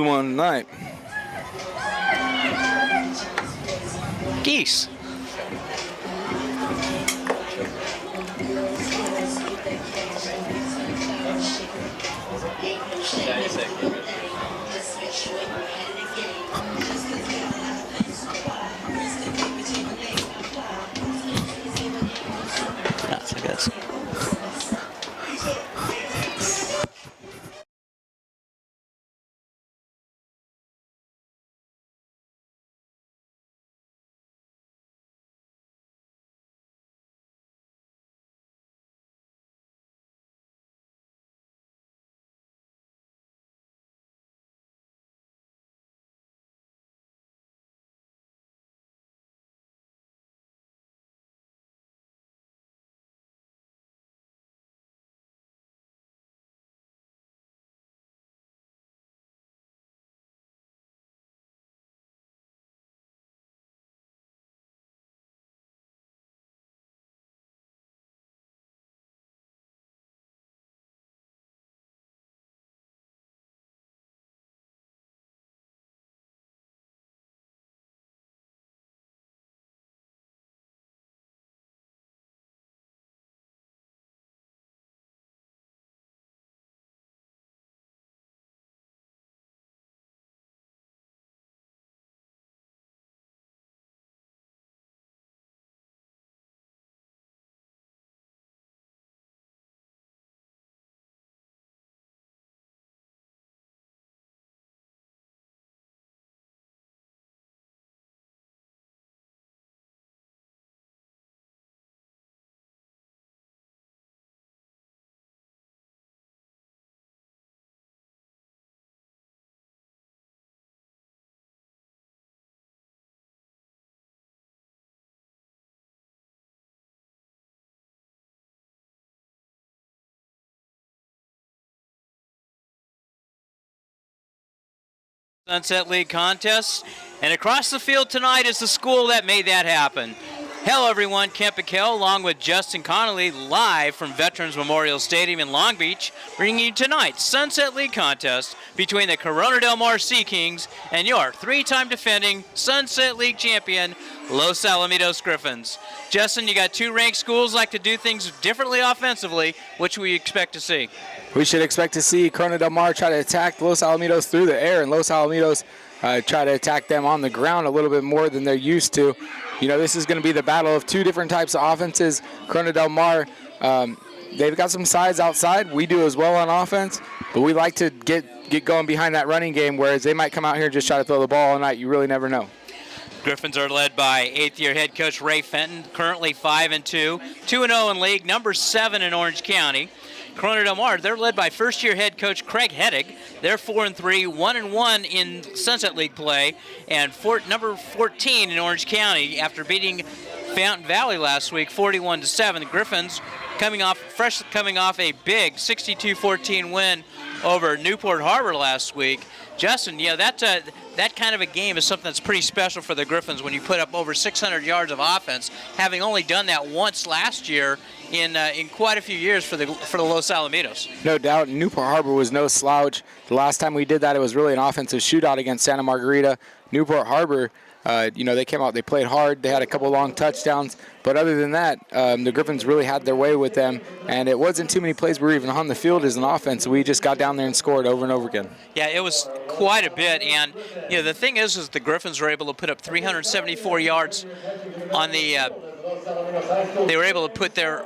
one tonight. Geese. That's a good. Sunset League contest. And across the field tonight is the school that made that happen. Hello everyone, Kent Piquel along with Justin Connolly live from Veterans Memorial Stadium in Long Beach, bringing you tonight's Sunset League contest between the Corona Del Mar Sea Kings and your three-time defending Sunset League champion, Los Alamitos Griffins. Justin, you got two ranked schools like to do things differently offensively. Which we expect to see? We should expect to see Corona Del Mar try to attack Los Alamitos through the air, and Los Alamitos try to attack them on the ground a little bit more than they're used to. You know, this is going to be the battle of two different types of offenses. Corona Del Mar, they've got some size outside. We do as well on offense, but we like to get going behind that running game, whereas they might come out here and just try to throw the ball all night. You really never know. Griffins are led by eighth-year head coach Ray Fenton, currently 5-2, 2-0 in league, number 7 in Orange County. Corona Del Mar, they're led by first-year head coach Craig Heddig. They're 4-3, 1-1 in Sunset League play, and number 14 in Orange County after beating Fountain Valley last week, 41-7. The Griffins coming off a big 62-14 win over Newport Harbor last week. Justin, yeah, that kind of a game is something that's pretty special for the Griffins when you put up over 600 yards of offense, having only done that once last year in quite a few years for the Los Alamitos. No doubt, Newport Harbor was no slouch. The last time we did that, it was really an offensive shootout against Santa Margarita. Newport Harbor, they came out, they played hard, they had a couple long touchdowns, but other than that, the Griffins really had their way with them, and it wasn't too many plays we were even on the field as an offense, so we just got down there and scored over and over again. Yeah, it was quite a bit, and the thing is the Griffins were able to put up 374 yards on the they were able to put their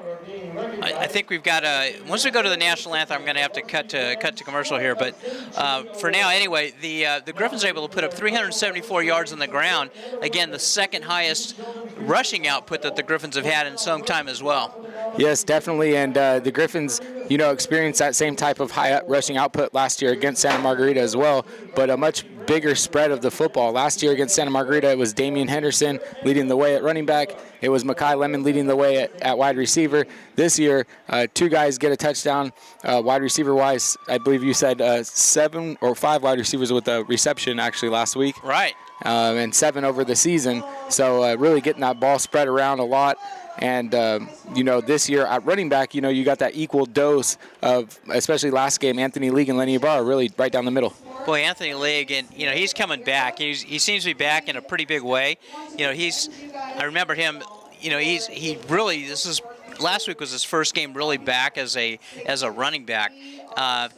I think we've got once we go to the national anthem, I'm going to have to cut to commercial here. But for now, anyway, the Griffins are able to put up 374 yards on the ground. Again, the second highest rushing output that the Griffins have had in some time as well. Yes, definitely. And the Griffins, experienced that same type of high rushing output last year against Santa Margarita as well, but a much bigger spread of the football. Last year against Santa Margarita, it was Damian Henderson leading the way at running back. It was Makai Lemon leading the way at wide receiver. This year, two guys get a touchdown. Wide receiver-wise, I believe you said 7 or 5 wide receivers with a reception actually last week. Right. And 7 over the season. So really getting that ball spread around a lot. And, this year at running back, you got that equal dose of, especially last game, Anthony League and Lenny Ibarra really right down the middle. Boy, Anthony League, and he's coming back. He seems to be back in a pretty big way. I remember him. He really, last week was his first game really back as a running back.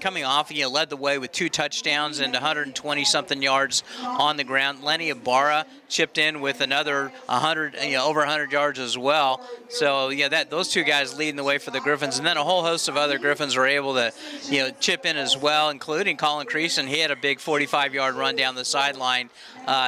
Coming off, led the way with 2 touchdowns and 120-something yards on the ground. Lenny Ibarra chipped in with another 100, over 100 yards as well. So those 2 guys leading the way for the Griffins, and then a whole host of other Griffins were able to, chip in as well, including Colin Creason. He had a big 45-yard run down the sideline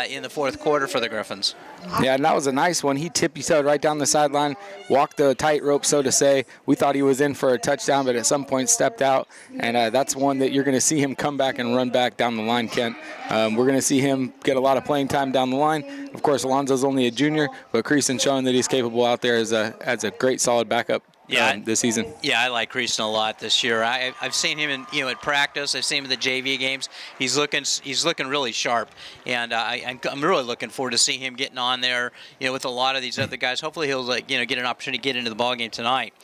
in the fourth quarter for the Griffins. Yeah, and that was a nice one. He tippy-toed right down the sideline, walked the tightrope, so to say. We thought he was in for a touchdown, but at some point stepped out. And that's one that you're going to see him come back and run back down the line, Kent. We're going to see him get a lot of playing time down the line. Of course, Alonzo's only a junior, but Creason showing that he's capable out there as a great, solid backup. This season. Yeah, I like Creason a lot this year. I've seen him in at practice. I've seen him in the JV games. He's looking really sharp, and I'm really looking forward to seeing him getting on there. With a lot of these other guys. Hopefully he'll get an opportunity to get into the ballgame tonight.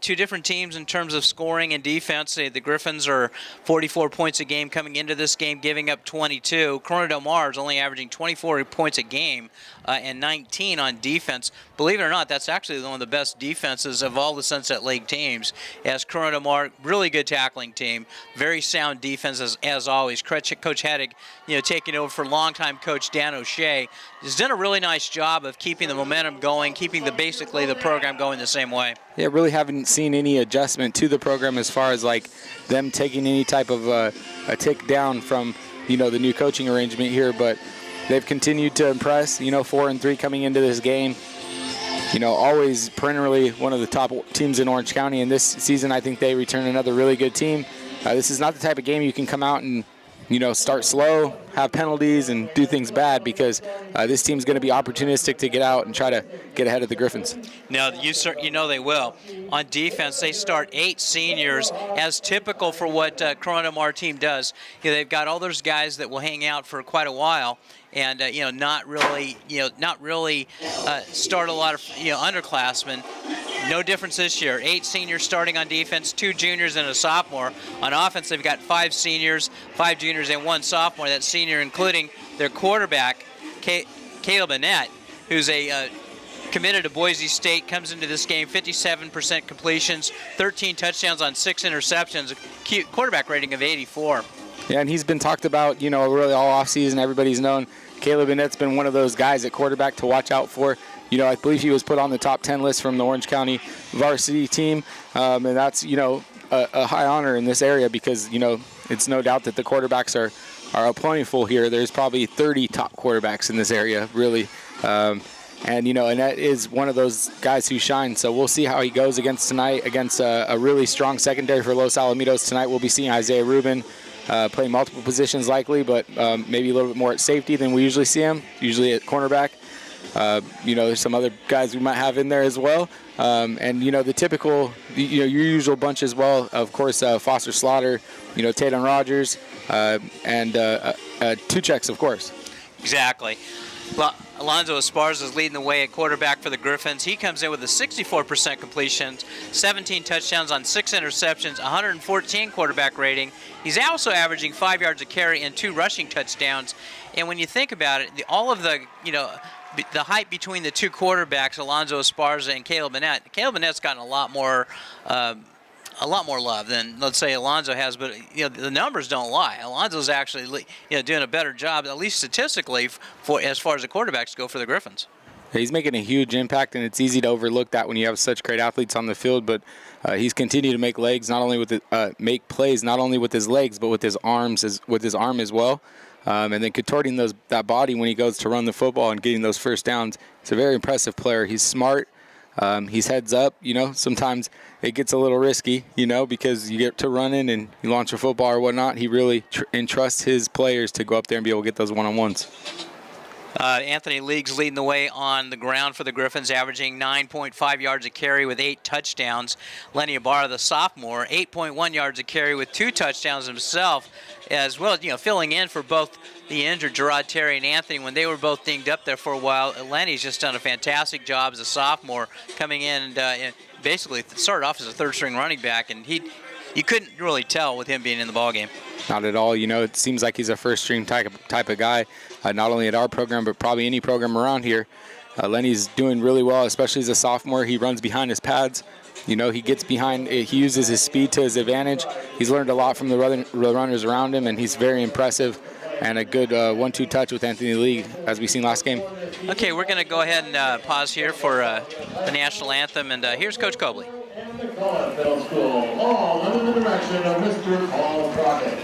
2 different teams in terms of scoring and defense. The Griffins are 44 points a game coming into this game, giving up 22. Corona Del Mar is only averaging 24 points a game and 19 on defense. Believe it or not, that's actually one of the best defenses of all the Sunset League teams. As Corona Del Mar, really good tackling team, very sound defense as always. Coach Hedig, taking over for longtime coach Dan O'Shea, has done a really nice job of keeping the momentum going, keeping basically the program going the same way. Yeah, really haven't seen any adjustment to the program as far as like them taking any type of a tick down from the new coaching arrangement here, but they've continued to impress. 4-3 coming into this game. Always perennially one of the top teams in Orange County, and this season I think they return another really good team. This is not the type of game you can come out and start slow, have penalties, and do things bad, because this team's going to be opportunistic to get out and try to get ahead of the Griffins. Now, they will. On defense, they start 8 seniors, as typical for what Corona Del Mar team does. They've got all those guys that will hang out for quite a while, and not really start a lot of underclassmen. No difference this year. 8 seniors starting on defense, 2 juniors and a sophomore. On offense, they've got 5 seniors, 5 juniors, and 1 sophomore. That senior, including their quarterback, Caleb Annette, who's committed to Boise State, comes into this game 57% completions, 13 touchdowns on 6 interceptions, a quarterback rating of 84. Yeah, and he's been talked about, really all offseason. Everybody's known Caleb Annette's been one of those guys at quarterback to watch out for. I believe he was put on the top 10 list from the Orange County varsity team, and that's, a high honor in this area, because, it's no doubt that the quarterbacks are plentiful here. There's probably 30 top quarterbacks in this area, really. And Annette is one of those guys who shine. So we'll see how he goes against a really strong secondary for Los Alamitos. Tonight we'll be seeing Isaiah Rubin play multiple positions likely, but maybe a little bit more at safety than we usually see him, usually at cornerback. There's some other guys we might have in there as well. And, the typical, your usual bunch as well, of course, Foster Slaughter, Tatum Rogers, and Tucheks, of course. Exactly. Well, Alonzo Esparza is leading the way at quarterback for the Griffins. He comes in with a 64% completion, 17 touchdowns on 6 interceptions, 114 quarterback rating. He's also averaging 5 yards a carry and 2 rushing touchdowns. And when you think about it, all of the hype between the 2 quarterbacks, Alonzo Esparza and Caleb Annette. Caleb Annette's gotten a lot more love than, let's say, Alonzo has, but the numbers don't lie. Alonzo's actually doing a better job, at least statistically, for as far as the quarterbacks go for the Griffins. He's making a huge impact, and it's easy to overlook that when you have such great athletes on the field. But he's continued to make plays not only with his legs, but with his arms, with his arm as well. And then contorting that body when he goes to run the football and getting those first downs. He's a very impressive player. He's smart. He's heads up. Sometimes it gets a little risky, because you get to running and you launch a football or whatnot. He really entrusts his players to go up there and be able to get those one-on-ones. Anthony League's leading the way on the ground for the Griffins, averaging 9.5 yards a carry with 8 touchdowns. Lenny Ibarra, the sophomore, 8.1 yards a carry with 2 touchdowns himself, as well, filling in for both the injured Gerard Terry and Anthony when they were both dinged up there for a while. Lenny's just done a fantastic job as a sophomore, coming in and basically started off as a third-string running back, and you couldn't really tell with him being in the ballgame. Not at all. You know, it seems like he's a first-string type of guy, not only at our program, but probably any program around here. Lenny's doing really well, especially as a sophomore. He runs behind his pads. You know, he gets behind, he uses his speed to his advantage. He's learned a lot from the runners around him, and he's very impressive. And a good 1-2 touch with Anthony Lee, as we seen last game. Okay, we're going to go ahead and pause here for the national anthem, and here's Coach Cobley. And the Cullen Middle School, all under the direction of Mr. Paul Crockett.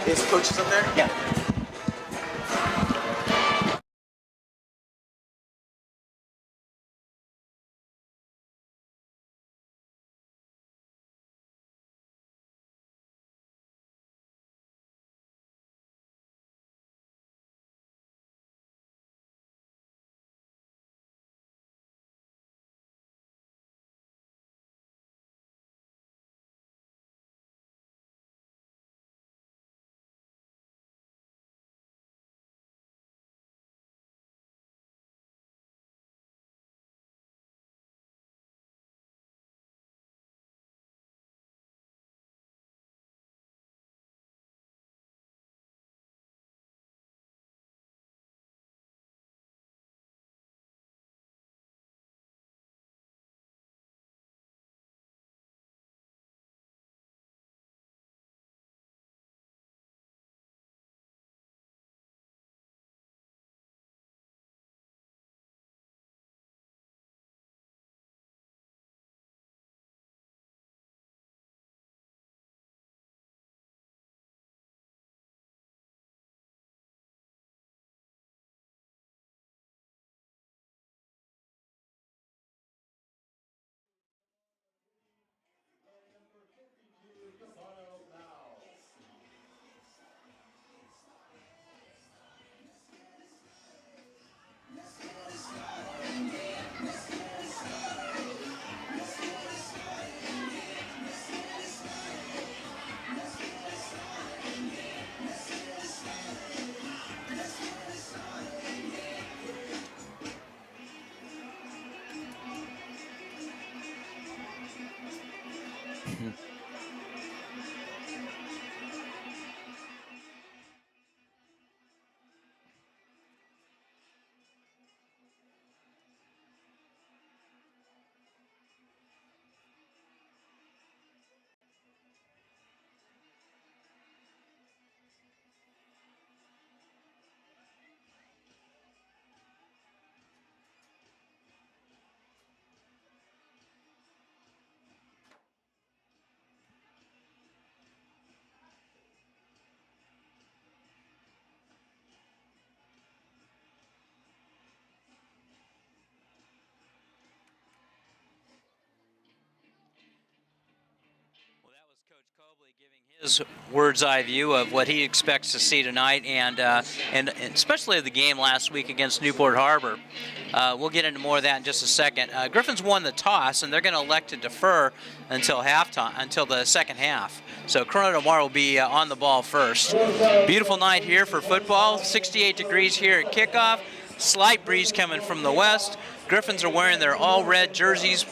His coach is up there? Yeah. His words eye view of what he expects to see tonight, and especially the game last week against Newport Harbor. We'll get into more of that in just a second. Griffins won the toss, and they're going to elect to defer until halftime, until the second half. So Corona Del Mar will be on the ball first. Beautiful night here for football. 68 degrees here at kickoff. Slight breeze coming from the west. Griffins are wearing their all-red jerseys,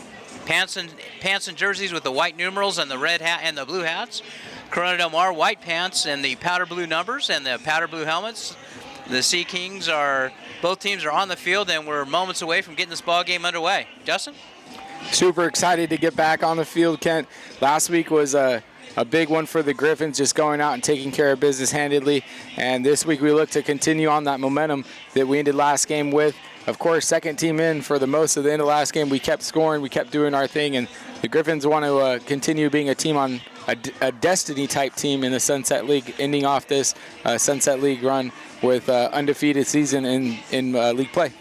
pants and jerseys with the white numerals and the red hat and the blue hats. Corona Del Mar white pants and the powder blue numbers and the powder blue helmets. The Sea Kings both teams are on the field, and we're moments away from getting this ball game underway. Justin? Super excited to get back on the field, Kent. Last week was a big one for the Griffins, just going out and taking care of business handedly. And this week we look to continue on that momentum that we ended last game with. Of course, second team in for the most of the end of last game. We kept scoring, we kept doing our thing, and the Griffins want to continue being a team on a Destiny-type team in the Sunset League, ending off this Sunset League run with undefeated season in league play.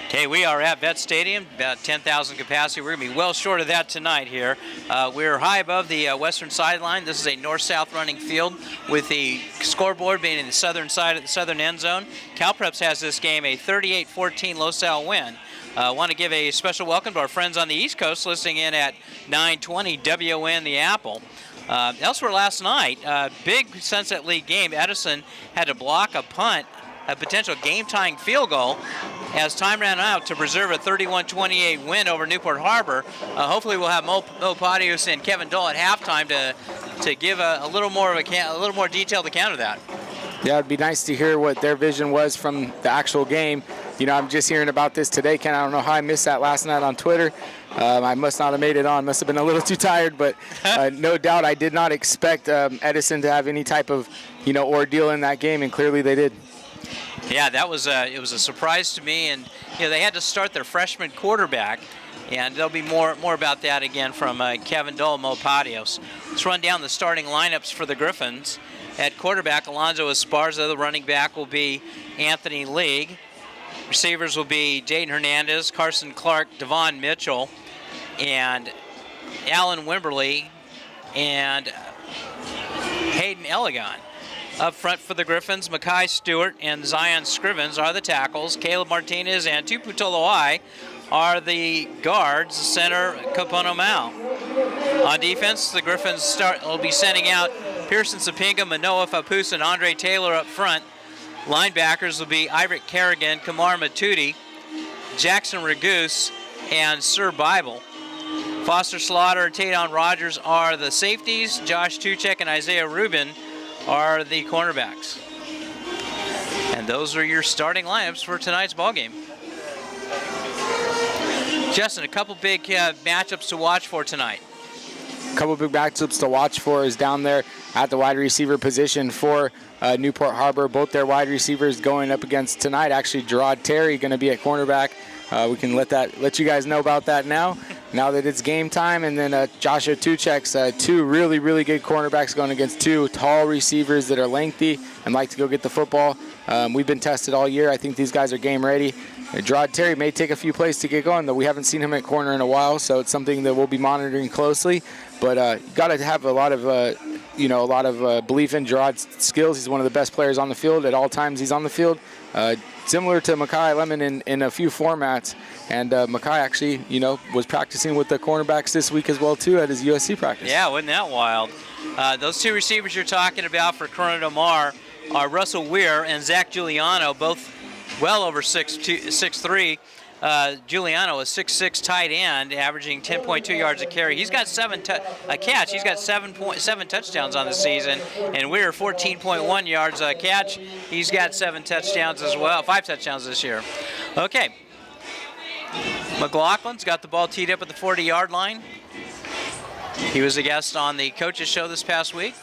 Okay, we are at Vet Stadium, about 10,000 capacity. We're going to be well short of that tonight here. We're high above the western sideline. This is a north-south running field with the scoreboard being in the southern side of the southern end zone. CalPreps has this game a 38-14 LoSal win. I want to give a special welcome to our friends on the East Coast listening in at 920 WN The Apple. Elsewhere last night, big Sunset League game. Edison had to block a punt, a potential game-tying field goal, as time ran out to preserve a 31-28 win over Newport Harbor. Hopefully, we'll have Mo Patios and Kevin Dole at halftime to give a little more detailed account of that. Yeah, it'd be nice to hear what their vision was from the actual game. You know, I'm just hearing about this today, Ken. I don't know how I missed that last night on Twitter. I must not have made it on. Must have been a little too tired, but no doubt I did not expect Edison to have any type of, ordeal in that game, and clearly they did. Yeah, it was a surprise to me, and they had to start their freshman quarterback, and there'll be more about that again from Kevin Dole and Mo Patios. Let's run down the starting lineups for the Griffins. At quarterback, Alonzo Esparza. The running back will be Anthony League. Receivers will be Jaden Hernandez, Carson Clark, Devon Mitchell, and Alan Wimberly, and Hayden Elegon. Up front for the Griffins, Makai Stewart and Zion Scrivens are the tackles. Caleb Martinez and Tupu Toloai are the guards. Center, Kapono Mao. On defense, the Griffins will be sending out Pearson Sapinga, Manoa Fapus, and Andre Taylor up front. Linebackers will be Iverick Kerrigan, Kamar Matuti, Jackson Ragoose, and Sir Bible. Foster Slaughter and Tadon Rogers are the safeties. Josh Tuchek and Isaiah Rubin are the cornerbacks. And those are your starting lineups for tonight's ballgame. Justin, a couple big matchups to watch for tonight. A couple big matchups to watch for is down there at the wide receiver position for Newport Harbor. Both their wide receivers going up against tonight. Actually, Gerard Terry going to be at cornerback. We can let you guys know about that now that it's game time. And then Joshua Tuchek's two really, really good cornerbacks going against two tall receivers that are lengthy and like to go get the football. We've been tested all year. I think these guys are game ready. Gerard Terry may take a few plays to get going, though we haven't seen him at corner in a while, so it's something that we'll be monitoring closely. But you got to have a lot of belief in Gerard's skills. He's one of the best players on the field at all times. He's on the field, similar to Makai Lemon in a few formats. And Makai actually, was practicing with the cornerbacks this week as well too at his USC practice. Yeah, wasn't that wild? Those two receivers you're talking about for Corona Del Mar are Russell Weir and Zach Giuliano, both well over 6'3". Giuliano, a 6'6" tight end, averaging 10.2 yards a carry. He's got a catch. He's got 7 touchdowns on the season, and Weir 14.1 yards a catch. He's got 7 touchdowns as well, 5 touchdowns this year. Okay. McLaughlin's got the ball teed up at the 40-yard line. He was a guest on the coaches show this past week.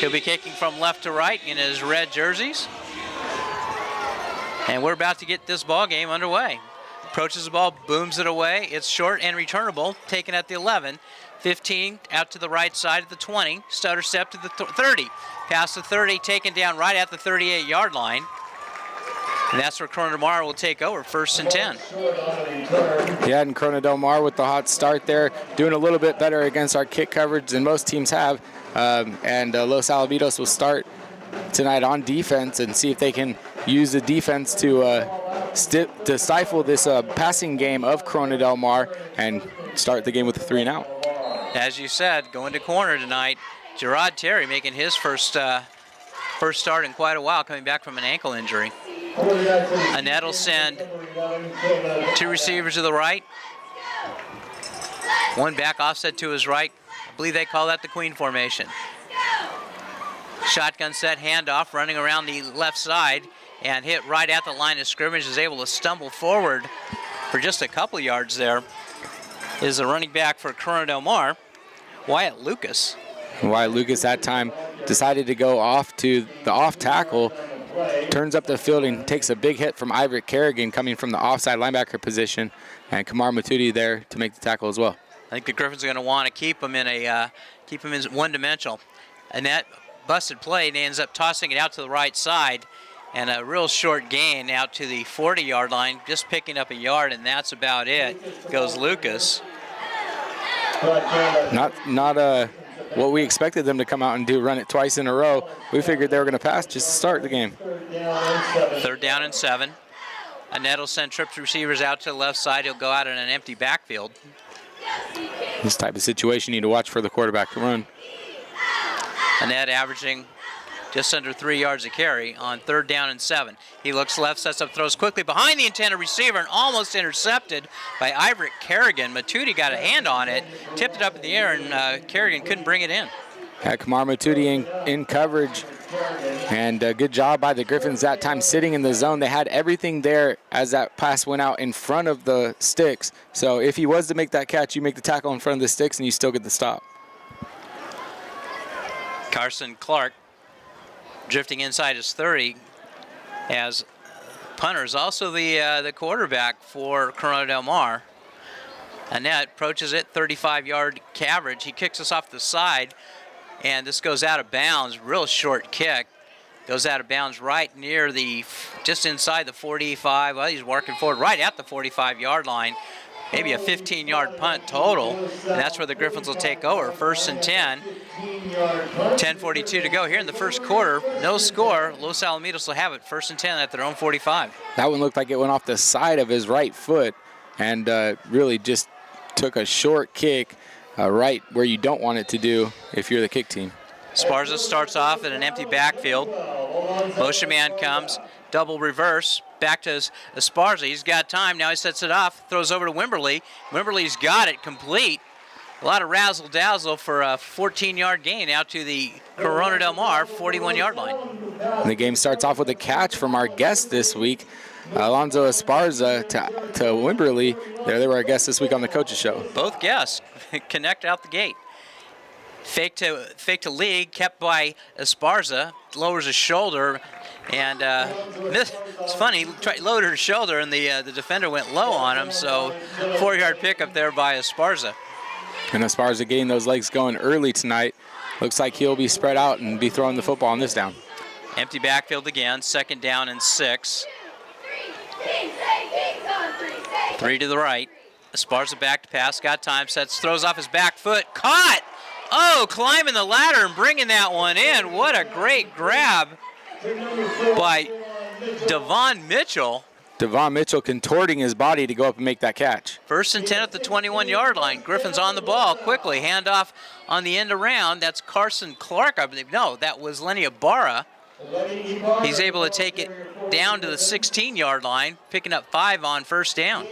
He'll be kicking from left to right in his red jerseys. And we're about to get this ball game underway. Approaches the ball, booms it away. It's short and returnable, taken at the 11. 15 out to the right side of the 20. Stutter step to the 30. Past the 30, taken down right at the 38-yard line. And that's where Corona Del Mar will take over, 1st and 10. Yeah, and Corona Del Mar with the hot start there, doing a little bit better against our kick coverage than most teams have. And Los Alamitos will start tonight on defense and see if they can use the defense to stifle this passing game of Corona Del Mar and start the game with a 3-and-out. As you said, going to corner tonight, Gerard Terry making his first start in quite a while, coming back from an ankle injury. Annette will send 2 receivers to the right, 1 back offset to his right. I believe they call that the Queen formation. Shotgun set, handoff, running around the left side and hit right at the line of scrimmage, is able to stumble forward for just a couple yards there. Is the running back for Corona Del Mar, Wyatt Lucas. Wyatt Lucas that time decided to go off to the off tackle, turns up the field and takes a big hit from Iverick Kerrigan coming from the offside linebacker position, and Kamar Matudi there to make the tackle as well. I think the Griffins are going to want to keep him in one-dimensional. Annette busted play and ends up tossing it out to the right side, and a real short gain out to the 40-yard line, just picking up a yard, and that's about it. Goes Lucas. Not what we expected them to come out and do, run it twice in a row. We figured they were going to pass just to start the game. 3rd down and 7. Annette will send trips receivers out to the left side. He'll go out in an empty backfield. This type of situation, you need to watch for the quarterback to run. Annette averaging just under 3 yards a carry on 3rd down and 7. He looks left, sets up, throws quickly behind the intended receiver and almost intercepted by Iverick Kerrigan. Matudi got a hand on it, tipped it up in the air, and Kerrigan couldn't bring it in. Had Kamar Matudi in coverage, and good job by the Griffins that time sitting in the zone. They had everything there as that pass went out in front of the sticks. So if he was to make that catch, you make the tackle in front of the sticks and you still get the stop. Carson Clark drifting inside his 30 as punter is also the quarterback for Corona Del Mar. Annette approaches it, 35-yard coverage. He kicks us off the side, and this goes out of bounds. Real short kick. Goes out of bounds right near just inside the 45. Well, he's working forward right at the 45-yard line. Maybe a 15-yard punt total, and that's where the Griffins will take over. 1st and 10. 10:42 to go here in the first quarter. No score. Los Alamitos will have it. 1st and 10 at their own 45. That one looked like it went off the side of his right foot and really just took a short kick right where you don't want it to do if you're the kick team. Esparza starts off in an empty backfield. Motion man comes. Double reverse. Back to Esparza. He's got time. Now he sets it off. Throws over to Wimberly. Wimberly's got it complete. A lot of razzle-dazzle for a 14-yard gain out to the Corona Del Mar 41-yard line. And the game starts off with a catch from our guest this week, Alonzo Esparza to Wimberly. They were our guests this week on the Coaches Show. Both guests connect out the gate. Fake to lead, kept by Esparza. Lowers his shoulder, and it's funny. He lowered his shoulder, and the defender went low on him. So 4-yard pickup there by Esparza. And Esparza getting those legs going early tonight. Looks like he'll be spread out and be throwing the football on this down. Empty backfield again. 2nd down and 6. 3 to the right. Esparza back to pass. Got time. Sets. Throws off his back foot. Caught! Oh, climbing the ladder and bringing that one in. What a great grab by Devon Mitchell. Devon Mitchell contorting his body to go up and make that catch. 1st and 10 at the 21-yard line. Griffins on the ball quickly. Handoff on the end around. That's Carson Clark, I believe. No, that was Lenny Ibarra. He's able to take it down to the 16-yard line, picking up 5 on 1st down.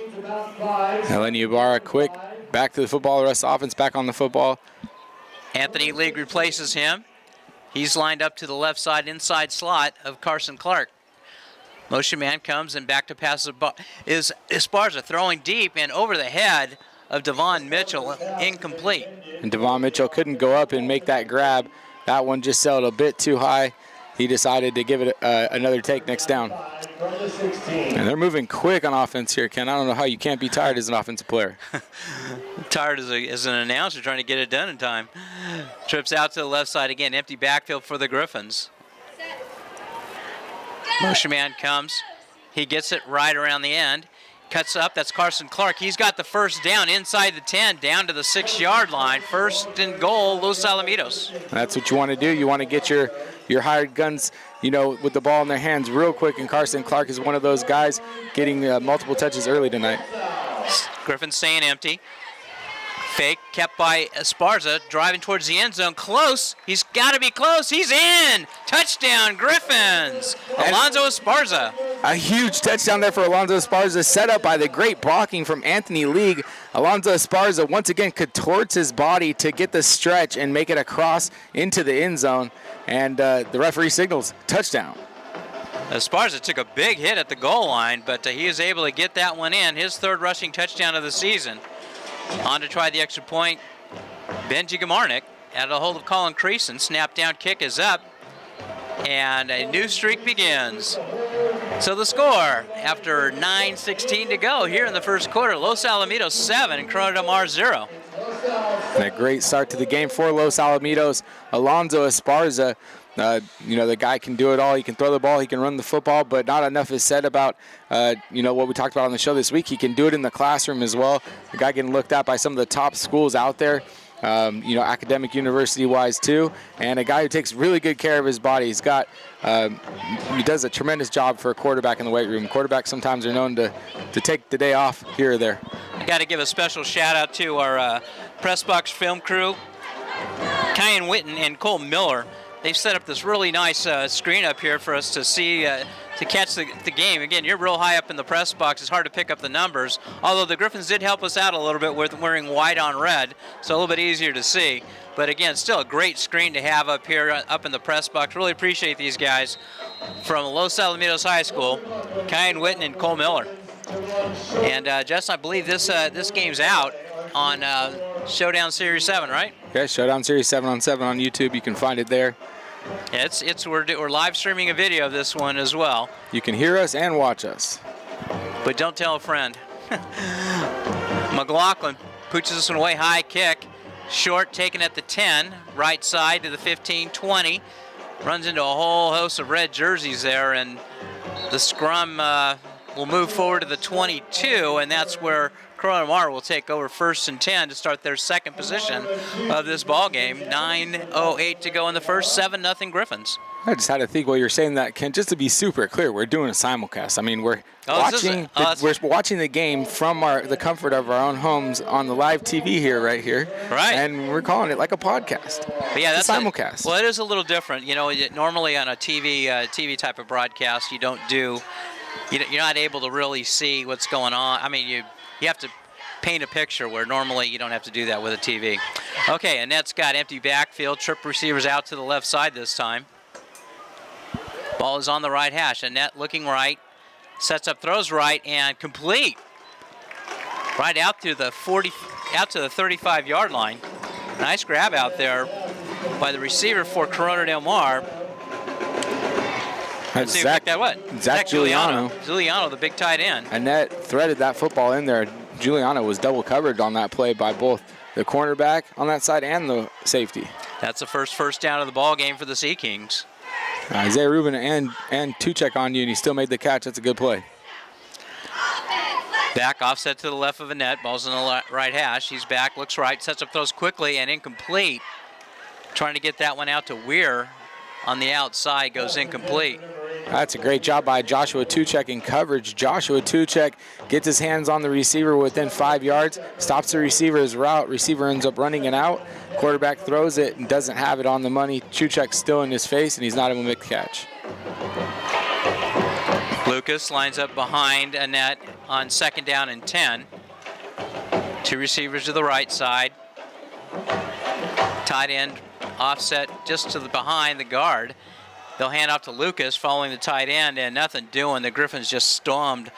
Now Lenny Ibarra quick back to the football. The rest of the offense back on the football. Anthony League replaces him. He's lined up to the left side inside slot of Carson Clark. Motion man comes and back to pass is Esparza throwing deep and over the head of Devon Mitchell, incomplete. And Devon Mitchell couldn't go up and make that grab. That one just sailed a bit too high. He decided to give it another take next down. And they're moving quick on offense here, Ken. I don't know how you can't be tired as an offensive player. Tired as an announcer trying to get it done in time. Trips out to the left side again. Empty backfield for the Griffins. Motion man comes. He gets it right around the end. Cuts up. That's Carson Clark. He's got the first down inside the 10, down to the 6-yard line. First and goal, Los Alamitos. That's what you want to do. You want to get your hired guns, with the ball in their hands real quick, and Carson Clark is one of those guys getting multiple touches early tonight. Griffins staying empty. Fake kept by Esparza, driving towards the end zone. Close. He's got to be close. He's in. Touchdown, Griffins. Alonzo Esparza. A huge touchdown there for Alonzo Esparza, set up by the great blocking from Anthony League. Alonzo Esparza once again contorts his body to get the stretch and make it across into the end zone. And the referee signals touchdown. Esparza took a big hit at the goal line, but he is able to get that one in. His third rushing touchdown of the season. On to try the extra point, Benji Gamarnik out of the hold of Colin Creason. Snap down kick is up, and a new streak begins. So the score, after 9:16 to go here in the first quarter, Los Alamitos 7 and Corona Del Mar 0. And a great start to the game for Los Alamitos. Alonzo Esparza, the guy can do it all. He can throw the ball, he can run the football, but not enough is said about, what we talked about on the show this week. He can do it in the classroom as well. The guy getting looked at by some of the top schools out there, academic university-wise too, and a guy who takes really good care of his body. He's got, he does a tremendous job for a quarterback in the weight room. Quarterbacks sometimes are known to take the day off here or there. I got to give a special shout out to our press box film crew, Kyan Witten and Cole Miller. They've set up this really nice screen up here for us to see, to catch the game. Again, you're real high up in the press box. It's hard to pick up the numbers, although the Griffins did help us out a little bit with wearing white on red, so a little bit easier to see. But again, still a great screen to have up here, up in the press box. Really appreciate these guys from Los Alamitos High School, Kyan Witten and Cole Miller. And Justin, I believe this game's out on Showdown Series 7, right? Yeah, Showdown Series 7 on 7 on YouTube. You can find it there. Yeah, we're live streaming a video of this one as well. You can hear us and watch us. But don't tell a friend. McLaughlin pooches this one away, high kick. Short, taken at the 10, right side to the 15, 20. Runs into a whole host of red jerseys there, and the scrum will move forward to the 22, and that's where Corona Del Mar will take over 1st and 10 to start their second position of this ball game. 9:08 to go in the first, 7-0 Griffins. I just had to think while you're saying that, Ken, just to be super clear, we're doing a simulcast. I mean, we're watching the game from the comfort of our own homes on the live TV right here. Right. And we're calling it like a podcast. But yeah, that's a simulcast. Well, it is a little different. Normally on a TV type of broadcast, you're not able to really see what's going on. I mean, you have to paint a picture where normally you don't have to do that with a TV. Okay, Annette's got empty backfield. Trip receivers out to the left side this time. Ball is on the right hash. Annette looking right. Sets up, throws right, and complete. Right out to the 35-yard line. Nice grab out there by the receiver for Corona Del Mar. That's Zach Giuliano. Giuliano, the big tight end. Annette threaded that football in there. Giuliano was double covered on that play by both the cornerback on that side and the safety. That's the first down of the ball game for the Sea Kings. Isaiah Rubin and Tuchek on you, and he still made the catch. That's a good play. Back offset to the left of Annette. Ball's in the right hash. He's back, looks right, sets up, throws quickly, and incomplete. Trying to get that one out to Weir on the outside, goes incomplete. That's a great job by Joshua Tuchek in coverage. Joshua Tuchek gets his hands on the receiver within 5 yards, stops the receiver's route. Receiver ends up running it out. Quarterback throws it and doesn't have it on the money. Tuchek's still in his face, and he's not able to make the catch. Lucas lines up behind Annette on 2nd down and 10. Two receivers to the right side. Tight end offset just to the behind the guard. They'll hand off to Lucas following the tight end, and nothing doing. The Griffins just stoned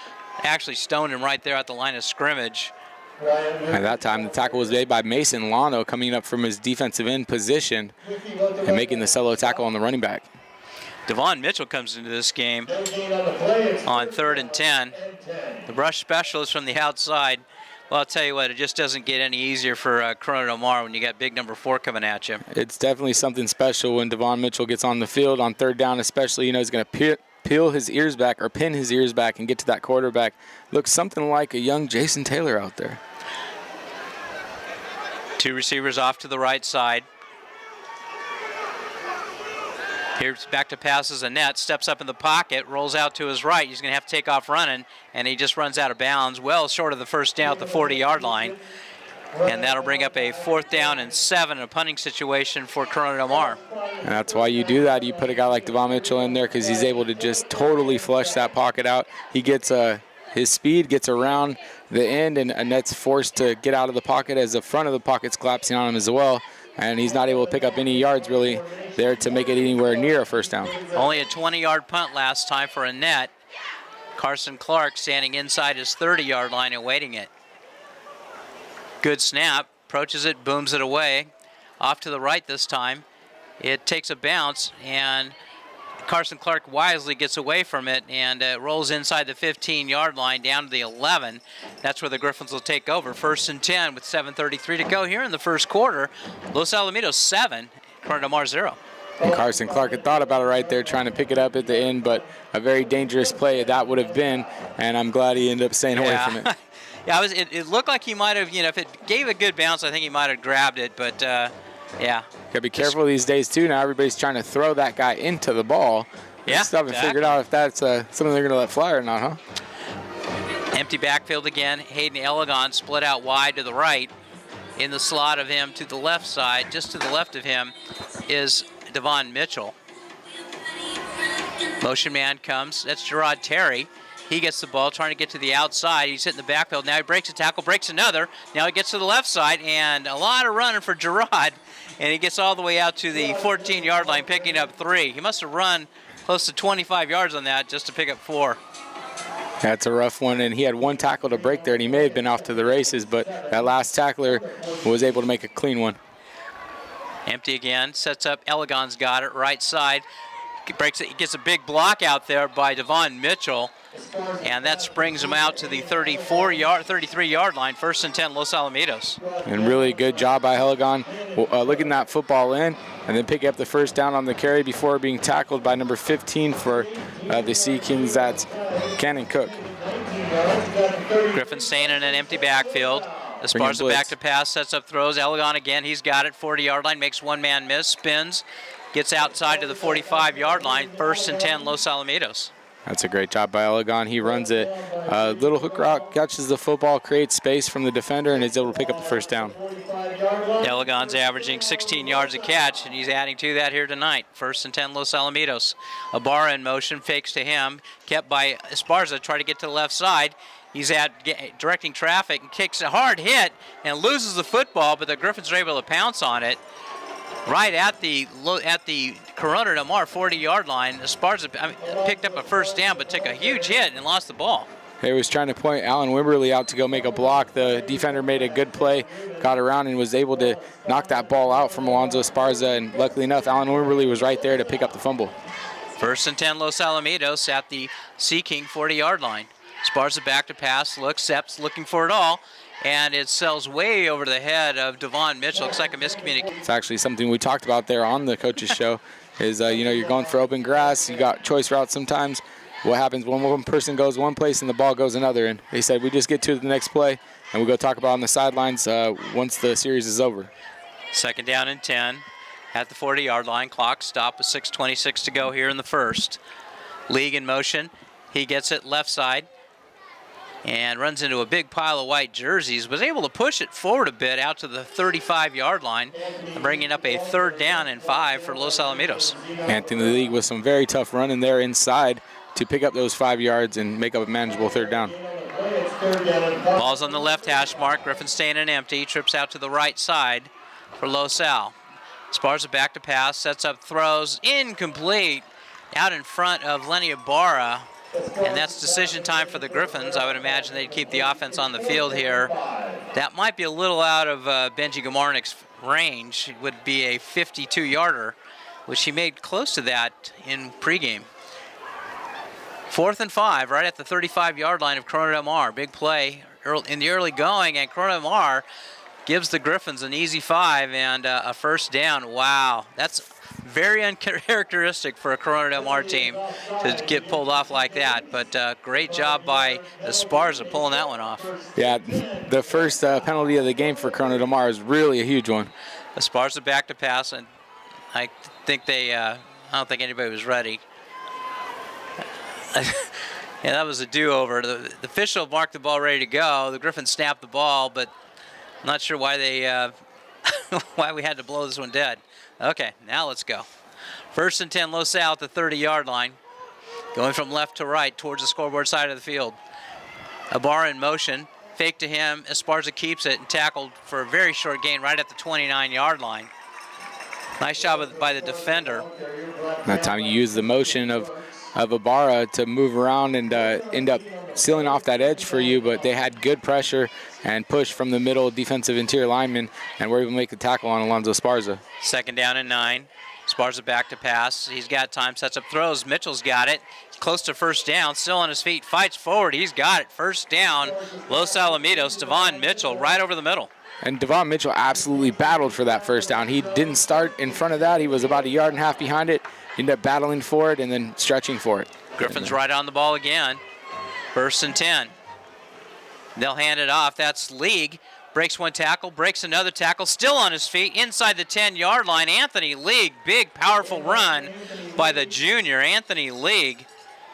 him right there at the line of scrimmage. At that time, the tackle was made by Mason Lano, coming up from his defensive end position and making the solo tackle on the running back. Devon Mitchell comes into this game on 3rd and 10. The rush specialist from the outside. Well, I'll tell you what, it just doesn't get any easier for Corona Del Mar when you got big number 4 coming at you. It's definitely something special when Devon Mitchell gets on the field on 3rd down, especially. He's going to peel his ears back or pin his ears back and get to that quarterback. Looks something like a young Jason Taylor out there. Two receivers off to the right side. Here's back to passes Annette, steps up in the pocket, rolls out to his right. He's going to have to take off running, and he just runs out of bounds, well short of the first down at the 40-yard line. And that'll bring up a 4th down and 7, a punting situation for Corona Del Mar. And that's why you do that. You put a guy like Devon Mitchell in there because he's able to just totally flush that pocket out. He gets his speed gets around the end, and Annette's forced to get out of the pocket as the front of the pocket's collapsing on him as well. And he's not able to pick up any yards really there to make it anywhere near a first down. Only a 20-yard punt last time for Annette. Carson Clark standing inside his 30-yard line and waiting it. Good snap, approaches it, booms it away. Off to the right this time. It takes a bounce, and Carson Clark wisely gets away from it and rolls inside the 15-yard line down to the 11. That's where the Griffins will take over. 1st and 10 with 7:33 to go here in the first quarter. Los Alamitos 7, Corona Del Mar 0. And Carson Clark had thought about it right there, trying to pick it up at the end, but a very dangerous play that would have been, and I'm glad he ended up staying away from it. Yeah, it looked like he might have, if it gave a good bounce, I think he might have grabbed it, but yeah. Got to be careful these days, too. Now everybody's trying to throw that guy into the ball. Yeah, still haven't figured out if that's something they're going to let fly or not, huh? Empty backfield again. Hayden Elegon split out wide to the right. In the slot of him to the left side, just to the left of him, is Devon Mitchell. Motion man comes. That's Gerard Terry. He gets the ball, trying to get to the outside. He's hitting the backfield. Now he breaks a tackle, breaks another. Now he gets to the left side, and a lot of running for Gerard. And he gets all the way out to the 14-yard line, picking up 3. He must have run close to 25 yards on that just to pick up 4. That's a rough one, and he had one tackle to break there, and he may have been off to the races, but that last tackler was able to make a clean one. Empty again, sets up. Elegon's got it, right side. Breaks it, he gets a big block out there by Devon Mitchell. And that springs him out to the 33-yard line, 1st and 10, Los Alamitos. And really good job by Elegon looking that football in and then picking up the first down on the carry before being tackled by number 15 for the Sea Kings. That's Cannon Cook. Griffin staying in an empty backfield. Esparza back to pass, sets up throws. Elegon again, he's got it, 40-yard line, makes one man miss, spins, gets outside to the 45-yard line, 1st and 10, Los Alamitos. That's a great job by Elegon. He runs it. Little hook route, catches the football, creates space from the defender, and is able to pick up the first down. Elegon's averaging 16 yards a catch, and he's adding to that here tonight. 1st and 10, Los Alamitos. Ibarra in motion, fakes to him, kept by Esparza, try to get to the left side. He's directing traffic and kicks a hard hit and loses the football, but the Griffins are able to pounce on it. Right at the Corona Del Mar 40-yard line, Esparza picked up a first down, but took a huge hit and lost the ball. He was trying to point Alan Wimberly out to go make a block. The defender made a good play, got around, and was able to knock that ball out from Alonzo Esparza. And luckily enough, Alan Wimberly was right there to pick up the fumble. 1st and 10, Los Alamitos at the Sea King 40-yard line. Esparza back to pass, looks, steps, looking for it all. And it sells way over the head of Devon Mitchell. Looks like a miscommunication. It's actually something we talked about there on the coaches show is, you're going for open grass. You got choice routes sometimes. What happens when one person goes one place and the ball goes another? And they said we just get to the next play and we go talk about it on the sidelines once the series is over. 2nd down and 10 at the 40-yard line. Clock stop with 6:26 to go here in the first. League in motion. He gets it left side and runs into a big pile of white jerseys, was able to push it forward a bit out to the 35-yard line, bringing up a 3rd down and 5 for Los Alamitos. Anthony League with some very tough running there inside to pick up those 5 yards and make up a manageable 3rd down. Ball's on the left hash mark. Griffin staying in empty, trips out to the right side for Los Al. Esparza back to pass, sets up throws, incomplete, out in front of Lenny Ibarra. And that's decision time for the Griffins. I would imagine they'd keep the offense on the field here. That might be a little out of Benji Gamarnik's range. It would be a 52-yarder, which he made close to that in pregame. 4th and 5, right at the 35-yard line of Corona Del Mar. Big play in the early going, and Corona Del Mar gives the Griffins an easy 5 and a first down. Wow, that's very uncharacteristic for a Corona Del Mar team to get pulled off like that. But great job by Esparza pulling that one off. Yeah, the first penalty of the game for Corona Del Mar is really a huge one. Esparza back to pass, and I think I don't think anybody was ready. Yeah, that was a do-over. The official marked the ball ready to go. The Griffins snapped the ball, but I'm not sure why why we had to blow this one dead. Okay, now let's go. 1st and 10, Los Al at the 30-yard line. Going from left to right towards the scoreboard side of the field. Ibarra in motion. Fake to him. Esparza keeps it and tackled for a very short gain right at the 29-yard line. Nice job by the defender. That time you use the motion of Ibarra to move around and end up sealing off that edge for you, but they had good pressure and push from the middle defensive interior lineman, and were able to make the tackle on Alonzo Esparza. 2nd down and 9. Esparza back to pass. He's got time, sets up throws. Mitchell's got it. Close to first down, still on his feet, fights forward. He's got it. First down, Los Alamitos. Devon Mitchell right over the middle. And Devon Mitchell absolutely battled for that first down. He didn't start in front of that. He was about 1.5 yards behind it. He ended up battling for it and then stretching for it. Griffins right on the ball again. 1st and 10. They'll hand it off. That's League. Breaks one tackle, breaks another tackle, still on his feet, inside the 10-yard line. Anthony League, big, powerful run by the junior. Anthony League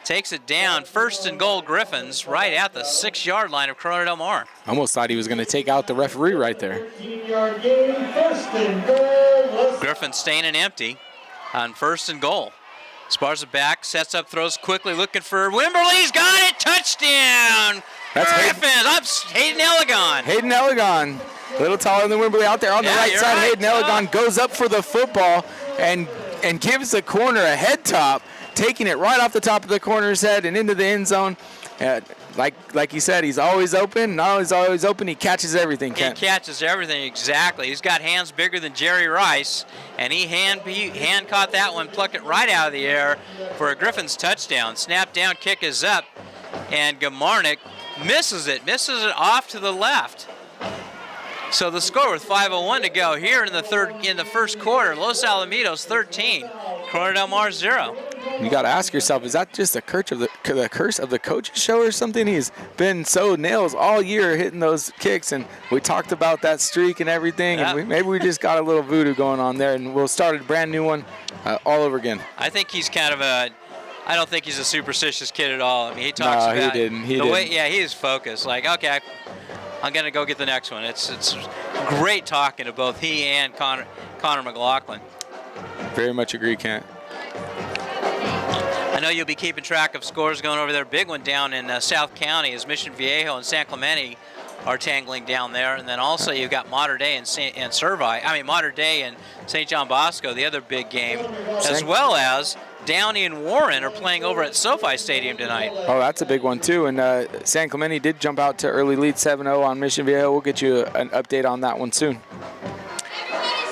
takes it down. 1st and goal, Griffins, right at the 6-yard line of Corona Del Mar. Almost thought he was going to take out the referee right there. Griffins staying in empty on 1st and goal. Esparza back, sets up, throws quickly, looking for Wimberly. He's got it. Touchdown. That's Griffins. Up Hayden Elegon. Hayden Elegon, a little taller than Wimberly out there on the right side. Right. Hayden Elegon goes up for the football and gives the corner a head top, taking it right off the top of the corner's head and into the end zone. Like you said, he's always open. Not only is he always open, he catches everything, Kent. He catches everything, exactly. He's got hands bigger than Jerry Rice, and he hand caught that one, plucked it right out of the air for a Griffins touchdown. Snap down, kick is up, and Gamarnik misses it off to the left. So the score with 5:01 to go here in the first quarter. Los Alamitos 13, Corona Del Mar 0. You got to ask yourself, is that just the curse of the coach's show or something? He's been so nails all year hitting those kicks, and we talked about that streak and everything, and maybe we just got a little voodoo going on there, and we'll start a brand new one all over again. I think he's I don't think he's a superstitious kid at all. I mean, he talks about he didn't. He didn't. Yeah, he is focused. Like, okay, I'm going to go get the next one. It's great talking to both he and Connor McLaughlin. Very much agree, Kent. I know you'll be keeping track of scores going over there. Big one down in South County as Mission Viejo and San Clemente are tangling down there. And then also you've got Mater Dei and Mater Dei and St. John Bosco, the other big game, as well as Downey and Warren are playing over at SoFi Stadium tonight. Oh, that's a big one, too. And San Clemente did jump out to early lead 7-0 on Mission Viejo. We'll get you an update on that one soon.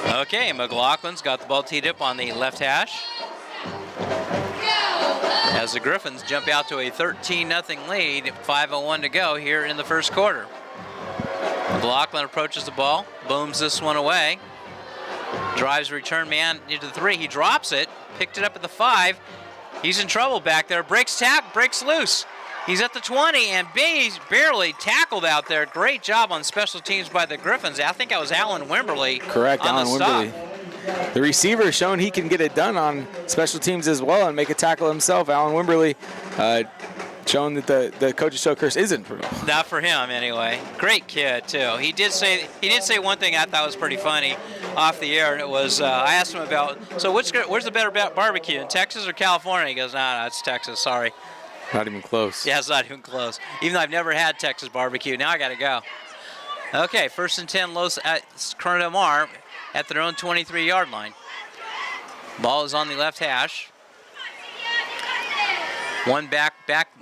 Okay, McLaughlin's got the ball teed up on the left hash as the Griffins jump out to a 13-0 lead, 5:01 to go here in the first quarter. McLaughlin approaches the ball, booms this one away, drives return man into the 3. He drops it, picked it up at the 5. He's in trouble back there, breaks loose. He's at the 20, and he's barely tackled out there. Great job on special teams by the Griffins. I think that was Alan Wimberly. Correct, Alan Wimberly. The receiver showing he can get it done on special teams as well and make a tackle himself. Alan Wimberly showing that the coach's show curse isn't for him. Not for him, anyway. Great kid, too. He did say one thing I thought was pretty funny off the air, and it was I asked him about, so where's the better barbecue, in Texas or California? He goes, no, it's Texas, sorry. Not even close. Yeah, it's not even close. Even though I've never had Texas barbecue, now I got to go. Okay, 1st and 10, Los at Corona Del Mar at their own 23-yard line. Ball is on the left hash. One back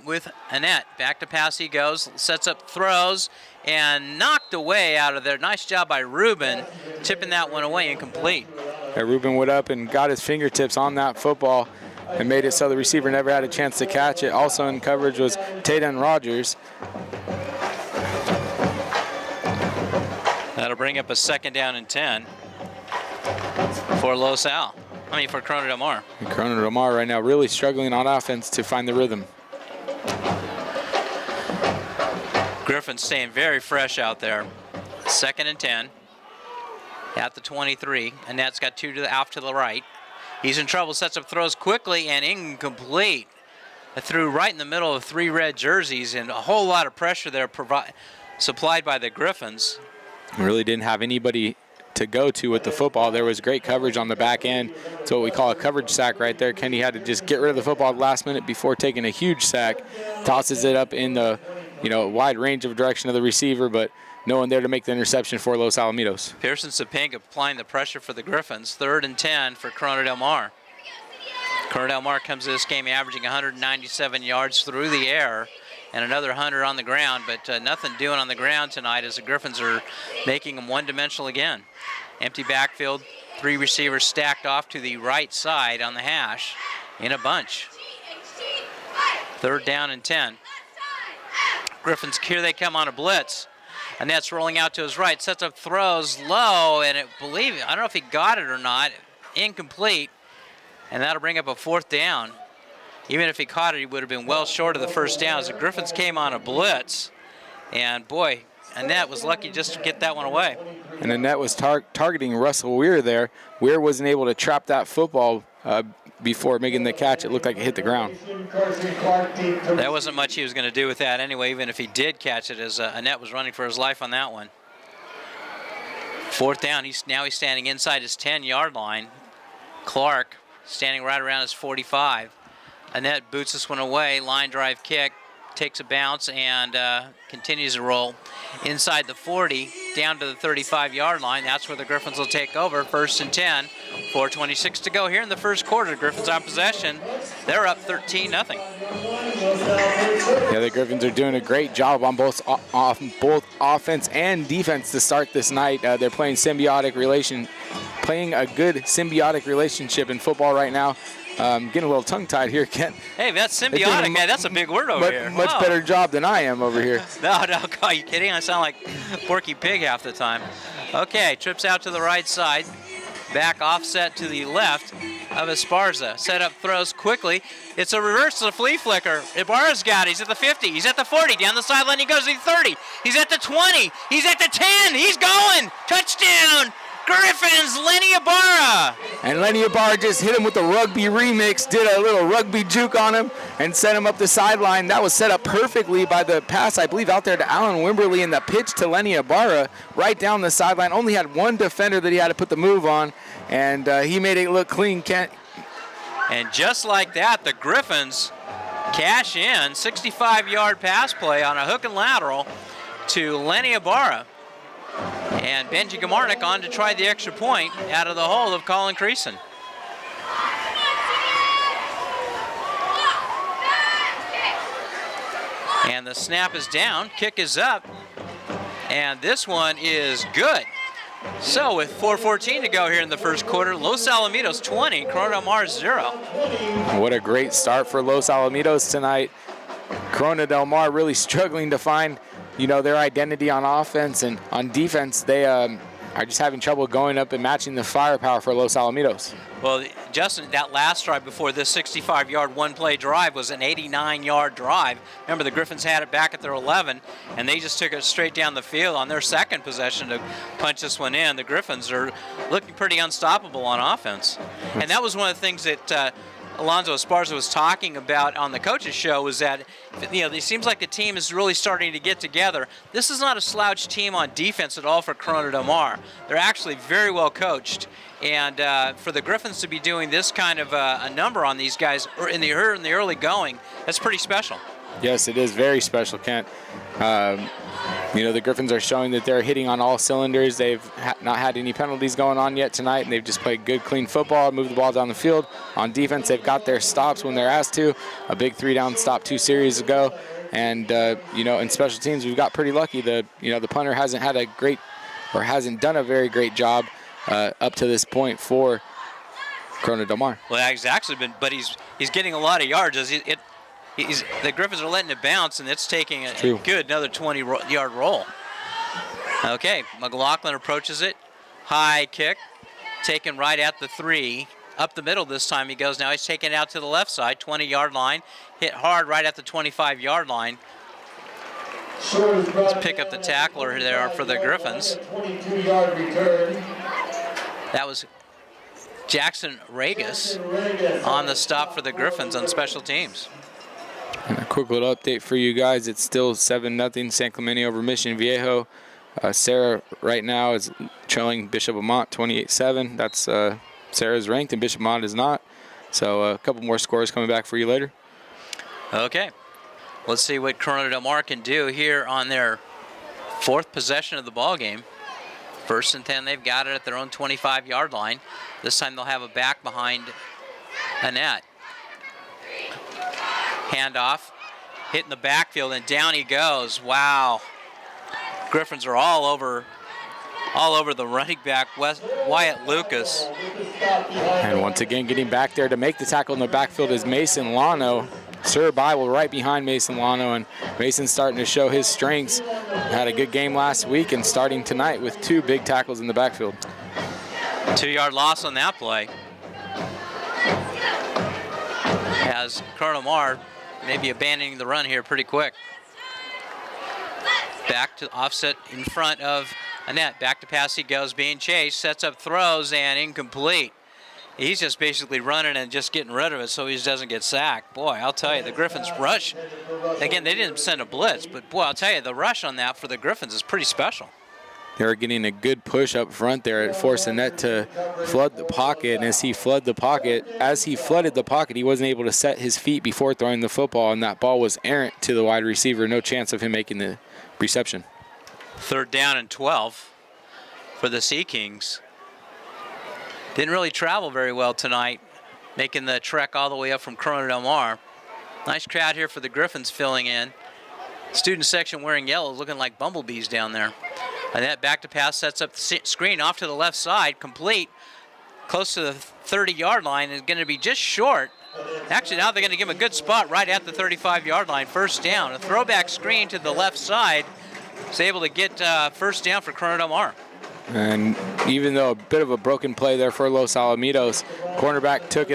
with Annette. Back to pass he goes, sets up, throws, and knocked away out of there. Nice job by Ruben, tipping that one away, incomplete. Yeah, Ruben went up and got his fingertips on that football and made it so the receiver never had a chance to catch it. Also in coverage was Taden Rogers. That'll bring up a 2nd down and 10 for for Corona Del Mar. And Corona Del Mar right now really struggling on offense to find the rhythm. Griffins staying very fresh out there. 2nd and 10 at the 23. Annette's got 2 off to the right. He's in trouble, sets up throws quickly and incomplete. Threw right in the middle of 3 red jerseys, and a whole lot of pressure there supplied by the Griffins. Really didn't have anybody to go to with the football. There was great coverage on the back end. It's what we call a coverage sack right there. Kenny had to just get rid of the football at the last minute before taking a huge sack. Tosses it up in the wide range of direction of the receiver, but no one there to make the interception for Los Alamitos. Pearson Sapink applying the pressure for the Griffins. 3rd and 10 for Corona Del Mar. Corona Del Mar comes to this game averaging 197 yards through the air and another 100 on the ground, but nothing doing on the ground tonight as the Griffins are making them one-dimensional again. Empty backfield, 3 receivers stacked off to the right side on the hash in a bunch. 3rd down and 10. Griffins, here they come on a blitz. Annette's rolling out to his right, sets up throws low, and I don't know if he got it or not, incomplete, and that'll bring up a 4th down. Even if he caught it, he would have been well short of the 1st down as the Griffins came on a blitz, and boy, Annette was lucky just to get that one away. And Annette was targeting Russell Weir there. Weir wasn't able to trap that football before making the catch. It looked like it hit the ground. There wasn't much he was going to do with that anyway, even if he did catch it, as Annette was running for his life on that one. 4th down, now he's standing inside his 10-yard line. Clark standing right around his 45. Annette boots this one away, line drive kick, takes a bounce and continues to roll inside the 40 down to the 35-yard line. That's where the Griffins will take over. 1st and 10, 4:26 to go here in the first quarter. Griffins on possession. They're up 13-0. Yeah, the Griffins are doing a great job on both offense and defense to start this night. They're playing a good symbiotic relationship in football right now. Getting a little tongue-tied here, Kent. Hey, that's symbiotic, man. That's a big word over here. Much better job than I am over here. No, are you kidding? I sound like Porky Pig half the time. Okay, trips out to the right side. Back offset to the left of Esparza. Set up throws quickly. It's a reverse to the flea flicker. Ibarra's got it. He's at the 50. He's at the 40. Down the sideline he goes to the 30. He's at the 20. He's at the 10. He's going. Touchdown. Griffins, Lenny Ibarra. And Lenny Ibarra just hit him with the rugby remix, did a little rugby juke on him, and sent him up the sideline. That was set up perfectly by the pass, I believe, out there to Alan Wimberly, and the pitch to Lenny Ibarra right down the sideline. Only had one defender that he had to put the move on, and he made it look clean, Kent. And just like that, the Griffins cash in. 65-yard pass play on a hook and lateral to Lenny Ibarra. And Benji Gamarnik on to try the extra point out of the hole of Colin Creason. And the snap is down, kick is up, and this one is good. So with 4:14 to go here in the first quarter, Los Alamitos 20, Corona Del Mar 0. What a great start for Los Alamitos tonight. Corona Del Mar really struggling to find their identity on offense, and on defense, they are just having trouble going up and matching the firepower for Los Alamitos. Well, Justin, that last drive before this 65-yard one-play drive was an 89-yard drive. Remember, the Griffins had it back at their 11, and they just took it straight down the field on their second possession to punch this one in. The Griffins are looking pretty unstoppable on offense. And that was one of the things that Alonzo Esparza was talking about on the coaches show, was that it seems like the team is really starting to get together. This is not a slouch team on defense at all for Corona Del Mar. They're actually very well coached, and for the Griffins to be doing this kind of a number on these guys in the early going, that's pretty special. Yes, it is very special, Kent. The Griffins are showing that they're hitting on all cylinders. They've not had any penalties going on yet tonight, and they've just played good, clean football, moved the ball down the field. On defense, they've got their stops when they're asked to. A big 3-down stop 2 series ago. And, in special teams, we've got pretty lucky. The punter hasn't done a very great job up to this point for Corona Del Mar. Well, he's actually been, but he's getting a lot of yards. The Griffins are letting it bounce, and it's taking a good another 20-yard roll. Okay, McLaughlin approaches it. High kick, taken right at the 3. Up the middle this time he goes now. He's taken it out to the left side, 20-yard line. Hit hard right at the 25-yard line. Let's pick up the tackler there for the Griffins. That was Jackson Regas on the stop for the Griffins on special teams. And a quick little update for you guys. It's still 7-0 San Clemente over Mission Viejo. Sarah right now is trailing Bishop Amont 28-7. That's Sarah's ranked and Bishop Amont is not. So a couple more scores coming back for you later. Okay. Let's see what Corona Del Mar can do here on their 4th possession of the ball game. 1st and 10, they've got it at their own 25-yard line. This time they'll have a back behind Annette. Handoff, hitting the backfield, and down he goes. Wow. Griffins are all over the running back, Wyatt Lucas. And once again, getting back there to make the tackle in the backfield is Mason Lano. Sir Bible right behind Mason Lano, and Mason's starting to show his strengths. Had a good game last week and starting tonight with 2 big tackles in the backfield. 2-yard loss on that play. As Corona Del Mar maybe abandoning the run here pretty quick. Back to offset in front of Annette. Back to pass he goes, being chased, sets up throws, and incomplete. He's just basically running and just getting rid of it so he just doesn't get sacked. Boy, I'll tell you, the Griffins rush. Again, they didn't send a blitz, but boy, I'll tell you, the rush on that for the Griffins is pretty special. They were getting a good push up front there. It forced Annette to flood the pocket, and as he flooded the pocket, he wasn't able to set his feet before throwing the football, and that ball was errant to the wide receiver. No chance of him making the reception. 3rd down and 12 for the Sea Kings. Didn't really travel very well tonight, making the trek all the way up from Corona Del Mar. Nice crowd here for the Griffins filling in. Student section wearing yellow, looking like bumblebees down there. And that back to pass sets up the screen off to the left side, complete, close to the 30-yard line, is going to be just short. Actually, now they're going to give him a good spot right at the 35-yard line, 1st down. A throwback screen to the left side is able to get 1st down for Corona Del Mar. And even though a bit of a broken play there for Los Alamitos, cornerback took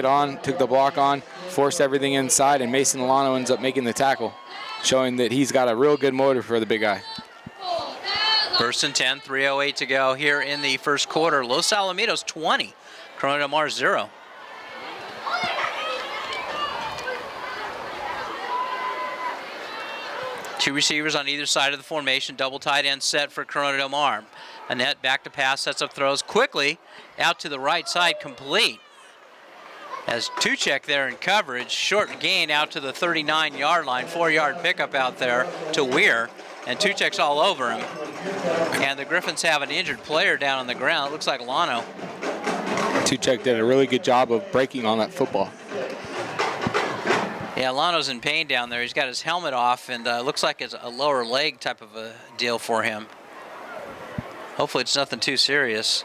the block on, forced everything inside, and Mason Lano ends up making the tackle, showing that he's got a real good motor for the big guy. 1st and 10, 3:08 to go here in the 1st quarter. Los Alamitos 20, Corona Del Mar 0. Two receivers on either side of the formation, double tight end set for Corona Del Mar. Annette back to pass, sets up throws quickly out to the right side, complete. As Tuchek there in coverage, short gain out to the 39-yard line, 4-yard pickup out there to Weir, and Tuchek's all over him. And the Griffins have an injured player down on the ground. It looks like Lano. Tuchek did a really good job of breaking on that football. Yeah, Lano's in pain down there. He's got his helmet off, and looks like it's a lower leg type of a deal for him. Hopefully it's nothing too serious.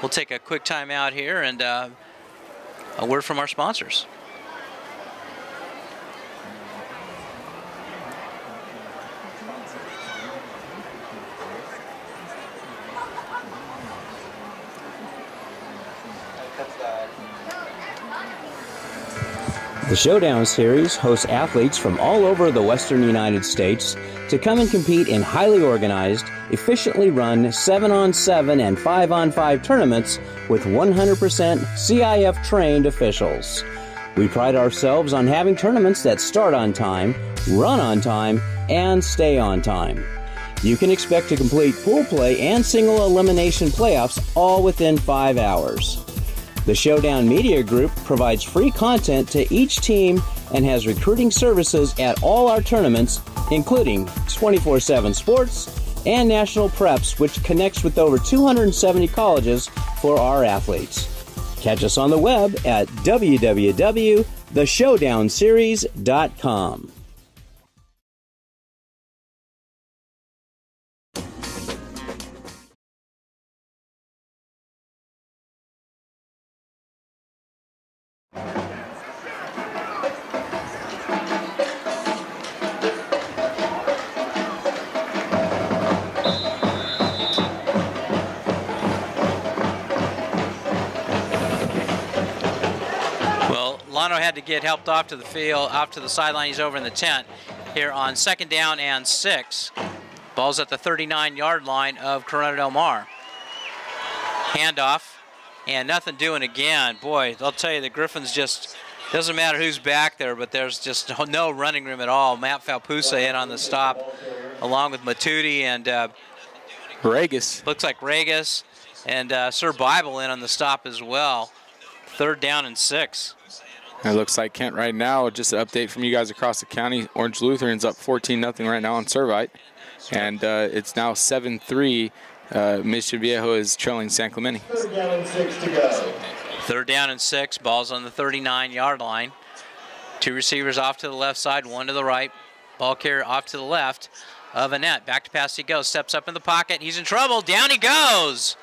We'll take a quick time out here and a word from our sponsors. The Showdown Series hosts athletes from all over the western United States to come and compete in highly organized, efficiently run 7-on-7 and 5-on-5 tournaments with 100% CIF-trained officials. We pride ourselves on having tournaments that start on time, run on time, and stay on time. You can expect to complete pool play and single elimination playoffs all within 5 hours. The Showdown Media Group provides free content to each team and has recruiting services at all our tournaments, including 24/7 sports and national preps, which connects with over 270 colleges for our athletes. Catch us on the web at www.theshowdownseries.com. Solano had to get helped off to the field, off to the sideline. He's over in the tent here on 2nd down and 6. Ball's at the 39-yard line of Corona Del Mar. Handoff, and nothing doing again. Boy, I'll tell you, the Griffins just, doesn't matter who's back there, but there's just no running room at all. Matt Falpusa in on the stop, along with Matuti and Regis. Looks like Regis and Sir Bible in on the stop as well. 3rd down and 6. It looks like Kent right now, just an update from you guys across the county. Orange Lutheran's up 14-0 right now on Servite. And it's now 7-3. Mission Viejo is trailing San Clemente. 3rd down and 6 to go. 3rd down and 6. Ball's on the 39-yard line. 2 receivers off to the left side, 1 to the right. Ball carrier off to the left of Annette. Back to pass he goes. Steps up in the pocket. He's in trouble. Down he goes.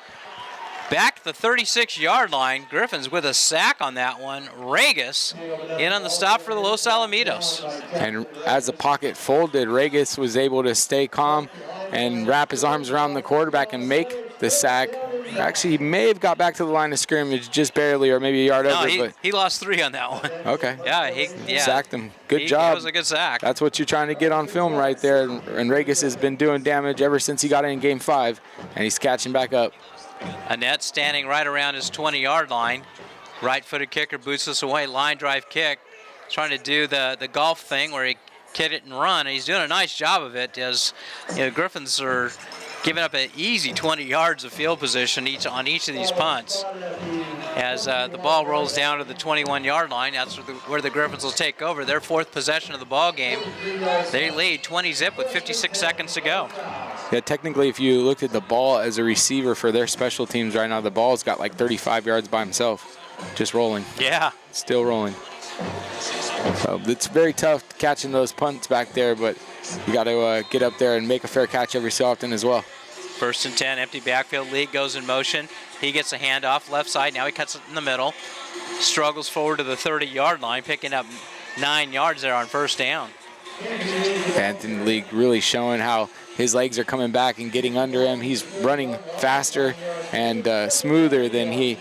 Back to the 36-yard line. Griffins with a sack on that one. Regis in on the stop for the Los Alamitos. And as the pocket folded, Regis was able to stay calm and wrap his arms around the quarterback and make the sack. Actually, he may have got back to the line of scrimmage just barely, or maybe a yard over. No, he lost 3 on that one. Okay. Yeah, sacked him. Good job. That was a good sack. That's what you're trying to get on film right there. And Regis has been doing damage ever since he got in Game 5, and he's catching back up. Annette standing right around his 20-yard line. Right-footed kicker boots this away. Line drive kick. Trying to do the golf thing where he kick it and run. And he's doing a nice job of it as Griffins are giving up an easy 20 yards of field position on each of these punts. As the ball rolls down to the 21-yard line, that's where the Griffins will take over. Their 4th possession of the ball game. They lead 20-zip with 56 seconds to go. Yeah, technically, if you looked at the ball as a receiver for their special teams right now, the ball's got like 35 yards by himself, just rolling. Yeah. Still rolling. So it's very tough catching those punts back there, but you got to get up there and make a fair catch every so often as well. 1st and 10, empty backfield. League goes in motion. He gets a handoff left side. Now he cuts it in the middle. Struggles forward to the 30-yard line, picking up 9 yards there on 1st down. Anthony League really showing how his legs are coming back and getting under him. He's running faster and smoother than he,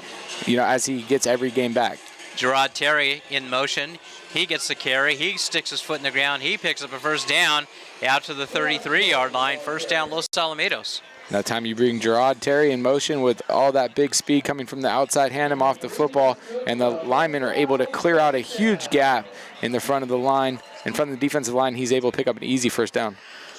as he gets every game back. Gerard Terry in motion. He gets the carry. He sticks his foot in the ground. He picks up a 1st down out to the 33-yard line. 1st down, Los Alamitos. That time you bring Gerard Terry in motion with all that big speed coming from the outside, hand him off the football, and the linemen are able to clear out a huge gap in the front of the line. In front of the defensive line, he's able to pick up an easy 1st down.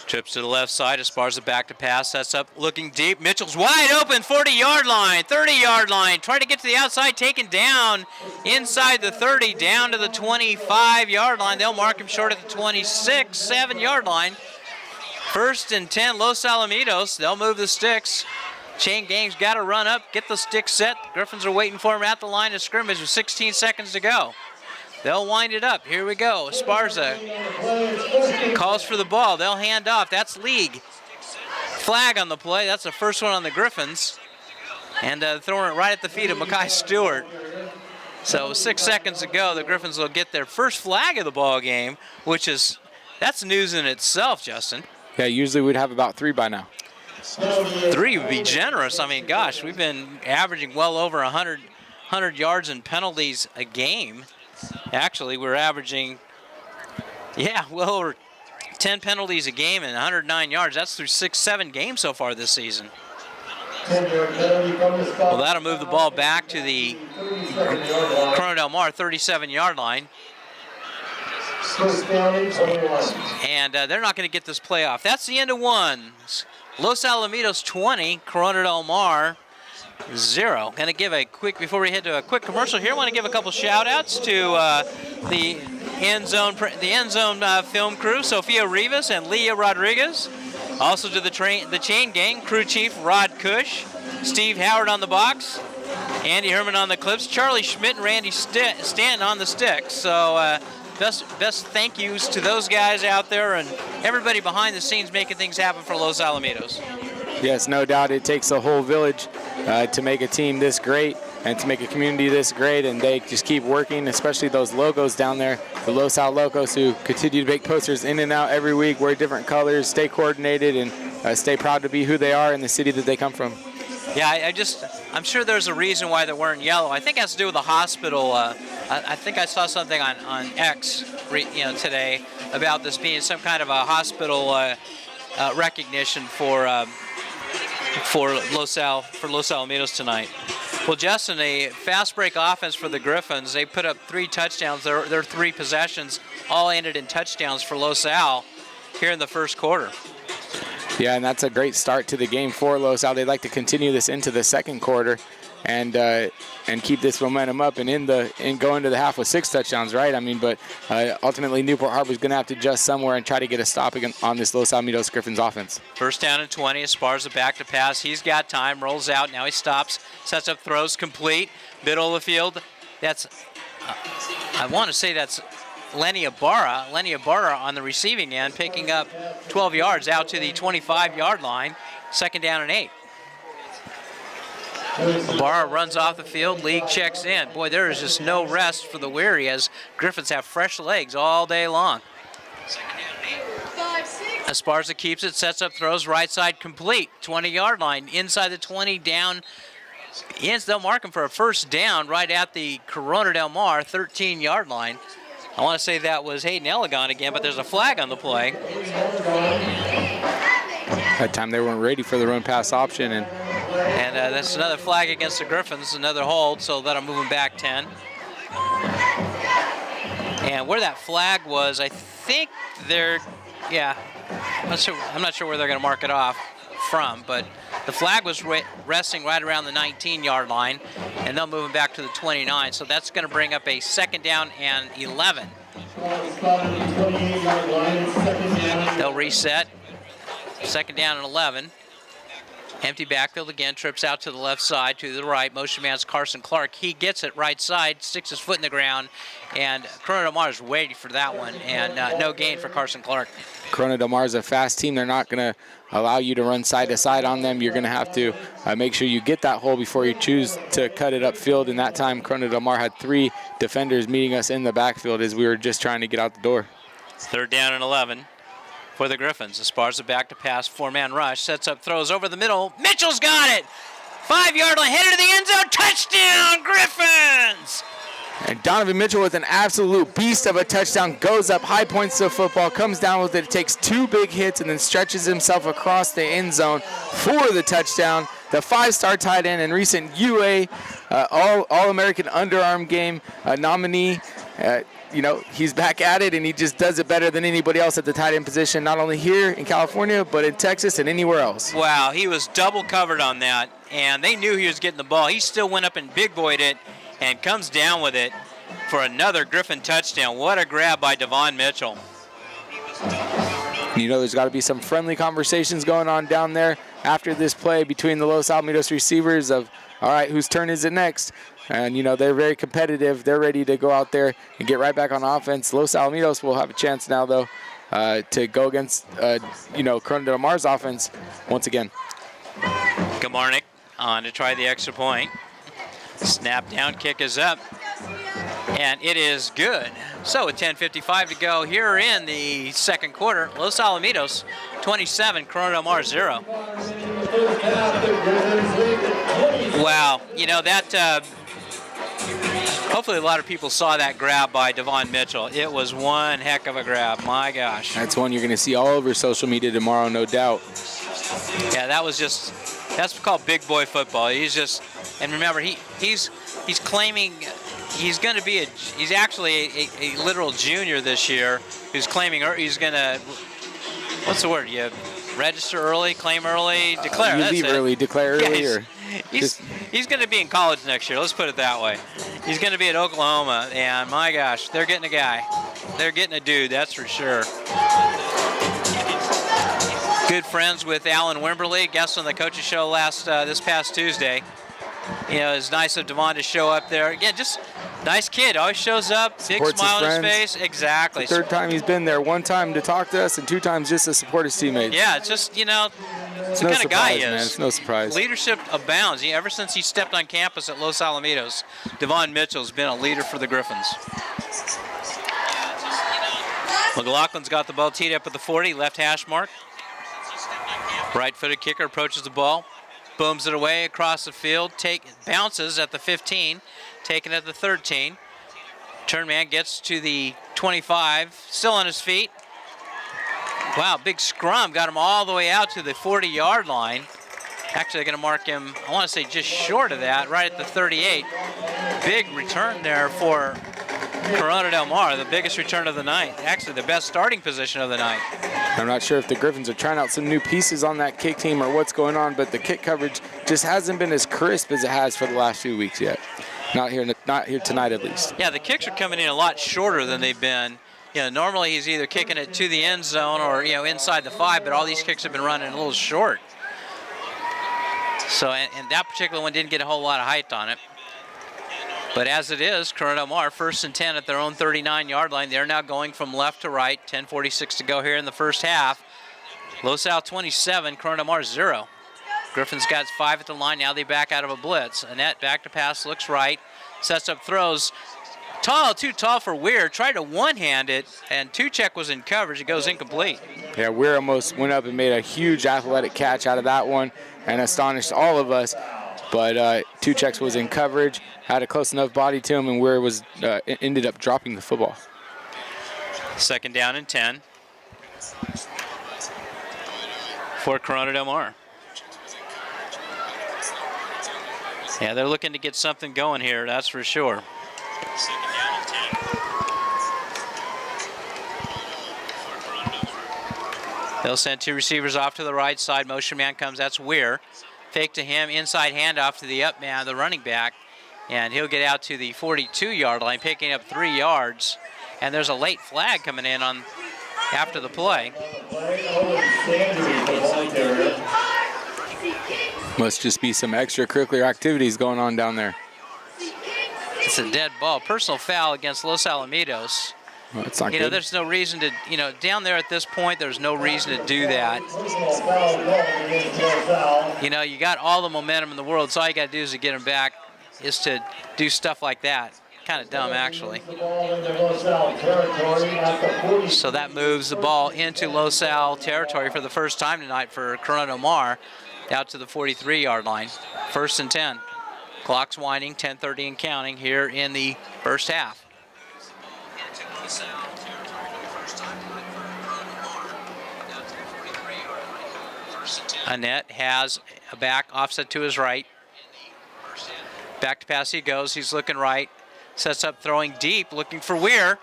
Trips to the left side. Esparza back to pass. Sets up, looking deep. Mitchell's wide open, 40-yard line, 30-yard line. Try to get to the outside, taken down inside the 30, down to the 25-yard line. They'll mark him short at the 26, 7-yard line. 1st and 10, Los Alamitos. They'll move the sticks. Chain Gang's got to run up, get the sticks set. Griffins are waiting for him at the line of scrimmage with 16 seconds to go. They'll wind it up. Here we go. Esparza calls for the ball. They'll hand off. That's League. Flag on the play. That's the first one on the Griffins. And throwing it right at the feet of Mackay Stewart. So 6 seconds to go. The Griffins will get their first flag of the ball game, that's news in itself, Justin. Yeah, usually we'd have about 3 by now. 3 would be generous. I mean, gosh, we've been averaging well over 100 yards and penalties a game. Actually, we're averaging, well over 10 penalties a game and 109 yards. That's through 6-7 games so far this season. Well, that'll move the ball back to the Corona Del Mar 37-yard line. And they're not going to get this play off. That's the end of 1. Los Alamitos 20, Corona Del Mar 0. Going to give a quick, before we head to a quick commercial here, I want to give a couple shout-outs to the end zone film crew, Sofia Rivas and Leah Rodriguez. Also to the Chain Gang, crew chief Rod Cush, Steve Howard on the box, Andy Herman on the clips, Charlie Schmidt and Randy Stanton on the sticks. So best thank yous to those guys out there and everybody behind the scenes making things happen for Los Alamitos. Yes, no doubt it takes a whole village to make a team this great and to make a community this great, and they just keep working, especially those logos down there, the Los Al Locos, who continue to make posters in and out every week, wear different colors, stay coordinated, and stay proud to be who they are in the city that they come from. Yeah, I'm sure there's a reason why they're wearing yellow. I think it has to do with the hospital I think I saw something on X, today about this being some kind of a hospital recognition for Los Alamitos tonight. Well, Justin, a fast break offense for the Griffins. They put up 3 touchdowns. Their 3 possessions all ended in touchdowns for Los Al here in the first quarter. Yeah, and that's a great start to the game for Los Al. They'd like to continue this into the second quarter and keep this momentum up and go into the half with 6 touchdowns, right? I mean, but ultimately Newport Harbor's going to have to adjust somewhere and try to get a stop on this Los Alamitos Griffins offense. First down and 20. Esparza back to pass. He's got time. Rolls out. Now he stops. Sets up throws. Complete. Middle of the field. That's, I want to say that's Lenny Ibarra. Lenny Ibarra on the receiving end, picking up 12 yards out to the 25-yard line. Second down and 8. Ibarra runs off the field. League checks in. Boy, there is just no rest for the weary as Griffins have fresh legs all day long. Esparza keeps it, sets up throws, right side complete. 20-yard line, inside the 20, down. They'll mark him for a first down right at the Corona Del Mar 13-yard line. I want to say that was Hayden Elegant again, but there's a flag on the play. That time they weren't ready for the run-pass option. And that's another flag against the Griffins, another hold, so that'll move them back 10. And where that flag was, I think I'm not sure where they're going to mark it off from, but the flag was resting right around the 19-yard line, and they'll move him back to the 29. So that's going to bring up a second down and 11. They'll reset. Second down and 11. Empty backfield again, trips out to the left side, to the right. Motion man's Carson Clark. He gets it right side, sticks his foot in the ground, and Corona Del Mar is waiting for that one, and no gain for Carson Clark. Corona Del Mar is a fast team. They're not going to allow you to run side to side on them. You're going to have to make sure you get that hole before you choose to cut it upfield. And that time, Corona Del Mar had 3 defenders meeting us in the backfield as we were just trying to get out the door. Third down and 11 for the Griffins. Esparza back to pass, 4-man rush, sets up, throws over the middle. Mitchell's got it! 5-yard line, headed to the end zone, touchdown, Griffins! And Donovan Mitchell with an absolute beast of a touchdown, goes up, high points the football, comes down with it, takes 2 big hits, and then stretches himself across the end zone for the touchdown. The 5-star tight end and recent UA All-American underarm game nominee. He's back at it, and he just does it better than anybody else at the tight end position, not only here in California, but in Texas and anywhere else. Wow, he was double covered on that, and they knew he was getting the ball. He still went up and big boyed it and comes down with it for another Griffin touchdown. What a grab by Devon Mitchell. There's got to be some friendly conversations going on down there after this play between the Los Alamitos receivers of, all right, whose turn is it next? And, they're very competitive. They're ready to go out there and get right back on offense. Los Alamitos will have a chance now, though, to go against, Corona Del Mar's offense once again. Gamarnik on to try the extra point. Snap down, kick is up, and it is good. So with 10:55 to go here in the second quarter, Los Alamitos 27, Corona Del Mar 0. Wow, that hopefully a lot of people saw that grab by Devon Mitchell. It was one heck of a grab, my gosh. That's one you're going to see all over social media tomorrow, no doubt. Yeah, that's called big boy football. And remember, he's claiming he's actually a literal junior this year who's claiming he's going to, what's the word? You register early, claim early, declare. You leave early, declare early, or he's going to be in college next year. Let's put it that way. He's going to be at Oklahoma, and my gosh, they're getting a guy. They're getting a dude, that's for sure. Good friends with Alan Wimberly, guest on the coaches show this past Tuesday. It's nice of Devon to show up there. Again, just nice kid, always shows up, big smile on his face. Exactly. The 3rd time he's been there, 1 time to talk to us and 2 times just to support his teammates. Yeah, it's just, it's the no kind of guy he man. is. It's no surprise. Leadership abounds. Ever since he stepped on campus at Los Alamitos, Devon Mitchell's been a leader for the Griffins. McLaughlin's got the ball teed up at the 40, left hash mark. Right-footed kicker approaches the ball, booms it away across the field, bounces at the 15, taken at the 13. Return man gets to the 25, still on his feet. Wow, big scrum, got him all the way out to the 40-yard line. Actually, they're going to mark him, I want to say just short of that, right at the 38. Big return there for Corona Del Mar, the biggest return of the night. Actually, the best starting position of the night. I'm not sure if the Griffins are trying out some new pieces on that kick team or what's going on, but the kick coverage just hasn't been as crisp as it has for the last few weeks yet. Not here tonight, at least. Yeah, the kicks are coming in a lot shorter than they've been. You know, normally he's either kicking it to the end zone or, you know, inside the 5, but all these kicks have been running a little short. So, and that particular one didn't get a whole lot of height on it. But as it is, Corona Del Mar, 1st and 10 at their own 39-yard line. They're now going from left to right. 10:46 to go here in the first half. Los Al 27, Corona Del Mar 0. Griffins got 5 at the line. Now they back out of a blitz. Annette back to pass, looks right, sets up throws. Tall, too tall for Weir. Tried to one-hand it, and Tuchek was in coverage. It goes incomplete. Yeah, Weir almost went up and made a huge athletic catch out of that one and astonished all of us. But Tuchek was in coverage, had a close enough body to him, and Weir was ended up dropping the football. 2nd down and 10 for Corona Del Mar. Yeah, they're looking to get something going here, that's for sure. They'll send 2 receivers off to the right side. Motion man comes, that's Weir. Fake to him, inside handoff to the up man, the running back. And he'll get out to the 42-yard line, picking up 3 yards. And there's a late flag coming in on after the play. Must just be some extracurricular activities going on down there. It's a dead ball. Personal foul against Los Alamitos. Well, it's not You know, good. there's no reason to, you know, down there at this point, there's no reason to do that. You know, you got all the momentum in the world, so all you got to do is to get them back, is to do stuff like that. Kind of dumb, actually. So that moves the ball into Los Al territory for the first time tonight for Corona Del Mar, out to the 43-yard line. 1st and 10. Clock's winding, 10:30 and counting here in the first half. Annette has a back offset to his right. Back to pass he goes. He's looking right. Sets up throwing deep, looking for Weir.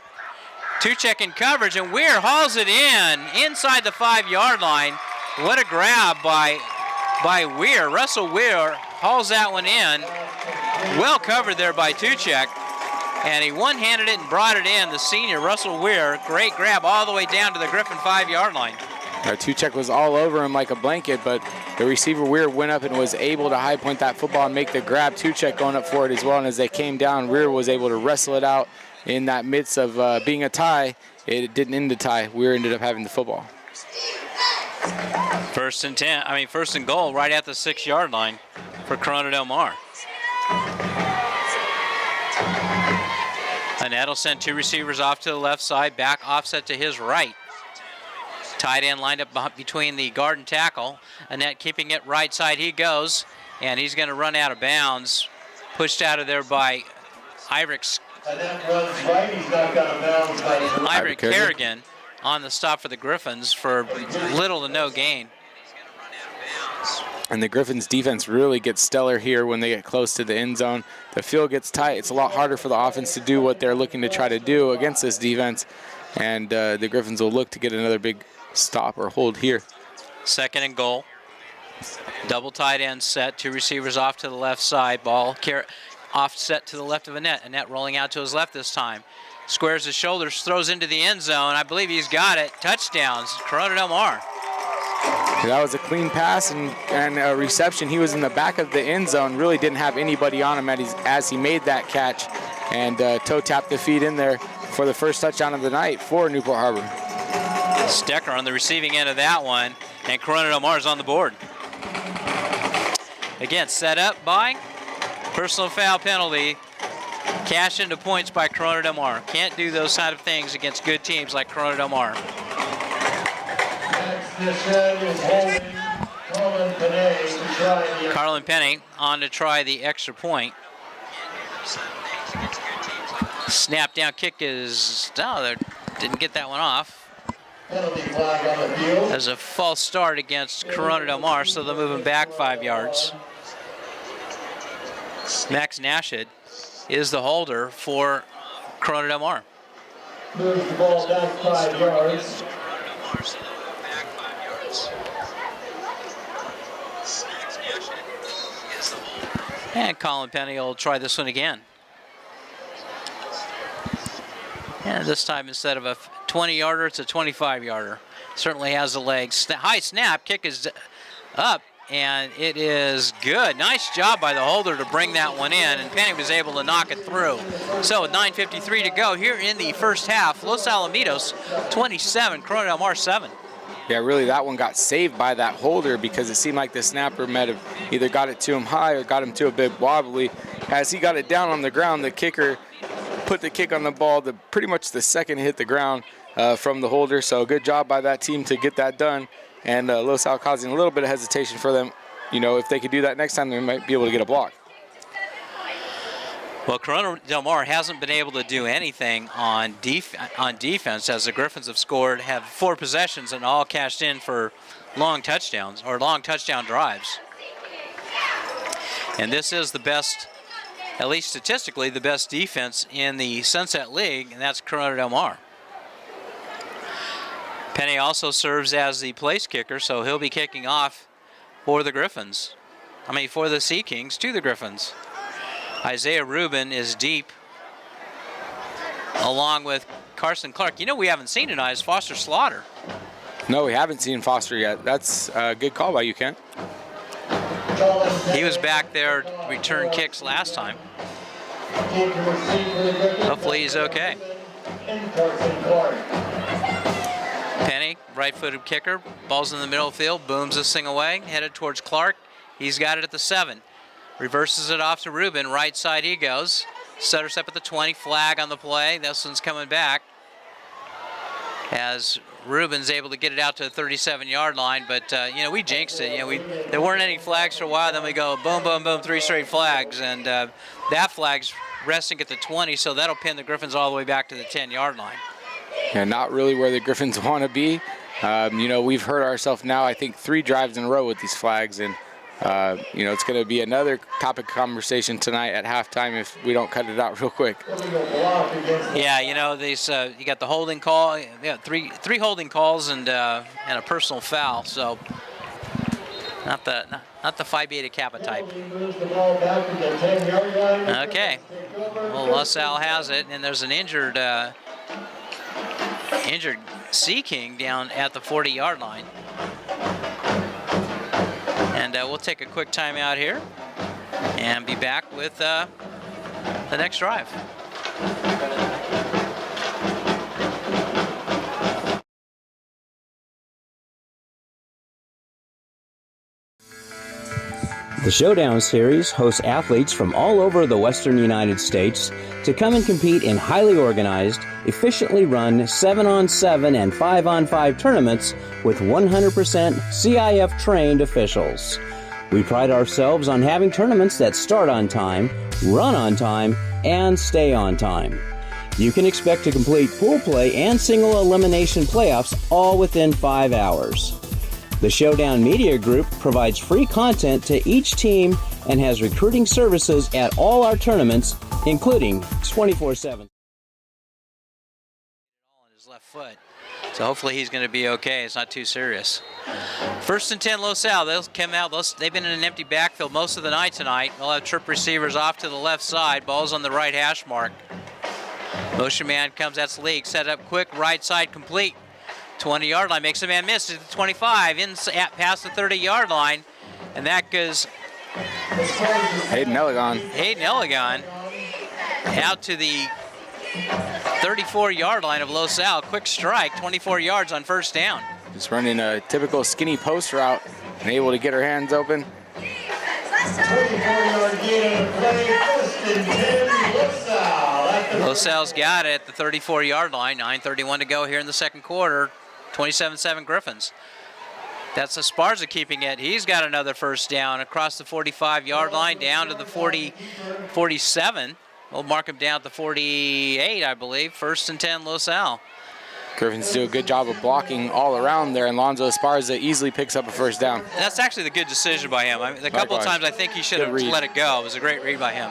Tuchek in coverage, and Weir hauls it in inside the 5-yard line. What a grab by Weir. Russell Weir hauls that one in. Well covered there by Tuchek. And he one-handed it and brought it in. The senior, Russell Weir, great grab all the way down to the Griffin 5-yard line. Tuchek was all over him like a blanket, but the receiver Weir went up and was able to high point that football and make the grab. Tuchek going up for it as well, and as they came down, Weir was able to wrestle it out in that midst of being a tie. It didn't end the tie. Weir ended up having the football. 1st and goal right at the 6-yard line for Corona Del Mar. Annette will send 2 receivers off to the left side, back offset to his right. Tight end lined up between the guard and tackle. Annette keeping it right side he goes, and he's going to run out of bounds. Pushed out of there by Iverick Kerrigan on the stop for the Griffins for little to no gain. And the Griffins defense really gets stellar here when they get close to the end zone. The field gets tight. It's a lot harder for the offense to do what they're looking to try to do against this defense. And the Griffins will look to get another big stop or hold here. 2nd and goal. Double tight end set. 2 receivers off to the left side. Ball offset to the left of Annette. Annette rolling out to his left this time. Squares his shoulders, throws into the end zone. I believe he's got it. Touchdowns, Corona Del Mar. That was a clean pass and a reception. He was in the back of the end zone, really didn't have anybody on him as he made that catch, and toe tapped the feet in there for the first touchdown of the night for Newport Harbor. Stecker on the receiving end of that one, and Corona Del Mar is on the board. Again, set up by personal foul penalty. Cash into points by Corona Del Mar. Can't do those side of things against good teams like Corona Del Mar. Carlin Penny on to try the extra point. Snap down kick is, no, they didn't get that one off. Penalty flag on the field. There's a false start against Corona Del Mar, so they're moving back 5 yards. Max Nashid is the holder for Corona Del Mar. Moves the ball back 5 yards. And Colin Penny will try this one again. And this time, instead of a 20-yarder, it's a 25-yarder. Certainly has the legs. High snap, kick is up, and it is good. Nice job by the holder to bring that one in, and Penny was able to knock it through. So with 9:53 to go here in the first half, Los Alamitos 27, Corona Del Mar 7. Yeah, really, that one got saved by that holder because it seemed like the snapper might have either got it to him high or got him to a bit wobbly. As he got it down on the ground, the kicker put the kick on the ball pretty much the second it hit the ground from the holder. So good job by that team to get that done. And Los Al causing a little bit of hesitation for them. You know, if they could do that next time, they might be able to get a block. Well, Corona Del Mar hasn't been able to do anything on defense, as the Griffins have 4 possessions and all cashed in for long touchdowns or long touchdown drives. And this is the best, at least statistically, the best defense in the Sunset League, and that's Corona Del Mar. Penny also serves as the place kicker, so he'll be kicking off for the Griffins. For the Sea Kings to the Griffins. Isaiah Rubin is deep, along with Carson Clark. You know we haven't seen tonight is Foster Slaughter. No, we haven't seen Foster yet. That's a good call by you, Kent. He was back there to return kicks last time. Hopefully he's okay. Penny, right-footed kicker, ball's in the middle of the field, booms this thing away, headed towards Clark. He's got it at the 7. Reverses it off to Rubin, right side he goes. Setters up at the 20, flag on the play. This one's coming back. As Rubin's able to get it out to the 37-yard line, but we jinxed it. There weren't any flags for a while, then we go boom, boom, boom, 3 straight flags, and that flag's resting at the 20, so that'll pin the Griffins all the way back to the 10-yard line. Yeah, not really where the Griffins want to be. We've hurt ourselves now, I think, 3 drives in a row with these flags, and it's going to be another topic of conversation tonight at halftime if we don't cut it out real quick. Yeah, these you got the holding call, three holding calls and a personal foul. So not the Phi Beta Kappa type. Okay, well LaSalle has it, and there's an injured Sea King down at the 40-yard line. And we'll take a quick timeout here and be back with the next drive. The Showdown Series hosts athletes from all over the western United States to come and compete in highly organized, efficiently run 7-on-7 and 5-on-5 tournaments with 100% CIF-trained officials. We pride ourselves on having tournaments that start on time, run on time, and stay on time. You can expect to complete pool play and single elimination playoffs all within 5 hours. The Showdown Media Group provides free content to each team and has recruiting services at all our tournaments, including 24/7. On his left foot, so hopefully he's going to be okay. It's not too serious. 1st and 10, LaSalle. They'll come out. They've been in an empty backfield most of the night tonight. They'll have trip receivers off to the left side. Ball's on the right hash mark. Motion man comes. That's League. Set up quick. Right side complete. 20-yard line, makes a man miss at the 25, past the 30-yard line, and that goes Hayden Elligon out to the 34-yard line of LaSalle. Quick strike, 24 yards on 1st down. Just running a typical skinny post route and able to get her hands open. 24-yard gain on the play, 1st and 10, LaSalle. LaSalle's got it at the 34-yard line. 9:31 to go here in the second quarter. 27-7 Griffins. That's Esparza keeping it. He's got another 1st down across the 45-yard line down to the 47. We'll mark him down at the 48, I believe. 1st and 10, LaSalle. Griffins do a good job of blocking all around there, and Lonzo Esparza easily picks up a first down. That's actually the good decision by him. I mean, a couple of times I think he should have let it go. It was a great read by him.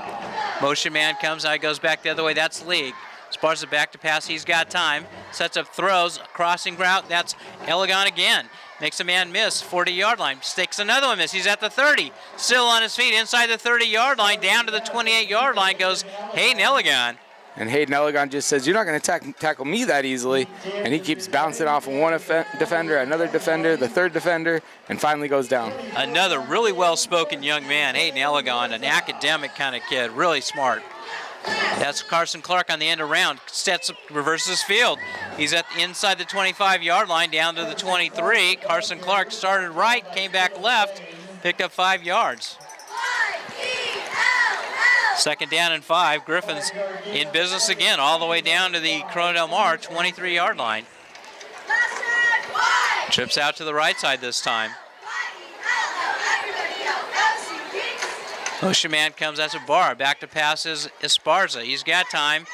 Motion man comes, now he goes back the other way. That's League. Esparza back to pass. He's got time. Sets up throws. Crossing route. That's Elegant again. Makes a man miss. 40-yard line. Sticks another one miss. He's at the 30. Still on his feet inside the 30-yard line. Down to the 28-yard line goes Hayden Elegant. And Hayden Elegant just says, you're not going to tackle me that easily. And he keeps bouncing off of one defender, another defender, the third defender, and finally goes down. Another really well-spoken young man, Hayden Elegant, an academic kind of kid, really smart. That's Carson Clark on the end around. Sets up, reverses field. He's at inside the 25-yard line, down to the 23. Carson Clark started right, came back left, picked up 5 yards. 2nd down and 5. Griffins in business again, all the way down to the Corona Del Mar 23-yard line. Trips out to the right side this time. Motion man comes, that's a bar. Back to pass is Esparza. He's got time.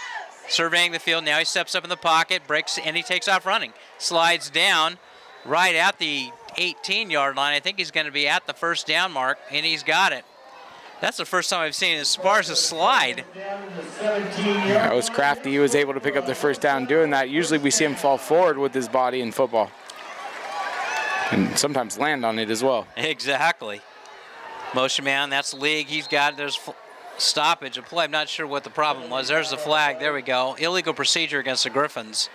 Surveying the field. Now he steps up in the pocket, breaks, and he takes off running. Slides down right at the 18-yard line. I think he's going to be at the 1st down mark, and he's got it. That's the first time I've seen Esparza slide. That was crafty. He was able to pick up the 1st down doing that. Usually we see him fall forward with his body in football. And sometimes land on it as well. Exactly. Motion man, that's League. He's got, there's stoppage of play. I'm not sure what the problem was. There's the flag. There we go. Illegal procedure against the Griffins.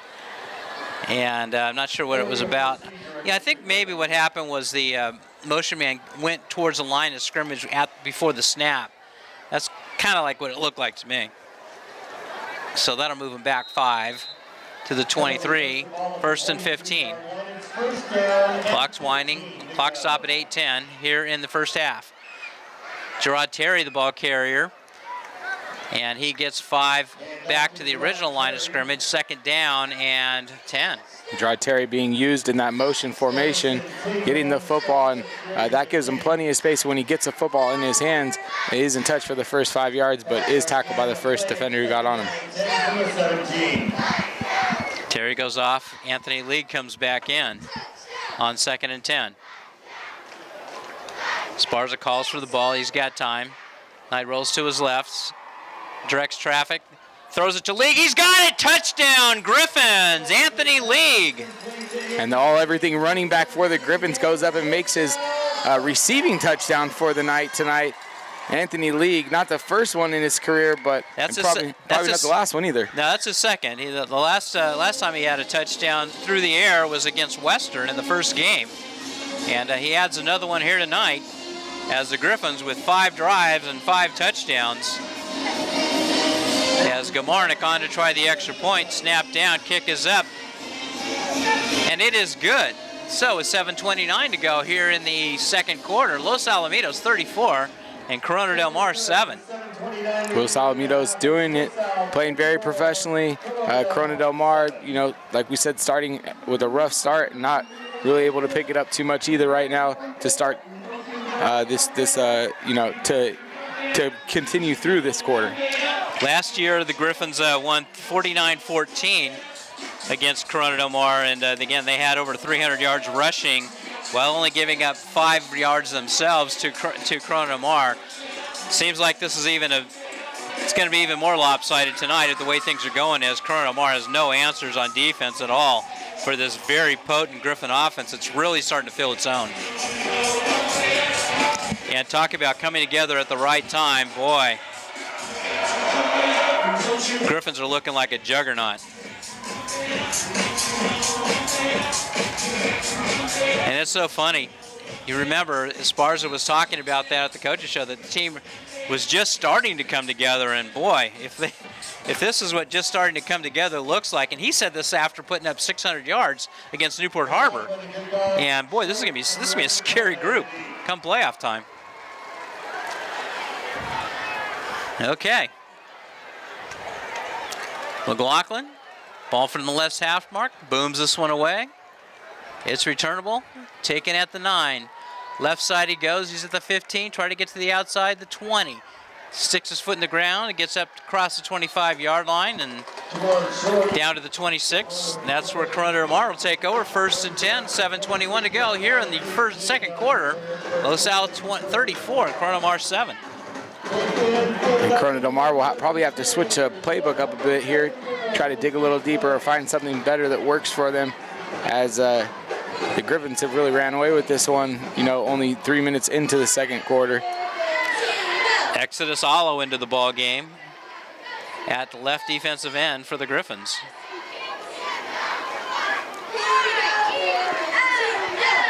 And I'm not sure what it was about. Yeah, I think maybe what happened was the motion man went towards the line of scrimmage before the snap. That's kind of like what it looked like to me. So that'll move him back 5 to the 23, 1st and 15. Clock's winding. Clock stop at 8:10 here in the first half. Gerard Terry, the ball carrier, and he gets 5 back to the original line of scrimmage. 2nd down and 10. Gerard Terry being used in that motion formation, getting the football, and that gives him plenty of space when he gets a football in his hands. He is in touch for the first 5 yards, but is tackled by the first defender who got on him. Terry goes off. Anthony League comes back in on 2nd and 10. Esparza calls for the ball. He's got time. Knight rolls to his left, directs traffic, throws it to League. He's got it. Touchdown, Griffins. Anthony League. And everything running back for the Griffins goes up and makes his receiving touchdown for the night tonight. Anthony League, not the first one in his career, but probably not the last one either. No, that's his second. The last time he had a touchdown through the air was against Western in the first game. And he adds another one here tonight as the Griffins with 5 drives and 5 touchdowns. As Gamarnik on to try the extra point, snap down, kick is up, and it is good. So with 7:29 to go here in the second quarter, Los Alamitos 34 and Corona Del Mar 7. Los Alamitos doing it, playing very professionally. Corona Del Mar, like we said, starting with a rough start and not really able to pick it up too much either right now to start to continue through this quarter. Last year, the Griffins won 49-14 against Corona Del Mar, and again, they had over 300 yards rushing while only giving up 5 yards themselves to Corona Del Mar. Seems like this is it's going to be even more lopsided tonight if the way things are going, as Corona Del Mar has no answers on defense at all for this very potent Griffin offense. It's really starting to feel its own. And talk about coming together at the right time, boy. Griffins are looking like a juggernaut. And it's so funny. You remember, Esparza was talking about that at the coaches show, that the team was just starting to come together, and boy, if this is what just starting to come together looks like, and he said this after putting up 600 yards against Newport Harbor, and boy, this is gonna be a scary group come playoff time. Okay. McLaughlin, ball from the left half mark, booms this one away. It's returnable, taken at the 9. Left side he goes, he's at the 15, try to get to the outside, the 20. sticks his foot in the ground and gets up across the 25-yard line and down to the 26. And that's where Corona Del Mar will take over. 1st and 10, 7:21 to go here in the second quarter. Los Al 34 and Corona Del Mar 7. And Corona Del Mar will probably have to switch a playbook up a bit here, try to dig a little deeper or find something better that works for them, as the Griffins have really ran away with this one, only 3 minutes into the second quarter. Exodus Allo into the ball game at the left defensive end for the Griffins.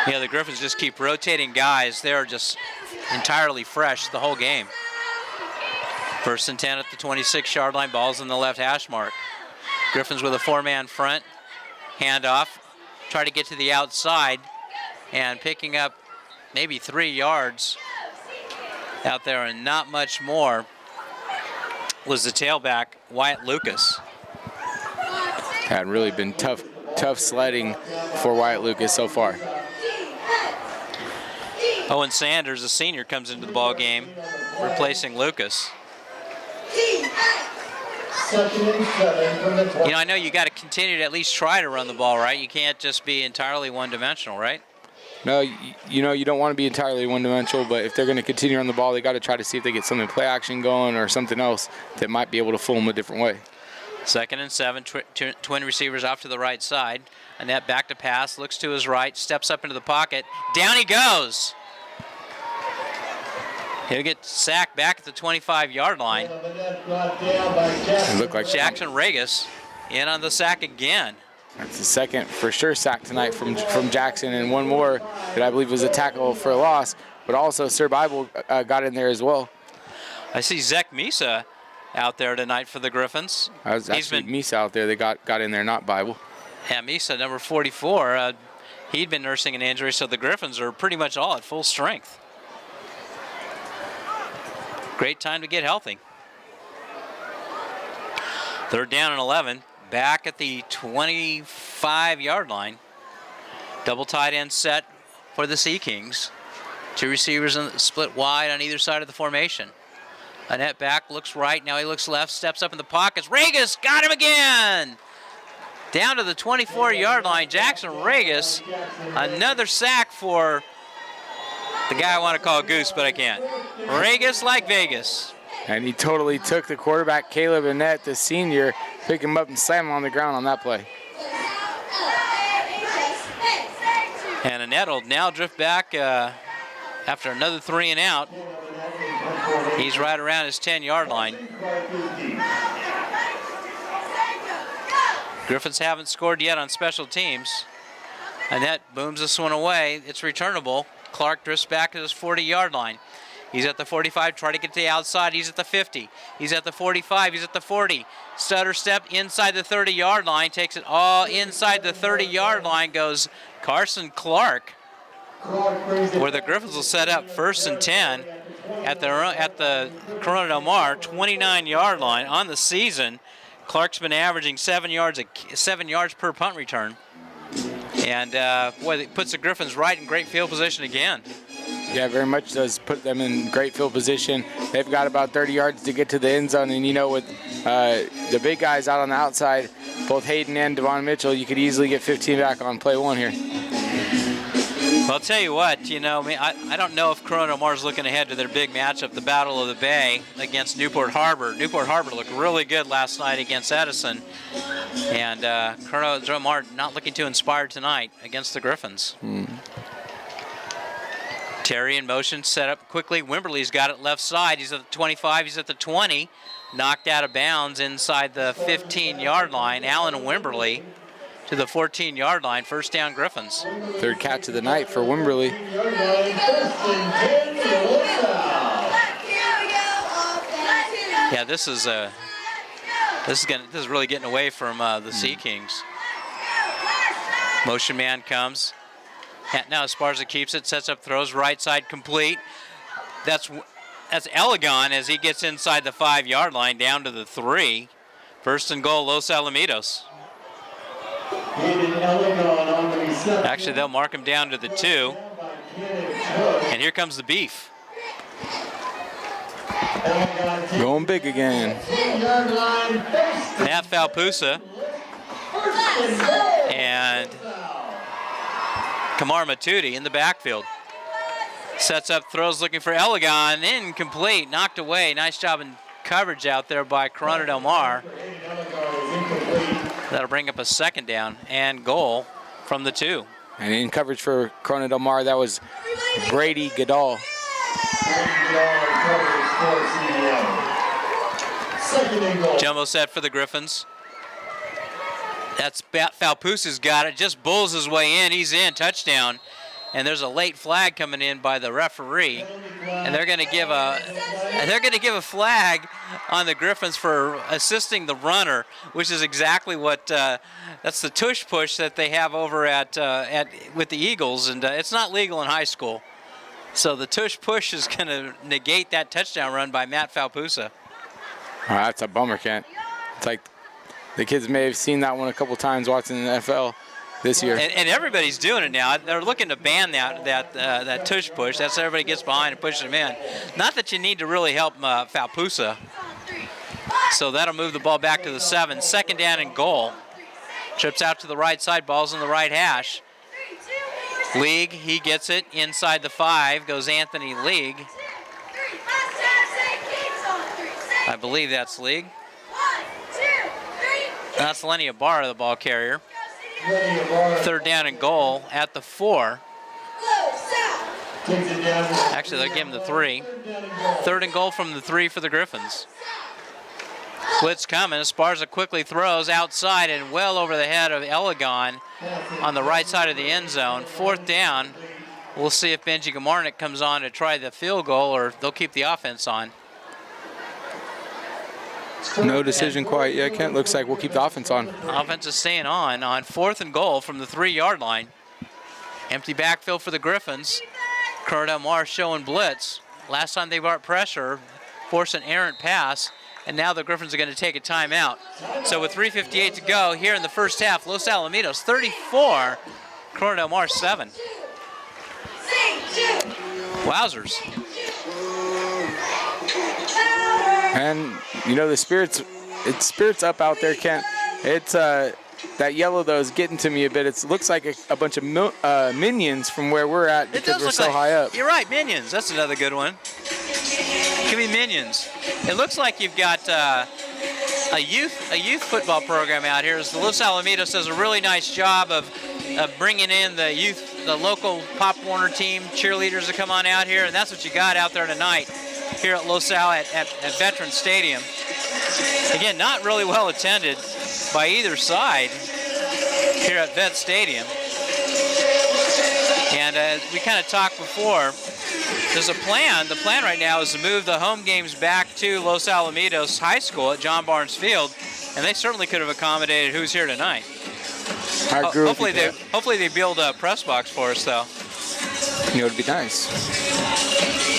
Yeah, the Griffins just keep rotating guys. They're just entirely fresh the whole game. 1st and 10 at the 26-yard line. Ball's in the left hash mark. Griffins with a 4-man front. Handoff. Try to get to the outside. And picking up maybe 3 yards out there and not much more was the tailback, Wyatt Lucas. Had really been tough sledding for Wyatt Lucas so far. Owen Sanders, a senior, comes into the ball game, replacing Lucas. I know you got to continue to at least try to run the ball, right? You can't just be entirely one-dimensional, right? No, you don't want to be entirely one-dimensional, but if they're going to continue on the ball, they got to try to see if they get something play action going or something else that might be able to fool them a different way. 2nd and 7, twin receivers off to the right side. Annette back to pass, looks to his right, steps up into the pocket. Down he goes. He'll get sacked back at the 25-yard line. It looked like Jackson Regas in on the sack again. That's the second for sure sack tonight from Jackson, and one more that I believe was a tackle for a loss, but also Sir Bible got in there as well. I see Zach Misa out there tonight for the Griffins. He's been Misa out there that got in there, not Bible. Yeah, Misa, number 44. He'd been nursing an injury, so the Griffins are pretty much all at full strength. Great time to get healthy. 3rd down and 11. Back at the 25-yard line. Double tight end set for the Sea Kings. 2 receivers split wide on either side of the formation. Annette back, looks right, now he looks left, steps up in the pockets. Regas got him again! Down to the 24-yard line, Jackson Regas. Another sack for the guy I want to call Goose, but I can't. Regas like Vegas. And he totally took the quarterback, Caleb Annette, the senior, pick him up and slam him on the ground on that play. And Annette will now drift back after another 3 and out. He's right around his 10-yard line. Griffins haven't scored yet on special teams. Annette booms this one away. It's returnable. Clark drifts back to his 40-yard line. He's at the 45, try to get to the outside. He's at the 50. He's at the 45. He's at the 40. Stutter step inside the 30-yard line. Takes it all inside the 30-yard line. Goes Carson Clark. Where the Griffins will set up 1st and 10 at the Corona Del Mar 29-yard line on the season. Clark's been averaging 7 yards per punt return. And boy, it puts the Griffins right in great field position again. Yeah, very much does put them in great field position. They've got about 30 yards to get to the end zone, and with the big guys out on the outside, both Hayden and Devon Mitchell, you could easily get 15 back on play 1 here. Well, I'll tell you what, I don't know if Corona Del Mar's looking ahead to their big matchup, the Battle of the Bay against Newport Harbor. Newport Harbor looked really good last night against Edison, and Corona Del Mar not looking too inspired tonight against the Griffins. Terry in motion, set up quickly. Wimberly's got it left side. He's at the 25, he's at the 20. Knocked out of bounds inside the 15-yard line. Allen Wimberly to the 14-yard line. 1st down, Griffins. 3rd catch of the night for Wimberly. Yeah, this is really getting away from the Sea Kings. Motion man comes. Now Esparza keeps it, sets up throws, right side complete. That's Elegon as he gets inside the 5-yard line down to the 3. 1st and goal, Los Alamitos. Actually, they'll mark him down to the 2. And here comes the beef. Going big again. Matt Falpusa and Kamar Matuti in the backfield. Sets up, throws, looking for Elegon. Incomplete, knocked away. Nice job in coverage out there by Corona Del Mar. That'll bring up a second down and goal from the 2. And in coverage for Corona Del Mar, that was Brady Goodall. Jumbo set for the Griffins. That's Falpusa's got it. Just bulls his way in. He's in. Touchdown. And there's a late flag coming in by the referee, and they're going to give a flag on the Griffins for assisting the runner, which is exactly what that's the tush push that they have over at with the Eagles, and it's not legal in high school. So the tush push is going to negate that touchdown run by Matt Falpusa. Oh, that's a bummer, Kent. It's like the kids may have seen that one a couple times watching the NFL this year. And everybody's doing it now. They're looking to ban that tush push. That's everybody gets behind and pushes them in. Not that you need to really help Falpusa. So that'll move the ball back to the 7. Second down and goal. Trips out to the right side. Ball's in the right hash. League, he gets it inside the 5. Goes Anthony League. I believe that's League. That's Lenny Ibarra, the ball carrier. Third down and goal at the 4. Actually, they'll give him the 3. Third and goal from the 3 for the Griffins. Blitz coming. Esparza quickly throws outside and well over the head of Elegon on the right side of the end zone. Fourth down. We'll see if Benji Gamarnik comes on to try the field goal, or they'll keep the offense on. No decision quite yet, Kent. Looks like we'll keep the offense on. Offense is staying on fourth and goal from the 3-yard line. Empty backfield for the Griffins. Corona Del Mar showing blitz. Last time they brought pressure, forced an errant pass, and now the Griffins are going to take a timeout. So with 3:58 to go here in the first half, Los Alamitos 34, Corona Del Mar 7. Wowzers. And you know the spirits up out there, Kent. It's that yellow though is getting to me a bit. It looks like a bunch of minions from where we're at because we're so high up. You're right, minions. That's another good one. Could be minions. It looks like you've got a youth football program out here. The Los Alamitos does a really nice job of bringing in the local Pop Warner team cheerleaders to come on out here, and that's what you got out there tonight here at Los Al at Veterans Stadium. Again, not really well attended by either side here at Vet Stadium. And we kind of talked before, there's a plan. The plan right now is to move the home games back to Los Alamitos High School at John Barnes Field, and they certainly could have accommodated who's here tonight. Hopefully they build a press box for us, though. You know, it'd be nice.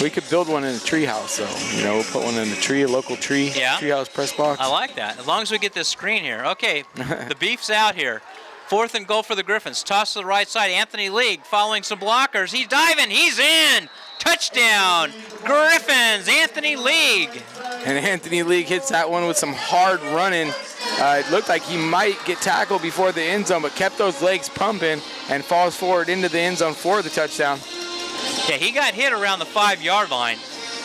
We could build one in a tree house, though. You know, we'll put one in a tree, a local tree, tree house press box. I like that, as long as we get this screen here. Okay, the beef's out here. Fourth and goal for the Griffins. Toss to the right side. Anthony League following some blockers. He's diving. He's in. Touchdown. Griffins. Anthony League. And Anthony League hits that one with some hard running. It looked like he might get tackled before the end zone, but kept those legs pumping and falls forward into the end zone for the touchdown. Yeah, he got hit around the 5-yard line,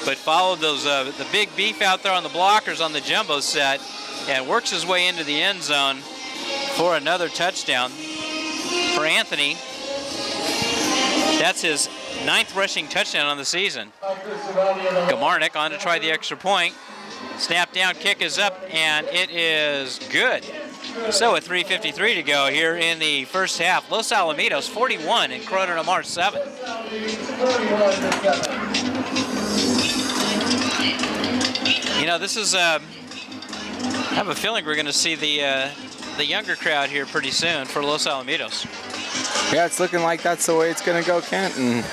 but followed those the big beef out there on the blockers on the jumbo set and works his way into the end zone for another touchdown for Anthony. That's his 9th rushing touchdown on the season. Gamarnik on to try the extra point. Snap down, kick is up, and it is good. So with 3:53 to go here in the first half, Los Alamitos 41 and Corona Del Mar 7. You know, this is, I have a feeling we're going to see the younger crowd here pretty soon for Los Alamitos. Yeah, it's looking like that's the way it's going to go, Kent. And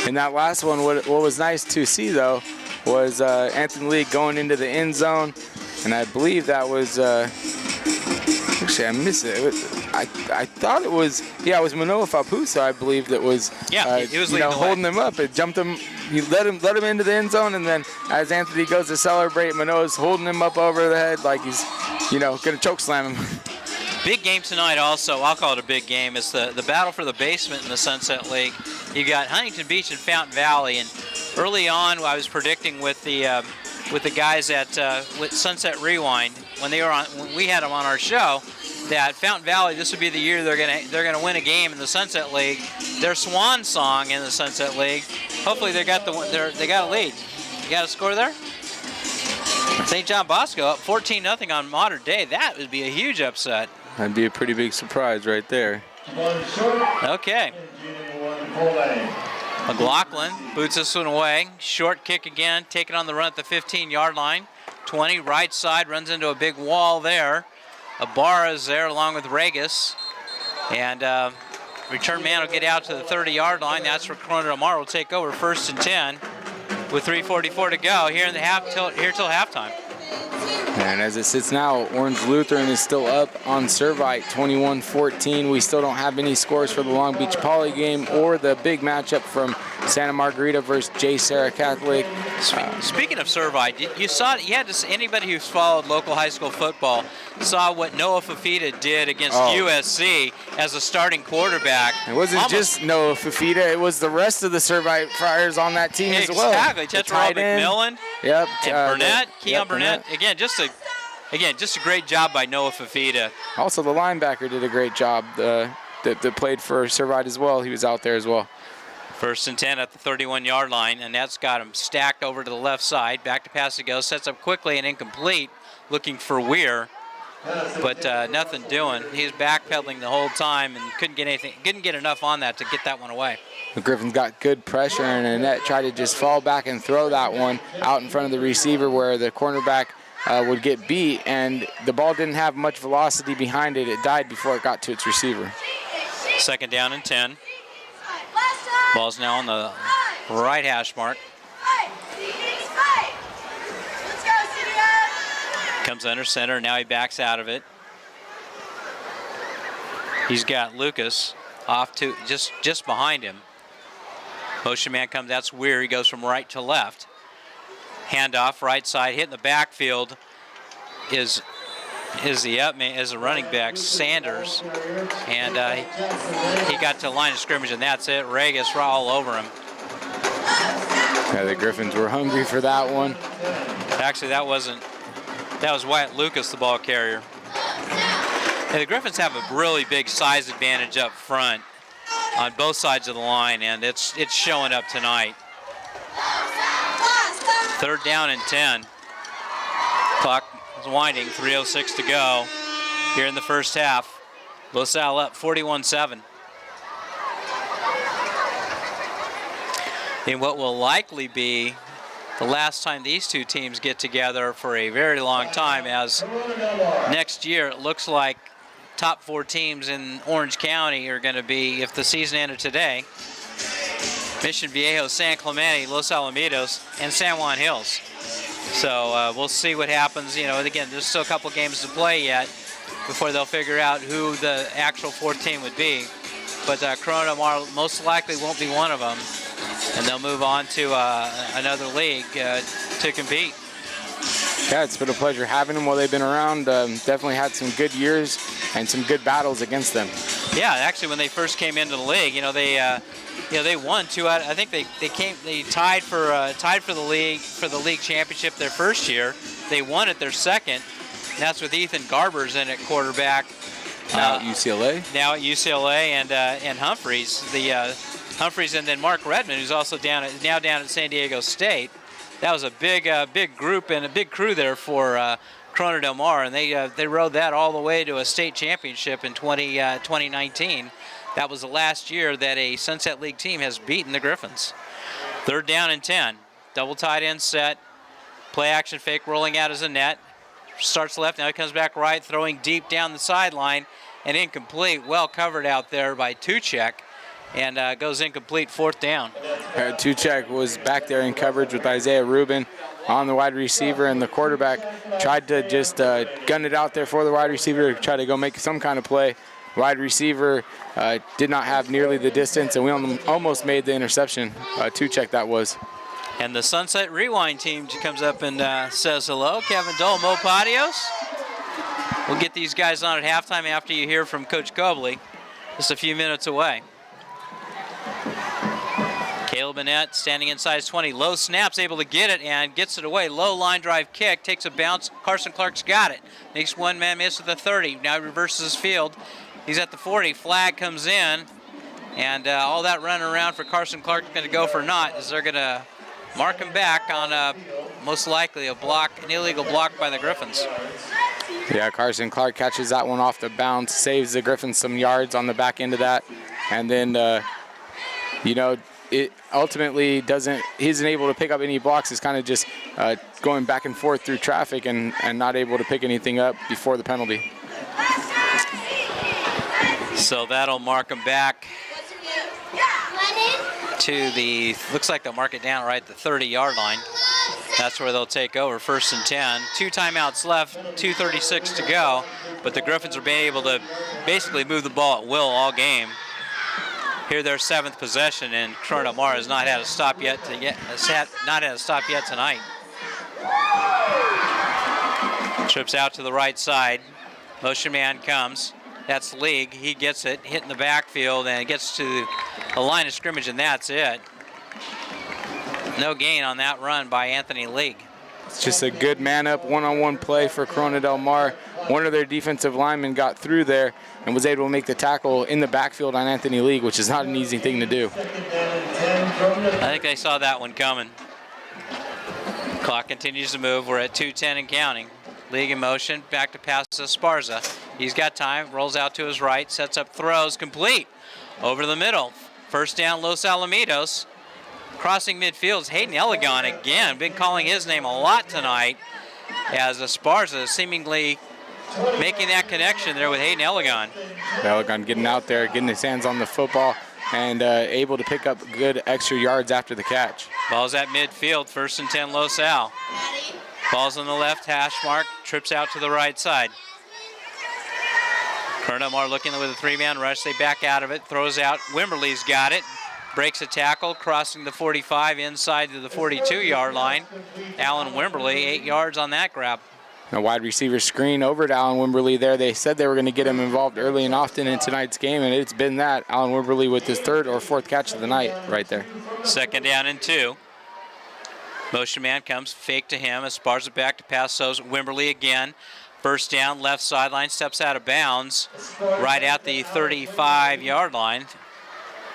in that last one, what was nice to see, though, was Anthony League going into the end zone. And I believe that was, actually, I missed it. I thought it was Manoa Fapusa, I believe, that was he was leading the way. holding him up. It jumped him. He let him into the end zone, and then as Anthony goes to celebrate, Manoa's holding him up over the head like he's going to choke slam him. Big game tonight also. I'll call it a big game. It's the battle for the basement in the Sunset League. You got Huntington Beach and Fountain Valley, and early on I was predicting with the guys at with Sunset Rewind when we had them on our show that Fountain Valley, this would be the year they're gonna win a game in the Sunset League, their swan song in the Sunset League. Hopefully they got a lead. You got a score there? St. John Bosco up 14-0 on Modern Day. That would be a huge upset. That'd be a pretty big surprise right there. Okay. McLaughlin boots this one away. Short kick again, taken on the run at the 15-yard line. 20, right side, runs into a big wall there. Ibarra's there along with Regis. And return man will get out to the 30-yard line. That's where Corona Del Mar will take over 1st and 10 with 3:44 to go here in the till halftime. And as it sits now, Orange Lutheran is still up on Servite, 21-14. We still don't have any scores for the Long Beach Poly game or the big matchup from Santa Margarita versus J. Sarah Catholic. Speaking of Servite, anybody who's followed local high school football saw what Noah Fafita did against USC as a starting quarterback. It wasn't just Noah Fafita, it was the rest of the Servite Friars on that team as well. Exactly. Tetrarol McMillan. Yep. And Burnett, Keon Burnett. Again, just a great job by Noah Fafita. Also, the linebacker did a great job that played for Servite as well. He was out there as well. 1st and 10 at the 31-yard line, and that's got him stacked over to the left side. Back to pass it goes. Sets up quickly and incomplete, looking for Weir, but nothing doing. He was backpedaling the whole time and couldn't get enough on that to get that one away. The Griffins got good pressure, and Annette tried to just fall back and throw that one out in front of the receiver where the cornerback would get beat, and the ball didn't have much velocity behind it. It died before it got to its receiver. 2nd down and 10. Ball's now on the right hash mark. Comes under center. Now he backs out of it. He's got Lucas off to just behind him. Motion man comes. That's Weir. He goes from right to left. Handoff right side. Hitting the backfield is the running back, Sanders. And he got to the line of scrimmage, and that's it. Regis all over him. Yeah, the Griffins were hungry for that one. Actually, that was Wyatt Lucas, the ball carrier. Yeah, the Griffins have a really big size advantage up front on both sides of the line, and it's showing up tonight. 3rd down and 10. Clock is winding, 3:06 to go here in the first half. LaSalle up 41-7. In what will likely be the last time these two teams get together for a very long time, as next year it looks like top 4 teams in Orange County are going to be, if the season ended today, Mission Viejo, San Clemente, Los Alamitos, and San Juan Hills. So we'll see what happens. And again, there's still a couple games to play yet before they'll figure out who the actual 4th team would be. But Corona Del Mar most likely won't be one of them, and they'll move on to another league to compete. Yeah, it's been a pleasure having them while they've been around. Definitely had some good years and some good battles against them. Yeah, actually, when they first came into the league, they won 2 out. I think they tied for the league championship their first year. They won it their second. And that's with Ethan Garbers in at quarterback. Now at UCLA. Now at UCLA and Humphreys, Humphreys, and then Mark Redmond, who's also down at San Diego State. That was a big group and a big crew there for Corona Del Mar, and they rode that all the way to a state championship in 2019. That was the last year that a Sunset League team has beaten the Griffins. 3rd down and 10. Double tight end set. Play action fake rolling out as a net. Starts left, now he comes back right, throwing deep down the sideline and incomplete. Well covered out there by Tuchek, and goes incomplete, 4th down. Tuchek was back there in coverage with Isaiah Rubin on the wide receiver, and the quarterback tried to just gun it out there for the wide receiver to try to go make some kind of play. wide receiver did not have nearly the distance, and we almost made the interception. Two-check that was. And the Sunset Rewind team comes up and says hello. Kevin Dole, Mo Patios. We'll get these guys on at halftime after you hear from Coach Cobley. Just a few minutes away. Caleb Bennett standing inside his 20. Low snaps, able to get it and gets it away. Low line drive kick, takes a bounce. Carson Clark's got it. Makes one man miss at the 30. Now he reverses his field. He's at the 40. Flag comes in. And all that running around for Carson Clark is going to go for naught, as they're going to mark him back on most likely a block, an illegal block by the Griffins. Yeah, Carson Clark catches that one off the bounce, saves the Griffins some yards on the back end of that. And then, it ultimately he isn't able to pick up any blocks. It's kind of just going back and forth through traffic and not able to pick anything up before the penalty. So that'll mark him back to the, looks like they'll mark it down right at the 30-yard line. That's where they'll take over, 1st and 10. 2 timeouts left, 2:36 to go, but the Griffins are being able to basically move the ball at will all game. Here their 7th possession, and Corona Del Mar has not had a stop yet tonight. Trips out to the right side. Motion man comes. That's League. He gets it, hit in the backfield, and it gets to the line of scrimmage, and that's it. No gain on that run by Anthony League. It's just a good man-up, one-on-one play for Corona Del Mar. One of their defensive linemen got through there and was able to make the tackle in the backfield on Anthony League, which is not an easy thing to do. I think they saw that one coming. Clock continues to move. We're at 2:10 and counting. League in motion, back to pass to Esparza. He's got time, rolls out to his right, sets up throws, complete. Over the middle. First down, Los Alamitos. Crossing midfield is Hayden Elegon again. Been calling his name a lot tonight, as Esparza seemingly making that connection there with Hayden Elegon. Elegon getting out there, getting his hands on the football, and able to pick up good extra yards after the catch. Ball's at midfield, 1st and 10 Los Al. Ball's on the left hash mark, trips out to the right side. Corona Del Mar looking with a 3-man rush. They back out of it, throws out. Wimberly's got it. Breaks a tackle, crossing the 45 inside to the 42-yard line. Alan Wimberly, 8 yards on that grab. A wide receiver screen over to Alan Wimberly there. They said they were going to get him involved early and often in tonight's game, and it's been that. Alan Wimberly with his 3rd or 4th catch of the night right there. 2nd down and 2. Motion man comes, fake to him. Esparza back to pass, so Wimberly again. 1st down, left sideline, steps out of bounds right at the 35-yard line.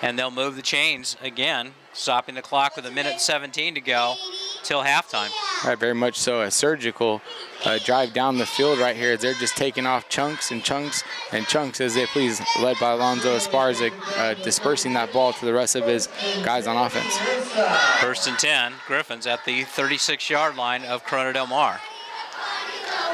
And they'll move the chains again, stopping the clock with 1:17 to go till halftime. Right, very much so. A surgical drive down the field right here. They're just taking off chunks and chunks and chunks as they please, led by Alonzo Esparza, dispersing that ball to the rest of his guys on offense. 1st and 10, Griffins at the 36-yard line of Corona Del Mar.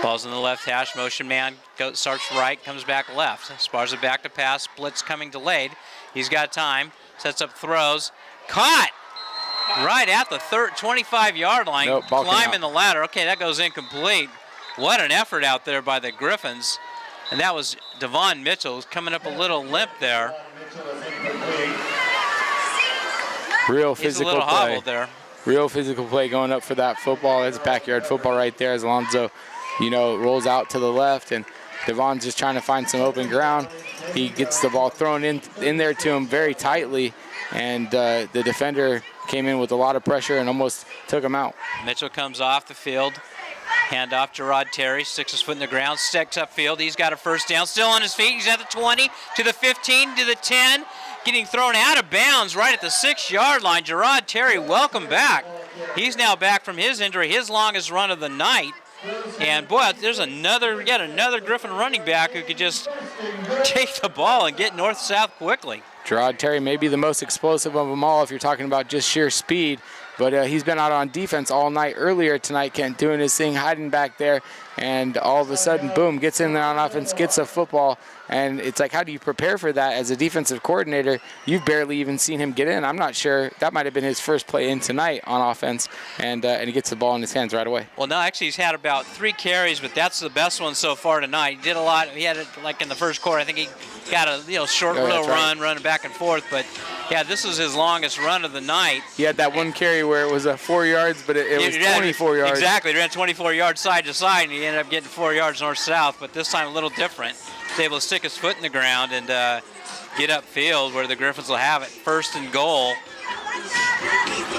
Ball's in the left hash, motion man starts right, comes back left. Esparza back to pass, blitz coming delayed. He's got time, sets up throws, caught right at the 25-yard line, nope, climbing the ladder. Okay, that goes incomplete. What an effort out there by the Griffins. And that was Devon Mitchell coming up a little limp there. Real He's physical a little play. hobbled there. Real physical play going up for that football. That's backyard football right there as Alonzo, rolls out to the left, and Devon's just trying to find some open ground. He gets the ball thrown in there to him very tightly, and the defender came in with a lot of pressure and almost took him out. Mitchell comes off the field. Hand off Gerard Terry, sticks his foot in the ground, sticks upfield. He's got a 1st down, still on his feet. He's at the 20, to the 15, to the 10. Getting thrown out of bounds right at the 6-yard line. Gerard Terry, welcome back. He's now back from his injury, his longest run of the night. And boy, there's yet another Griffin running back who could just take the ball and get north-south quickly. Gerard Terry may be the most explosive of them all if you're talking about just sheer speed. But he's been out on defense all night earlier tonight, Kent, doing his thing, hiding back there. And all of a sudden, boom, gets in there on offense, gets a football. And it's like, how do you prepare for that as a defensive coordinator? You've barely even seen him get in. I'm not sure. That might have been his first play in tonight on offense. And he gets the ball in his hands right away. Well, no, actually, he's had about 3 carries, but that's the best one so far tonight. He did a lot. He had it like in the first quarter. I think he got a short little run, running back and forth. But, yeah, this is his longest run of the night. He had that one carry where it was 4 yards, but it was 24 yards. Exactly. He ran 24 yards side to side, and he ended up getting 4 yards north-south. But this time a little different. He's able to stick his foot in the ground and get upfield where the Griffins will have it. 1st and goal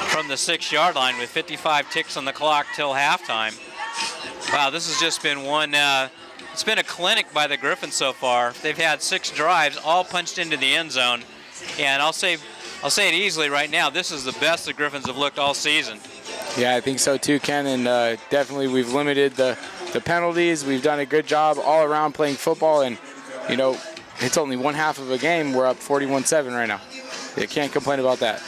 from the 6-yard line with 55 ticks on the clock till halftime. Wow, this has just been one. It's been a clinic by the Griffins so far. They've had 6 drives, all punched into the end zone. And I'll say it easily right now. This is the best the Griffins have looked all season. Yeah, I think so too, Ken. And definitely we've limited the penalties. We've done a good job all around playing football. And, you know, it's only one half of a game. We're up 41-7 right now. You can't complain about that.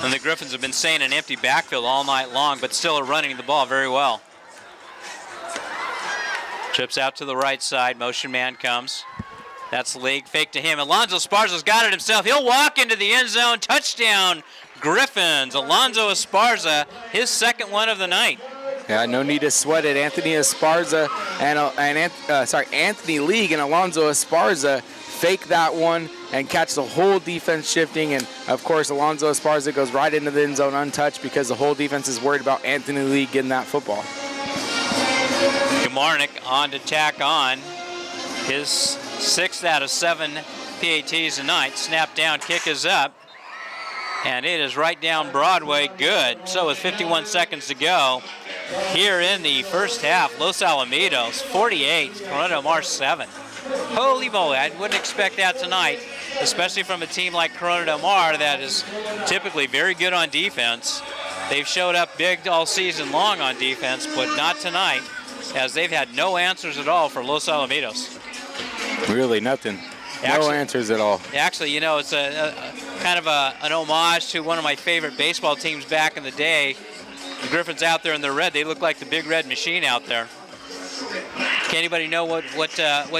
And the Griffins have been staying an empty backfield all night long, but still are running the ball very well. Trips out to the right side. Motion man comes. That's League. Fake to him. Alonzo Esparza's got it himself. He'll walk into the end zone. Touchdown, Griffins. Alonzo Esparza, his second one of the night. Yeah, no need to sweat it. Anthony Esparza Anthony League and Alonzo Esparza fake that one and catch the whole defense shifting. And, of course, Alonzo Esparza goes right into the end zone untouched because the whole defense is worried about Anthony League getting that football. Gamarnik on to tack on his 6th out of 7 PATs tonight. Snap down, kick is up. And it is right down Broadway, good. So with 51 seconds to go, here in the first half, Los Alamitos 48, Corona Del Mar 7. Holy moly, I wouldn't expect that tonight, especially from a team like Corona Del Mar that is typically very good on defense. They've showed up big all season long on defense, but not tonight, as they've had no answers at all for Los Alamitos. Really, nothing. No answers at all. Actually, you know, it's a kind of an homage to one of my favorite baseball teams back in the day. The Griffins out there in the red, they look like the Big Red Machine out there. Can anybody know what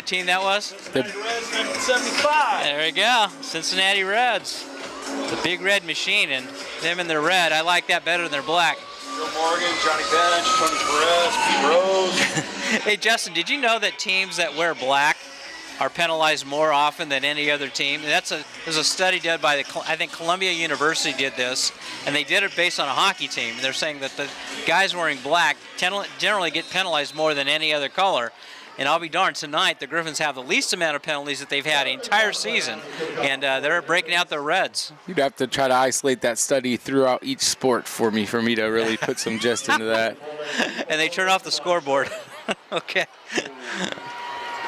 team that was? The Reds, 1975. There we go, Cincinnati Reds. The Big Red Machine, and them in their red. I like that better than their black. Joe Morgan, Johnny Bench, Tony Perez, Pete Rose. Hey, Justin, did you know that teams that wear black are penalized more often than any other team? And there's a study done by I think Columbia University did this, and they did it based on a hockey team. And they're saying that the guys wearing black generally get penalized more than any other color. And I'll be darned, tonight the Griffins have the least amount of penalties that they've had the entire season, and they're breaking out the reds. You'd have to try to isolate that study throughout each sport for me to really put some gist into that. And they turn off the scoreboard. Okay.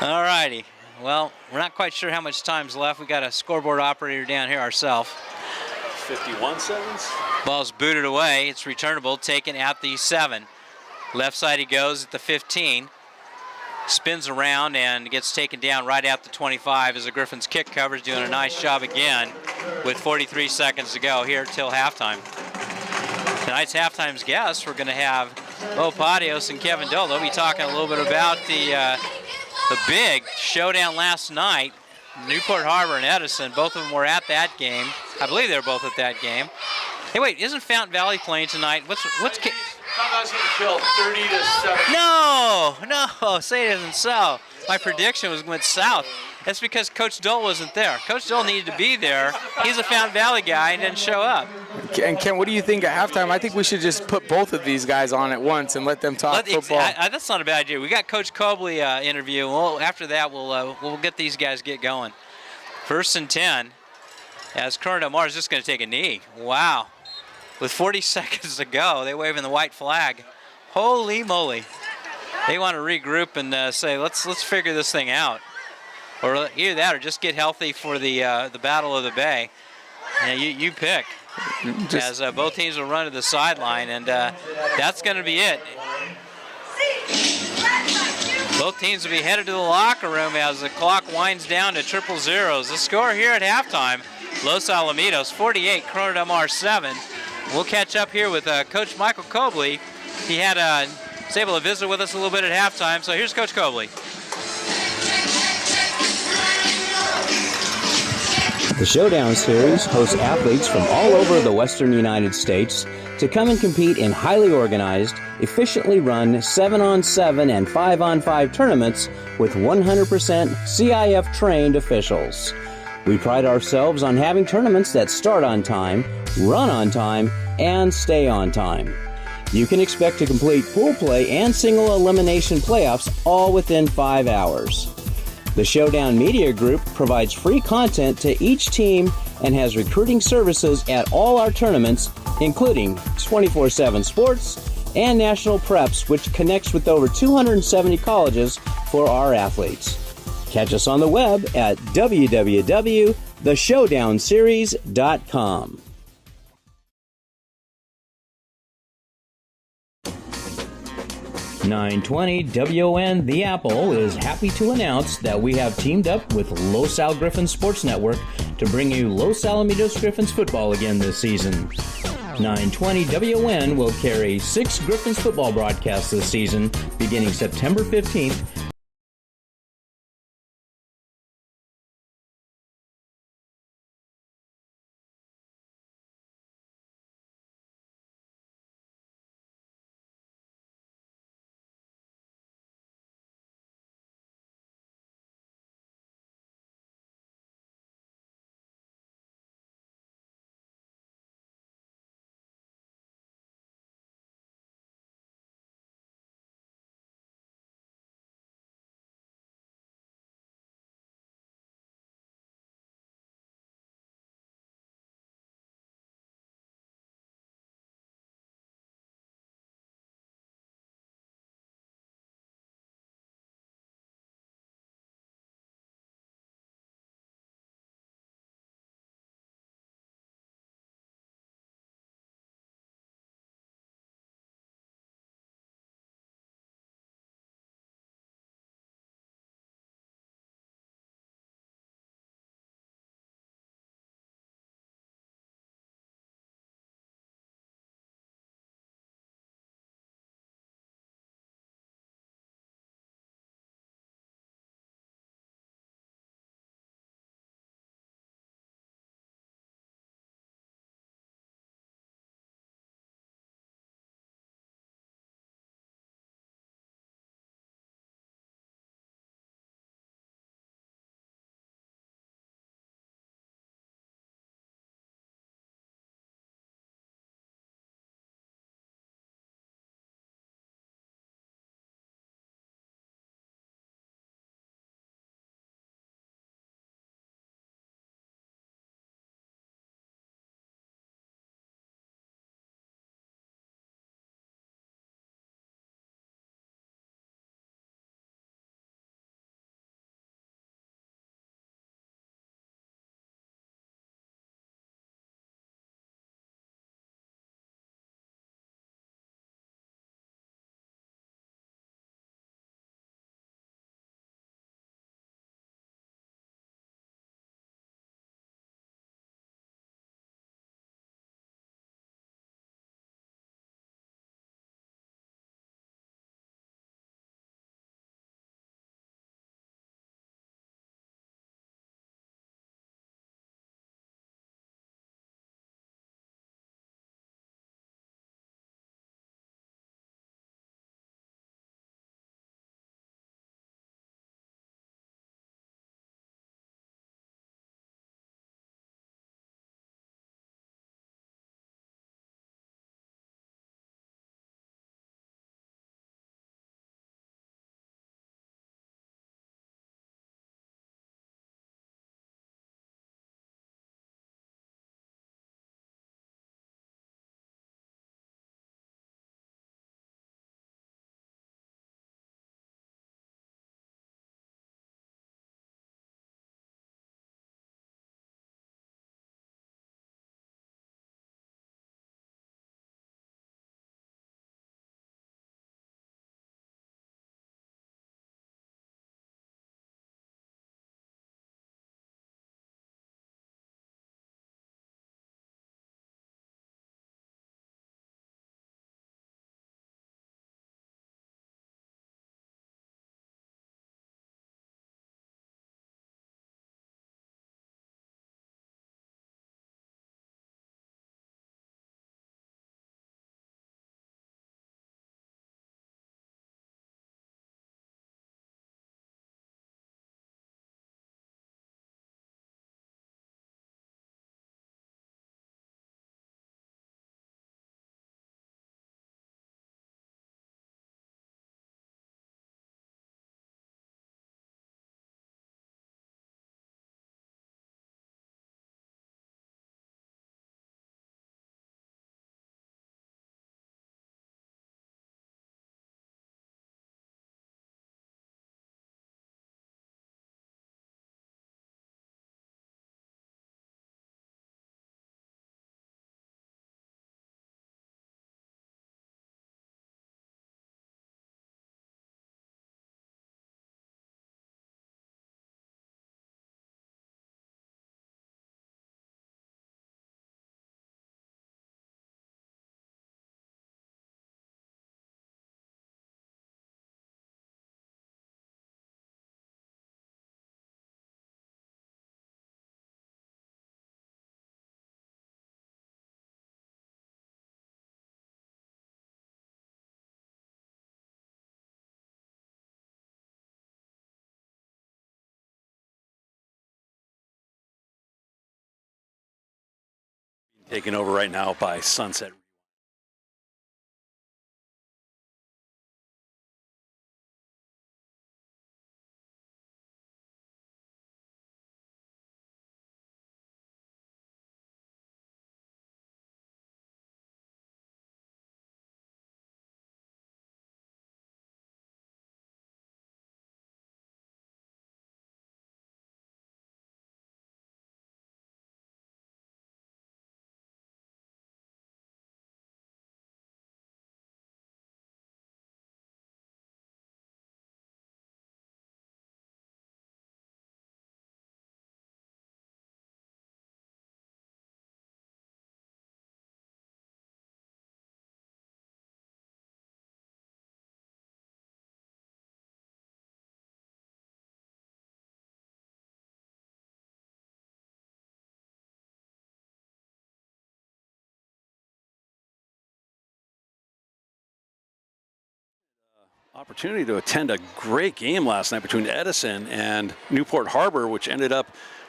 All righty. Well, we're not quite sure how much time's left. We got a scoreboard operator down here ourselves. 51 seconds. Ball's booted away. It's returnable, taken at the 7. Left side he goes at the 15. Spins around and gets taken down right at the 25 as the Griffins kick coverage, doing a nice job again with 43 seconds to go here till halftime. Tonight's halftime's guests, we're going to have Bo Padios and Kevin Dole. They'll be talking a little bit about the big showdown last night, Newport Harbor and Edison. Both of them were at that game. I believe they were both at that game. Hey, wait, isn't Fountain Valley playing tonight? What's Fountain Valley's getting killed 30-7. No, say it isn't so. My prediction went south. That's because Coach Dole wasn't there. Coach Dole needed to be there. He's a Fountain Valley guy and didn't show up. And Ken, what do you think at halftime? I think we should just put both of these guys on at once and let them talk football. That's not a bad idea. We got Coach Cobley interview. After that, we'll get these guys get going. 1st and 10, as Corona Del Mar is just going to take a knee. Wow. With 40 seconds to go, they waving the white flag. Holy moly. They want to regroup and say, let's figure this thing out. Or either that or just get healthy for the Battle of the Bay. You pick. As both teams will run to the sideline, and that's going to be it. Both teams will be headed to the locker room as the clock winds down to 000. The score here at halftime, Los Alamitos 48, Corona Del Mar 7. We'll catch up here with Coach Michael Cobley. He was able to visit with us a little bit at halftime. So here's Coach Cobley. The Showdown Series hosts athletes from all over the western United States to come and compete in highly organized, efficiently run 7-on-7 and 5-on-5 tournaments with 100% CIF-trained officials. We pride ourselves on having tournaments that start on time, run on time, and stay on time. You can expect to complete pool play and single elimination playoffs all within 5 hours. The Showdown Media Group provides free content to each team and has recruiting services at all our tournaments, including 24/7 sports and national preps, which connects with over 270 colleges for our athletes. Catch us on the web at www.theshowdownseries.com. 920 WON The Apple is happy to announce that we have teamed up with Los Al Griffins Sports Network to bring you Los Alamitos Griffins football again this season. 920 WON will carry 6 Griffins football broadcasts this season, beginning September 15th Taken over right now by Sunset. Opportunity to attend a great game last night between Edison and Newport Harbor, which ended up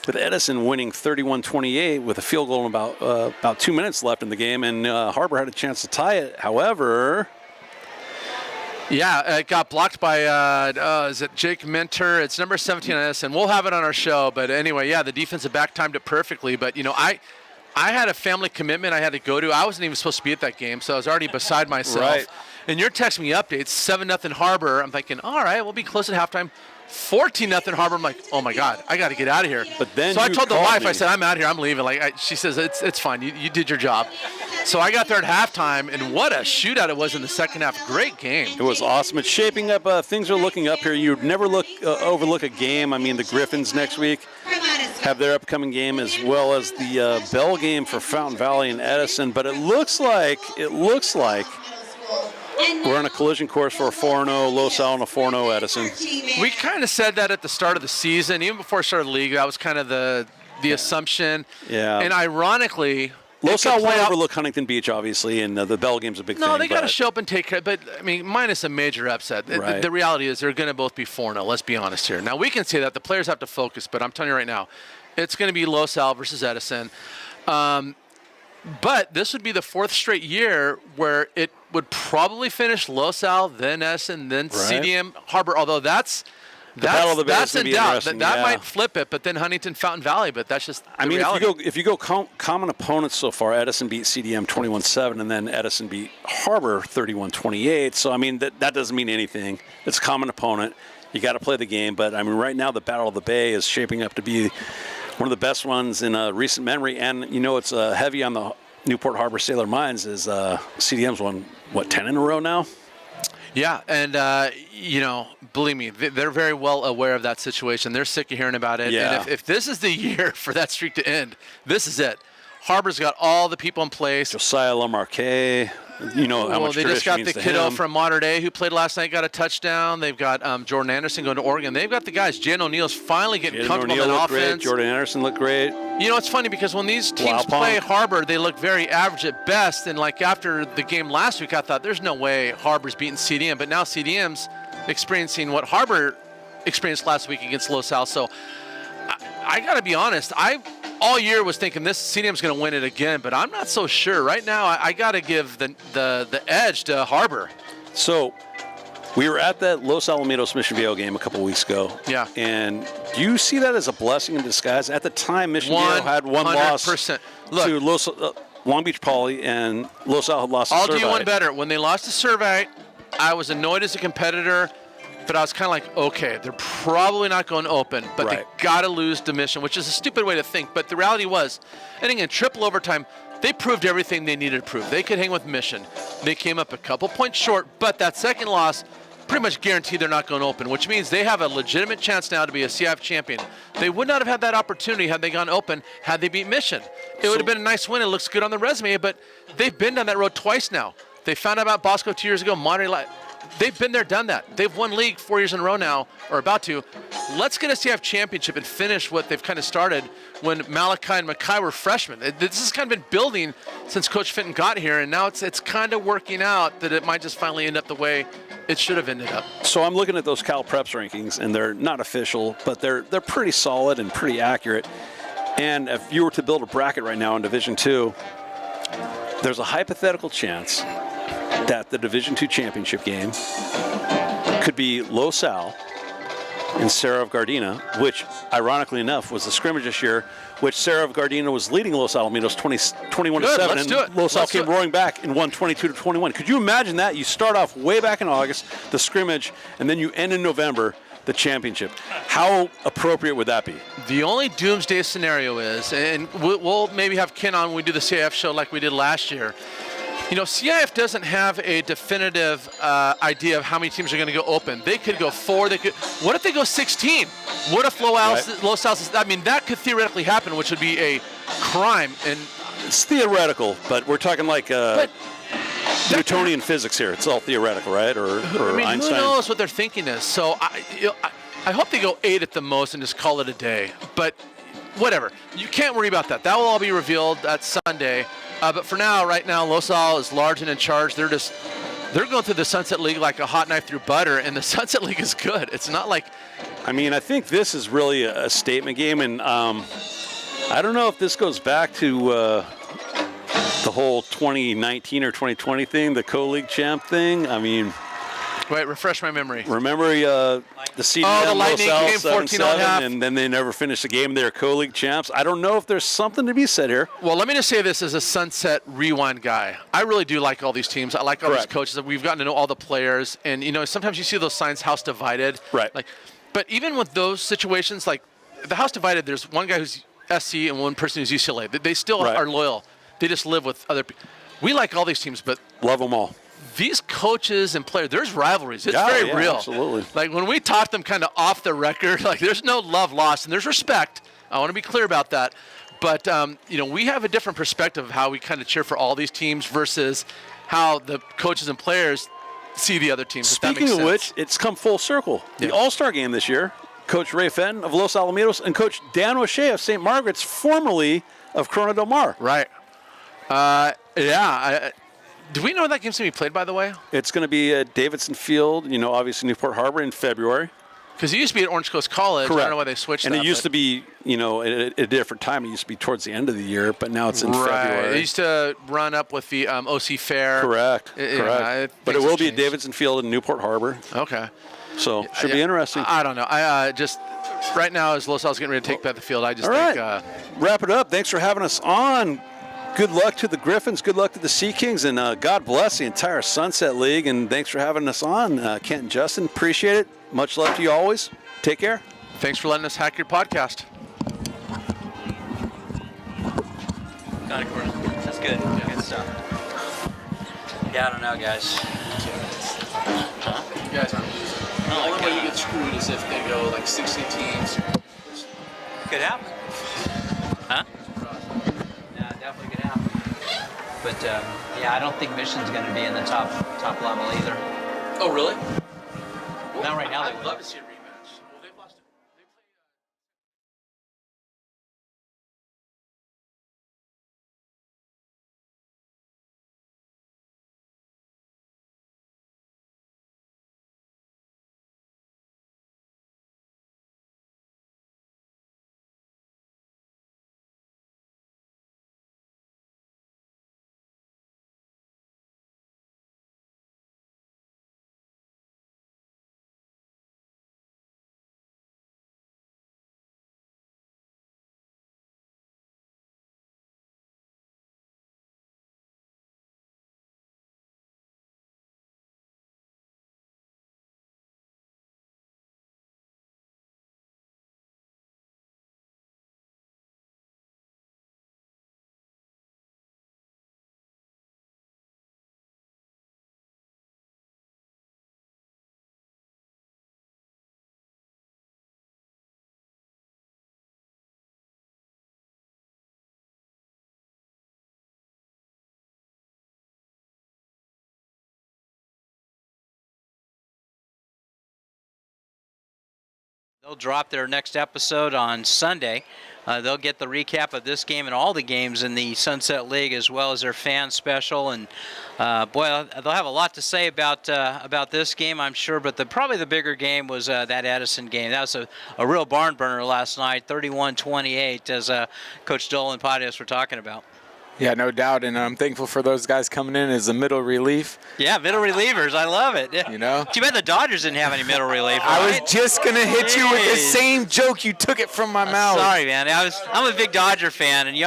with Edison winning 31-28 with a field goal in about 2 minutes left in the game, and Harbor had a chance to tie it. However, yeah, it got blocked by, is it Jake Minter? It's number 17 on Edison. We'll have it on our show, but anyway, yeah, the defensive back timed it perfectly. But, you know, I had a family commitment I had to go to. I wasn't even supposed to be at that game, so I was already beside myself. Right. And you're texting me updates, 7-0 Harbor. I'm thinking, all right, we'll be close at halftime. 14-0 Harbor. I'm like, oh my God, I got to get out of here. But then so I told the wife, me. I said, I'm out here, I'm leaving. She says, it's fine, you did your job. So I got there at halftime, and what a shootout it was in the second half. Great game. It was awesome. It's shaping up. Things are looking up here. You'd never overlook a game. I mean, the Griffins next week have their upcoming game, as well as the Bell game for Fountain Valley and Edison. But it looks like we're on a collision course for a 4-0 Los Al and a 4-0 Edison. We kind of said that at the start of the season, even before it started the league. That was kind of the assumption. Yeah. And ironically, Los Al won't overlook Huntington Beach, obviously, and the Bell game's a big thing. No, they got to show up and take care. But, I mean, minus a major upset. Right. The reality is they're going to both be 4-0. Let's be honest here. Now, we can say that. The players have to focus. But I'm telling you right now, it's going to be Los Al versus Edison. But this would be the fourth straight year where it would probably finish Los Al, then Edison, then CDM Harbor. Although that's in doubt. That might flip it, but then Huntington, Fountain Valley. But that's just the reality. if you go common opponents so far, Edison beat CDM 21-7, and then Edison beat Harbor 31-28. So I mean that doesn't mean anything. It's a common opponent. You got to play the game. But I mean, right now the Battle of the Bay is shaping up to be one of the best ones in recent memory, and you know it's heavy on the Newport Harbor Sailor minds. Is CDM's won 10 in a row now? Yeah, and you know, believe me, they're very well aware of that situation. They're sick of hearing about it. Yeah. And if this is the year for that streak to end, this is it. Harbor's got all the people in place. Josiah Lamarque, you know how much they just got means the to kiddo him. from Mater Dei who played last night, got a touchdown. They've got Jordan Anderson going to Oregon. They've got the guys. Jan O'Neill's finally getting comfortable in offense. Great. Jordan Anderson looked great. You know, it's funny because when these teams play Harbor, they look very average at best. And like after the game last week, I thought there's no way Harbor's beating CDM. But now CDM's experiencing what Harbor experienced last week against Los Al. So I got to be honest. All year was thinking this CDM's going to win it again, but I'm not so sure. Right now, I got to give the edge to Harbor. So we were at that Los Alamitos Mission Viejo game a couple weeks ago. Yeah. And do you see that as a blessing in disguise? At the time, Mission Viejo had one loss to Long Beach Poly, and Los Al had lost to Servite. I'll do you one better. When they lost to Servite, I was annoyed as a competitor. But I was kind of like, okay, they're probably not going open, but they got to lose to Mission, which is a stupid way to think. But the reality was, ending in triple overtime, they proved everything they needed to prove. They could hang with Mission. They came up a couple points short, but that second loss pretty much guaranteed they're not going open, which means they have a legitimate chance now to be a CIF champion. They would not have had that opportunity had they gone open, had they beat Mission. It would have been a nice win. It looks good on the resume, but they've been down that road twice now. They found out about Bosco 2 years ago, Monterey. They've been there, done that. They've won league 4 years in a row now, or about to. Let's get a CIF championship and finish what they've kind of started when Malachi and Mackay were freshmen. This has kind of been building since Coach Fenton got here, and now it's kind of working out that it might just finally end up the way it should have ended up. So I'm looking at those Cal Preps rankings, and they're not official, but they're pretty solid and pretty accurate. And if you were to build a bracket right now in Division II, there's a hypothetical chance that the Division II championship game could be Los Al and Sarah of Gardena, which, ironically enough, was the scrimmage this year, which Sarah of Gardena was leading Los Alamitos 21-7, and Los Al came roaring back and won 22-21. Could you imagine that? You start off way back in August, the scrimmage, and then you end in November, the championship. How appropriate would that be? The only doomsday scenario is, and we'll maybe have Ken on when we do the CIF show like we did last year. You know, CIF doesn't have a definitive idea of how many teams are going to go open. They could go 4. What if they go 16? What if Los Al? I mean, that could theoretically happen, which would be a crime. And it's theoretical, but we're talking like Newtonian physics here. It's all theoretical, right? Or I mean, Einstein. Who knows what they're thinking is? So I hope they go 8 at the most and just call it a day. But whatever. You can't worry about that. That will all be revealed that Sunday. But for now, right now, Los Al is large and in charge. They're going through the Sunset League like a hot knife through butter, and the Sunset League is good. It's not like... I mean, I think this is really a statement game, and I don't know if this goes back to the whole 2019 or 2020 thing, the co-league champ thing. I mean... Wait, refresh my memory. Remember the CDM, the Lightning game, 14.5, and then they never finished the game. They're co-league champs. I don't know if there's something to be said here. Well, let me just say this as a Sunset Rewind guy. I really do like all these teams. I like all these coaches. We've gotten to know all the players, and you know, sometimes you see those signs, house divided. Right. But even with those situations, like the house divided, there's one guy who's SC and one person who's UCLA. They still are loyal. They just live with other people. We like all these teams, but love them all. These coaches and players, there's rivalries. It's very real. Absolutely. Like when we talk them kind of off the record, like there's no love lost and there's respect. I want to be clear about that. But, you know, we have a different perspective of how we kind of cheer for all these teams versus how the coaches and players see the other teams. Speaking of which, it's come full circle. The All-Star game this year, Coach Ray Fenton of Los Alamitos and Coach Dan O'Shea of St. Margaret's, formerly of Corona Del Mar. Right. Do we know when that game's going to be played, by the way? It's going to be at Davidson Field, you know, obviously Newport Harbor in February. Because it used to be at Orange Coast College. Correct. I don't know why they switched and that. And it used to be, you know, at a different time. It used to be towards the end of the year, but now it's in February. It used to run up with the OC Fair. Correct. Correct. But it will be at Davidson Field in Newport Harbor. Okay. So, should be interesting. I don't know. I just, right now, as Los Al's getting ready to take back the field, I just think. Wrap it up. Thanks for having us on. Good luck to the Griffins. Good luck to the Sea Kings. And God bless the entire Sunset League. And thanks for having us on, Kent and Justin. Appreciate it. Much love to you always. Take care. Thanks for letting us hack your podcast. That's good. Good stuff. Yeah, I don't know, guys. You guys aren't losing. The only way you get screwed is if they go like 60 teams. Could happen. Huh? Definitely could happen. But yeah, I don't think Mission's going to be in the top level either. Oh, really? Not right now. I'd love to see a rematch. Well, they've lost it. They'll drop their next episode on Sunday. They'll get the recap of this game and all the games in the Sunset League, as well as their fan special. And boy, they'll have a lot to say about this game, I'm sure. But probably the bigger game was that Edison game. That was a real barn burner last night, 31-28, as Coach Dole and Patios were talking about. Yeah, no doubt, and I'm thankful for those guys coming in as a middle relief. Yeah, middle relievers. I love it. Yeah. You know? Too bad the Dodgers didn't have any middle relievers. I was right? just going to hit you with the Jeez. same joke. You took it from my mouth. Sorry, man. I'm a big Dodger fan, and you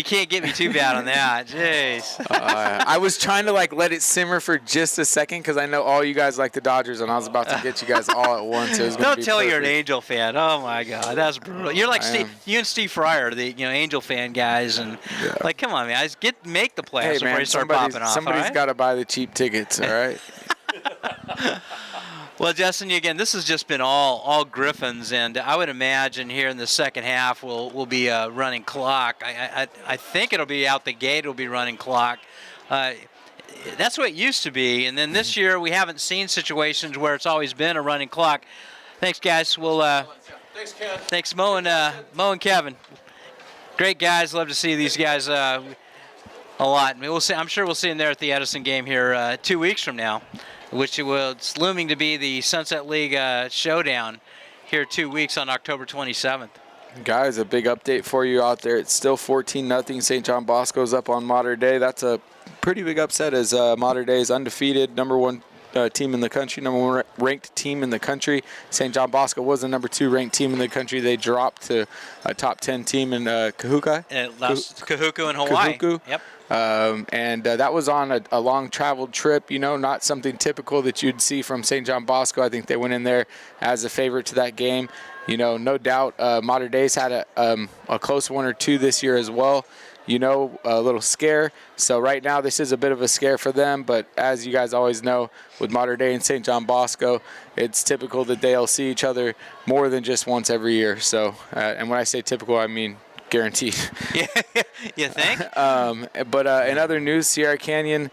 can't get me too bad on that. Jeez. I was trying to let it simmer for just a second because I know all you guys like the Dodgers, and I was about to get you guys all at once. It was gonna Don't be tell you're an perfect. Angel fan. Oh my God, that's brutal. You're like you and Steve Fryer, the Angel fan guys, and come on, man, make the playoffs Hey before man, you start popping off. somebody's all right? got to buy the cheap tickets. All right. Well, Justin, again, this has just been all Griffins, and I would imagine here in the second half will be a running clock. I think it'll be out the gate. It'll be running clock. That's what it used to be, and then this year we haven't seen situations where it's always been a running clock. Thanks, guys. Thanks, Ken. Thanks, Mo and Kevin. Great guys. Love to see these guys a lot. I mean, I'm sure we'll see them there at the Edison game here 2 weeks from now, which it's looming to be the Sunset League showdown here 2 weeks on October 27th. Guys, a big update for you out there. It's still 14-0. St. John Bosco's up on Mater Dei. That's a pretty big upset as Mater Dei is undefeated, number one team in the country, number one ranked team in the country. St. John Bosco was the number 2 ranked team in the country. They dropped to a top 10 team in Kahuku. Kahuku in Hawaii. Kahuku. Yep. And that was on a long traveled trip, not something typical that you'd see from St. John Bosco. I think they went in there as a favorite to that game. No doubt Mater Dei's had a close one or two this year as well. A little scare. So right now this is a bit of a scare for them, but as you guys always know, with Mater Dei and St. John Bosco, it's typical that they'll see each other more than just once every year. So, and when I say typical, I mean guaranteed. Yeah, you think? But in other news, Sierra Canyon,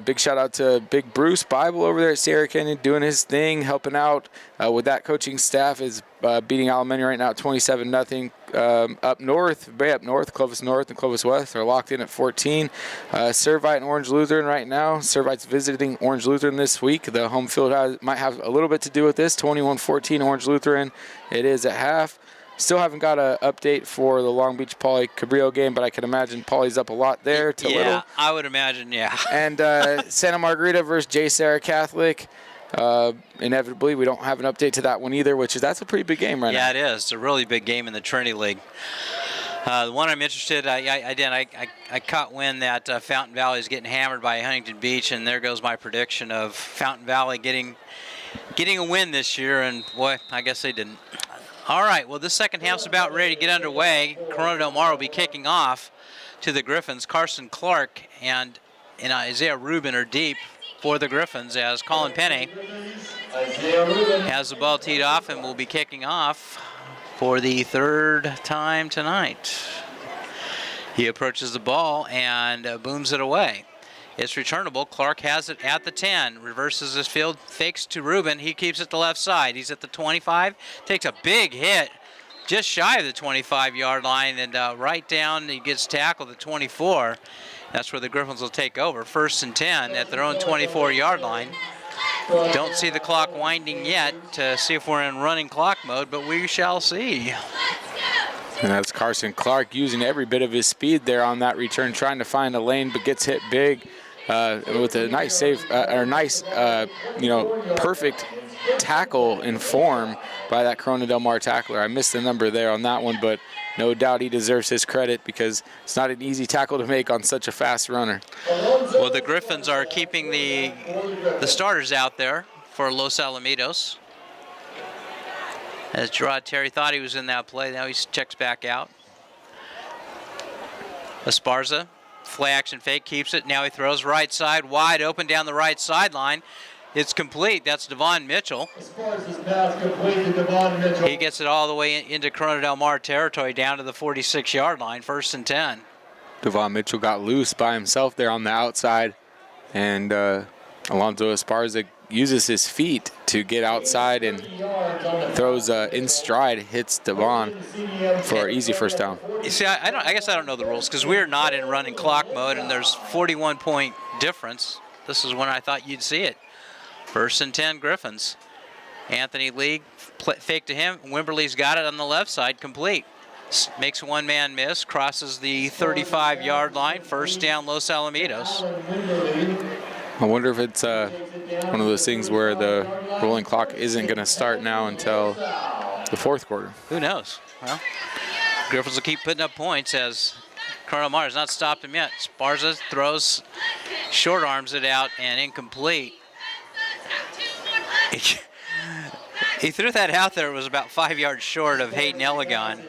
big shout out to Big Bruce Bible over there at Sierra Canyon, doing his thing, helping out with that coaching staff. Is beating Alamany right now at 27-0. Up north, Clovis North and Clovis West are locked in at 14. Servite and Orange Lutheran right now. Servite's visiting Orange Lutheran this week. The home field might have a little bit to do with this. 21-14 Orange Lutheran. It is at half. Still haven't got an update for the Long Beach Poly Cabrillo game, but I can imagine Poly's up a lot there to little. Yeah, I would imagine, yeah. And Santa Margarita versus J. Sarah Catholic. Inevitably, we don't have an update to that one either, that's a pretty big game right now. Yeah, it is. It's a really big game in the Trinity League. The one I'm interested, I caught wind that Fountain Valley is getting hammered by Huntington Beach, and there goes my prediction of Fountain Valley getting a win this year, and boy, I guess they didn't. All right, well, this second half's about ready to get underway. Corona Del Mar will be kicking off to the Griffins. Carson Clark and Isaiah Rubin are deep for the Griffins as Colin Penney has the ball teed off and will be kicking off for the third time tonight. He approaches the ball and booms it away. It's returnable. Clark has it at the 10. Reverses his field. Fakes to Rubin. He keeps it the left side. He's at the 25. Takes a big hit just shy of the 25-yard line. And right down, he gets tackled at 24. That's where the Griffins will take over. 1st and 10 at their own 24-yard line. Don't see the clock winding yet to see if we're in running clock mode, but we shall see. And that's Carson Clark using every bit of his speed there on that return, trying to find a lane, but gets hit big with a nice save, perfect tackle in form by that Corona Del Mar tackler. I missed the number there on that one, but no doubt he deserves his credit because it's not an easy tackle to make on such a fast runner. Well, the Griffins are keeping the starters out there for Los Alamitos. As Gerard Terry thought he was in that play, now he checks back out. Esparza, play action fake, keeps it. Now he throws right side, wide open down the right sideline. It's complete. That's Devon Mitchell. He gets it all the way into Corona Del Mar territory down to the 46-yard line, 1st and 10. Devon Mitchell got loose by himself there on the outside, and Alonzo Esparza uses his feet to get outside and throws in stride, hits Devon for an easy first down. You see, I guess I don't know the rules because we're not in running clock mode, and there's 41-point difference. This is when I thought you'd see it. 1st and 10 Griffins. Anthony Lee fake to him. Wimberly's got it on the left side, complete. Makes one man miss, crosses the 35-yard line, first down Los Alamitos. I wonder if it's one of those things where the rolling clock isn't going to start now until the fourth quarter. Who knows? Well, Griffins will keep putting up points as Colonel Mar has not stopped him yet. Sparza throws, short arms it out, and incomplete. He threw that out there. It was about 5 yards short of Hayden Elegon.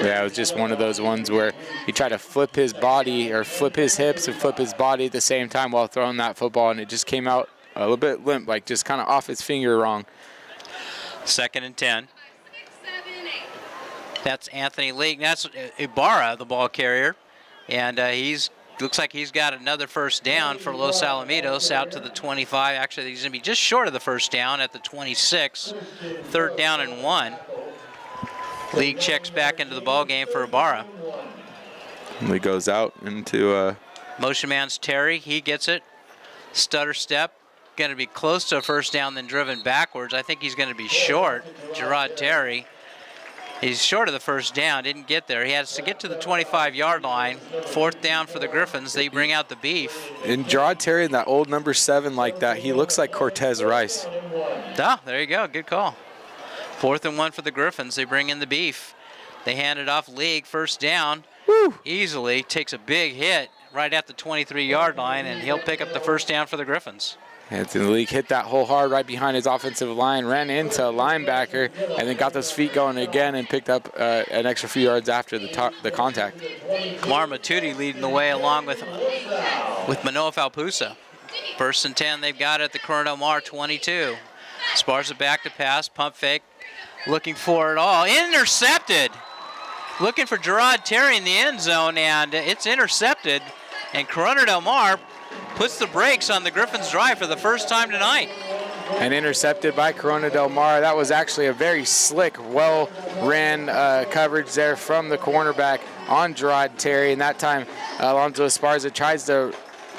Yeah, it was just one of those ones where he tried to flip his body or flip his hips and flip his body at the same time while throwing that football, and it just came out a little bit limp, like just kind of off his finger wrong. 2nd and 10. That's Anthony League. That's Ibarra, the ball carrier, and looks like he's got another first down for Los Alamitos out to the 25. Actually, he's going to be just short of the first down at the 26. 3rd down and 1. League checks back into the ball game for Ibarra. And he goes out into motion man's Terry. He gets it. Stutter step. Going to be close to a first down, then driven backwards. I think he's going to be short. Gerard Terry. He's short of the first down, didn't get there. He has to get to the 25-yard line. 4th down for the Griffins. They bring out the beef. And Gerard Terry, that old number 7 like that, he looks like Cortez Rice. Ah, there you go. Good call. 4th and 1 for the Griffins. They bring in the beef. They hand it off. League, first down. Woo. Easily. Takes a big hit right at the 23-yard line, and he'll pick up the first down for the Griffins. Anthony League hit that hole hard right behind his offensive line, ran into a linebacker, and then got those feet going again and picked up an extra few yards after the contact. Kamar Matuti leading the way along with Manoa Falpusa. 1st and 10, they've got it at the Corona Del Mar 22. Sparza back to pass, pump fake, looking for it all. Intercepted! Looking for Gerard Terry in the end zone, and it's intercepted. And Corona Del Mar puts the brakes on the Griffins' drive for the first time tonight. And intercepted by Corona Del Mar. That was actually a very slick, well-ran coverage there from the cornerback on Gerard Terry. And that time, Alonzo Esparza tries to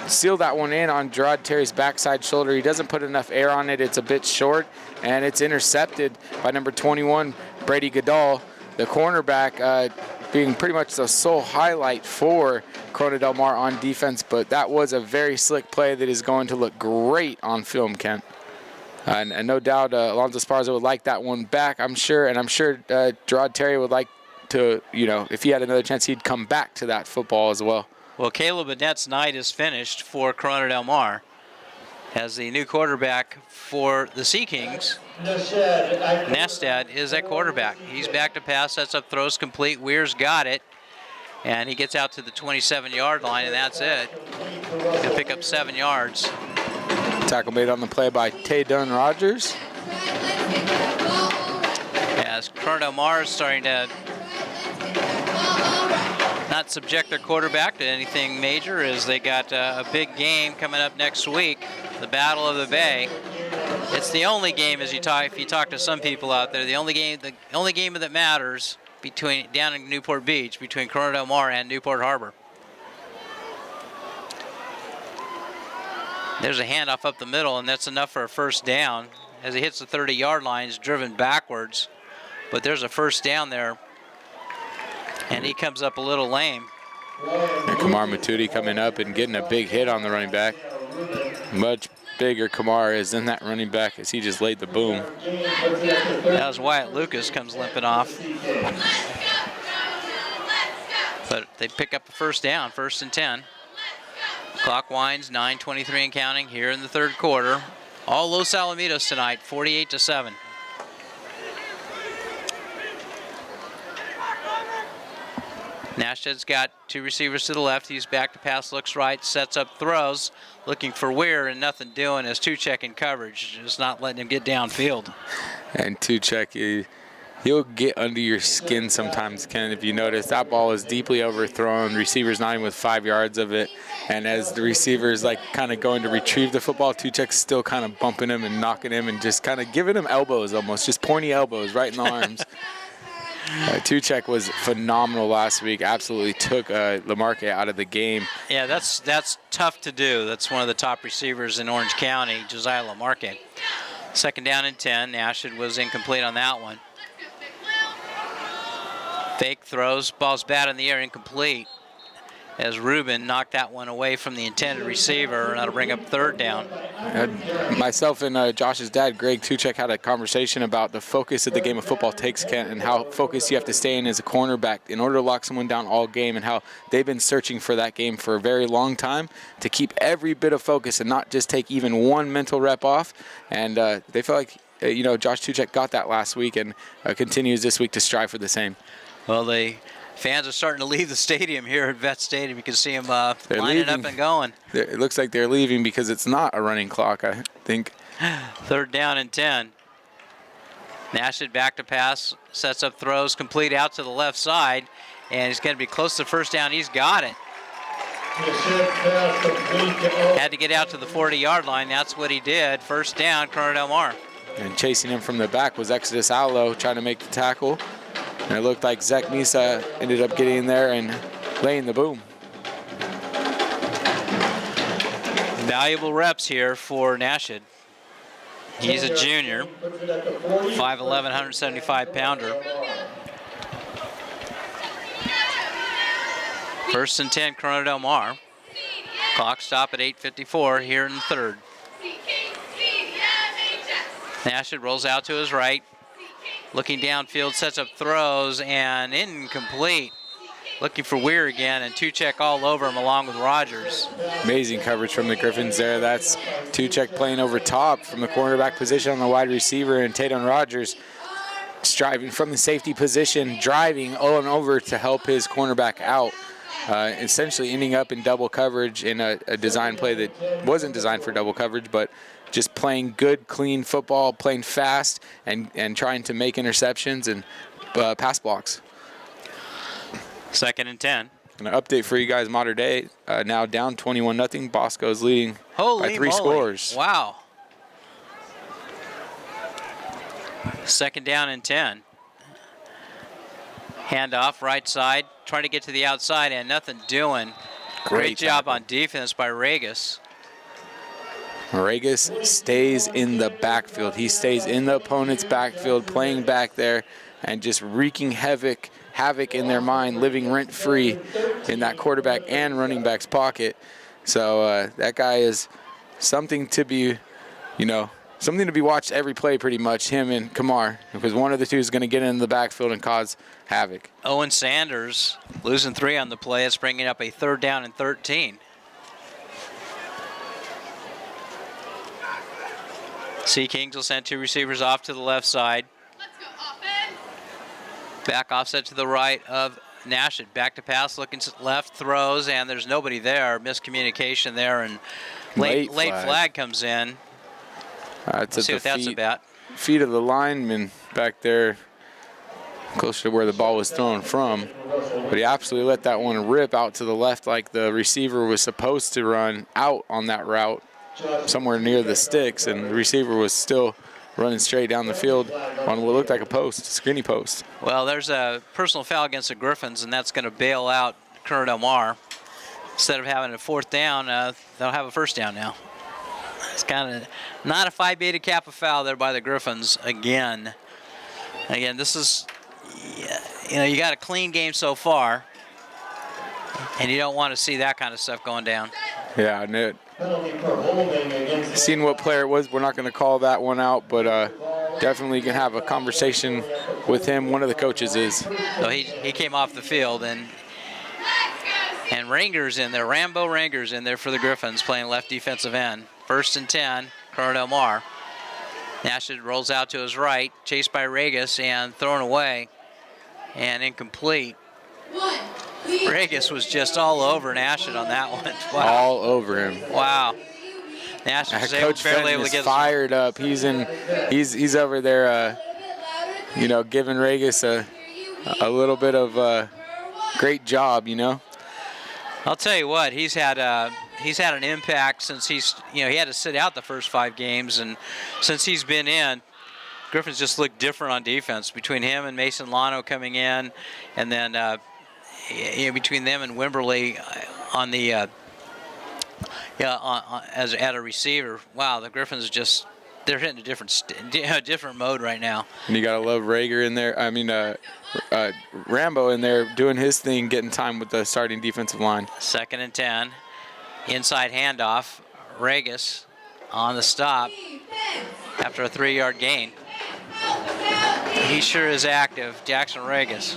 seal that one in on Gerard Terry's backside shoulder. He doesn't put enough air on it. It's a bit short, and it's intercepted by number 21, Brady Goodall, the cornerback, being pretty much the sole highlight for Corona Del Mar on defense, but that was a very slick play that is going to look great on film, Kent. And no doubt Alonzo Esparza would like that one back, I'm sure, and I'm sure Gerard Terry would like to, if he had another chance, he'd come back to that football as well. Well, Caleb Annette's night is finished for Corona Del Mar as the new quarterback for the Sea Kings. Nastad is at quarterback. He's back to pass, sets up, throws complete. Weir's got it, and he gets out to the 27-yard line, and that's it. He'll pick up 7 yards. Tackle made on the play by Tay Dunn Rogers. As Corona Del Mar is starting to not subject their quarterback to anything major, as they got a big game coming up next week, the Battle of the Bay. It's the only game, if you talk to some people out there, the only game that matters down in Newport Beach between Corona Del Mar and Newport Harbor. There's a handoff up the middle, and that's enough for a first down. As he hits the 30-yard line, he's driven backwards, but there's a first down there, and he comes up a little lame. And Kamar Matuti coming up and getting a big hit on the running back. Much bigger Kamar is than that running back as he just laid the boom. That was Wyatt Lucas comes limping off. But they pick up a first down, 1st and 10. Clock winds, 9:23 and counting here in the 3rd quarter. All Los Alamitos tonight, 48-7. Nashed's got 2 receivers to the left. He's back to pass, looks right, sets up, throws, looking for Weir, and nothing doing as Tuchek in coverage, just not letting him get downfield. And Tuchek, he'll get under your skin sometimes, Ken. If you notice, that ball is deeply overthrown. Receiver's not even with 5 yards of it. And as the receiver's kind of going to retrieve the football, Tuchek's still kind of bumping him and knocking him and just kind of giving him elbows almost, just pointy elbows right in the arms. Tuchek was phenomenal last week. Absolutely took Lamarque out of the game. Yeah, that's tough to do. That's one of the top receivers in Orange County, Josiah Lamarque. 2nd down and 10. Nashid was incomplete on that one. Fake throws, ball's bat in the air, incomplete. As Ruben knocked that one away from the intended receiver, and that'll bring up third down. Myself and Josh's dad, Greg Tuchek, had a conversation about the focus that the game of football takes, Kent, and how focused you have to stay in as a cornerback in order to lock someone down all game, and how they've been searching for that game for a very long time to keep every bit of focus and not just take even one mental rep off. And they feel like, Josh Tuchek got that last week and continues this week to strive for the same. Well, the fans are starting to leave the stadium here at Vet Stadium. You can see them lining leaving. up and going. It looks like they're leaving because it's not a running clock, I think. Third down and 10. Nashid back to pass, sets up throws, complete out to the left side, and he's going to be close to first down. He's got it. Had to get out to the 40-yard line. That's what he did. First down, Corona Del Mar. And chasing him from the back was Exodus Allo trying to make the tackle. And it looked like Zach Misa ended up getting in there and laying the boom. Valuable reps here for Nashid. He's a junior, 5'11", 175-pounder. First and 10, Corona Del Mar. Clock stop at 8:54 here in the third. Nashid rolls out to his right. Looking downfield, sets up throws, and incomplete. Looking for Weir again, and Tuchek all over him along with Rogers. Amazing coverage from the Griffins there. That's Tuchek playing over top from the cornerback position on the wide receiver, and Tatum Rogers striving from the safety position, driving on over to help his cornerback out, essentially ending up in double coverage in a design play that wasn't designed for double coverage, but just playing good, clean football, playing fast, and trying to make interceptions and pass blocks. Second and 10. An update for you guys, modern day. Now down 21-0. Bosco's leading by 3 scores. Wow. Second down and 10. Handoff, right side. Trying to get to the outside and nothing doing. Great job on defense by Regis. Regis stays in the backfield. He stays in the opponent's backfield, playing back there, and just wreaking havoc in their mind, living rent-free in that quarterback and running back's pocket. So that guy is something to be, something to be watched every play pretty much, him and Kamar, because one of the two is going to get in the backfield and cause havoc. Owen Sanders losing 3 on the play. It's bringing up a third down and 13. Sea Kings will send 2 receivers off to the left side. Back offset to the right of Nashid. Back to pass, looking left, throws, and there's nobody there. Miscommunication there, and late flag comes in. Let's see what that's about. Feet of the lineman back there, closer to where the ball was thrown from. But he absolutely let that one rip out to the left like the receiver was supposed to run out on that route somewhere near the sticks, and the receiver was still running straight down the field on what looked like a post, screeny post. Well, there's a personal foul against the Griffins, and that's going to bail out Corona Del Mar. Instead of having a fourth down, they'll have a first down now. It's kind of not a Phi Beta Kappa foul there by the Griffins again. Again, this is, you got a clean game so far, and you don't want to see that kind of stuff going down. Yeah, I knew it. Seeing what player it was, we're not going to call that one out, but definitely can have a conversation with him. One of the coaches is. So he came off the field, and Rangers in there, Rambo Rangers in there for the Griffins, playing left defensive end. First and 10, Corona Del Mar. Nashid rolls out to his right, chased by Regis and thrown away, and incomplete. Regis was just all over Nashid on that one. Wow. All over him. Wow. Nashid was Coach barely Fenton able to get fired up. He's over there, giving Regis a little bit of great job, I'll tell you what, he's had an impact since he had to sit out the first 5 games, and since he's been in, Griffins just looked different on defense between him and Mason Lano coming in, and then between them and Wimberly on the at a receiver. Wow, the Griffins They're hitting a different mode right now. And you gotta love Rager in there. Rambo in there doing his thing, getting time with the starting defensive line. 2nd and 10. Inside handoff. Regis on the stop after a 3-yard gain. He sure is active, Jackson Regis.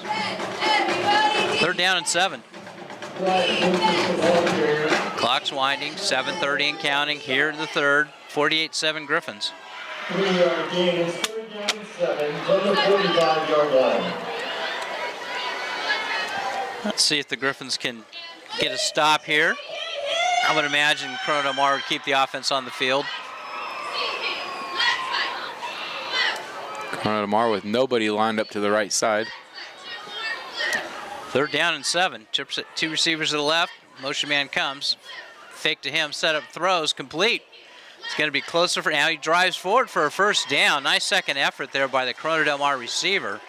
3rd down and 7. Clock's winding, 7:30 and counting here in the 3rd. 48-7 Griffins. 3-yard gain is 3rd down and 7 from the 45-yard line. Let's see if the Griffins can get a stop here. I would imagine Corona Del Mar would keep the offense on the field. Corona Del Mar with nobody lined up to the right side. 3rd down and 7. Trips it, 2 receivers to the left. Motion man comes. Fake to him, set up, throws, complete. It's going to be closer for now. He drives forward for a 1st down. Nice second effort there by the Corona Del Mar receiver.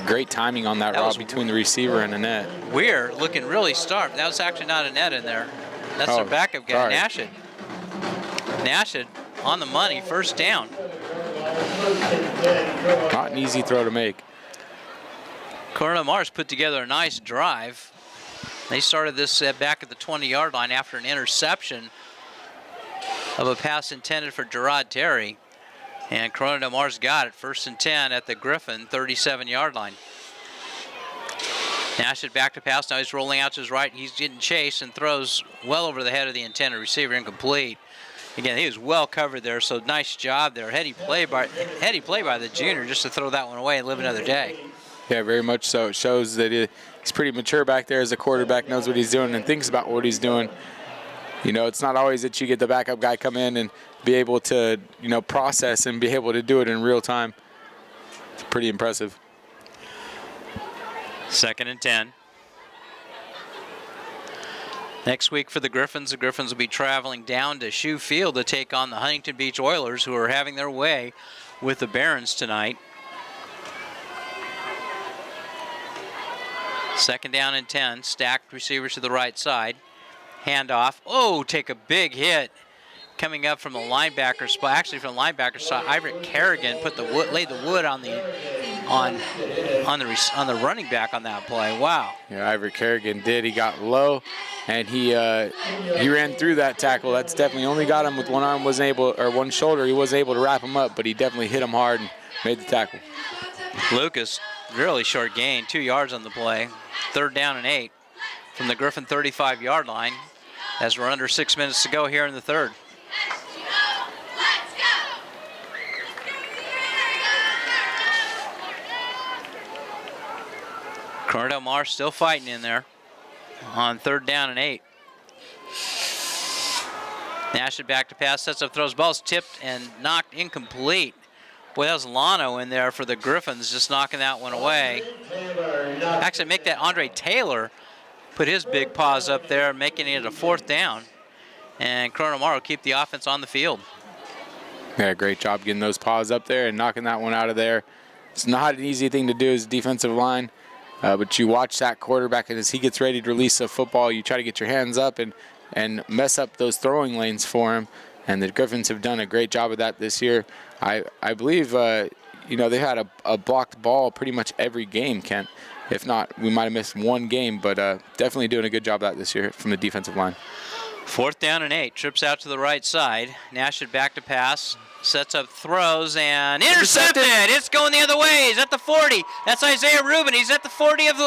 Great timing on that route between the receiver and the net. We're looking really starved. That was actually not a net in there. That's their backup guy, Nashid. Nashid on the money, 1st down. Not an easy throw to make. Corona Del Mar's put together a nice drive. They started this back at the 20-yard line after an interception of a pass intended for Gerard Terry. And Corona Del Mar's got it. 1st and 10 at the Griffin 37-yard line. Nashid back to pass. Now he's rolling out to his right. He's getting chased and throws well over the head of the intended receiver, incomplete. Again, he was well covered there, so nice job there. Heady play by the junior just to throw that one away and live another day. Yeah, very much so. It shows that he's pretty mature back there as a quarterback, knows what he's doing and thinks about what he's doing. You know, it's not always that you get the backup guy come in and be able to, process and be able to do it in real time. It's pretty impressive. 2nd and 10. Next week for the Griffins will be traveling down to Shoe Field to take on the Huntington Beach Oilers, who are having their way with the Barons tonight. 2nd down and 10. Stacked receivers to the right side. Handoff. Oh, take a big hit. Coming up from the linebacker spot, actually from the linebacker side, Iverick Kerrigan laid the wood on the running back on that play. Wow. Yeah, Iverick Kerrigan did. He got low, and he ran through that tackle. That's definitely only got him with one arm, one shoulder. He wasn't able to wrap him up, but he definitely hit him hard and made the tackle. Lucas, really short gain, 2 yards on the play. 3rd down and 8 from the Griffin 35-yard line as we're under 6 minutes to go here in the 3rd. Corona Del Mar still fighting in there on 3rd down and 8. Nashid back to pass, sets up, throws, balls tipped and knocked incomplete. Boy, that was Lano in there for the Griffins, just knocking that one away. Actually, make that Andre Taylor put his big paws up there, making it a 4th down. And Corona Del Mar will keep the offense on the field. Yeah, great job getting those paws up there and knocking that one out of there. It's not an easy thing to do as a defensive line, but you watch that quarterback, and as he gets ready to release a football, you try to get your hands up and mess up those throwing lanes for him. And the Griffins have done a great job of that this year. I believe, they had a blocked ball pretty much every game, Kent. If not, we might have missed one game, but definitely doing a good job of that this year from the defensive line. 4th down and 8. Trips out to the right side. Nashid back to pass. Sets up, throws, and intercepted. It's going the other way. He's at the 40. That's Isaiah Rubin. He's at the 40 of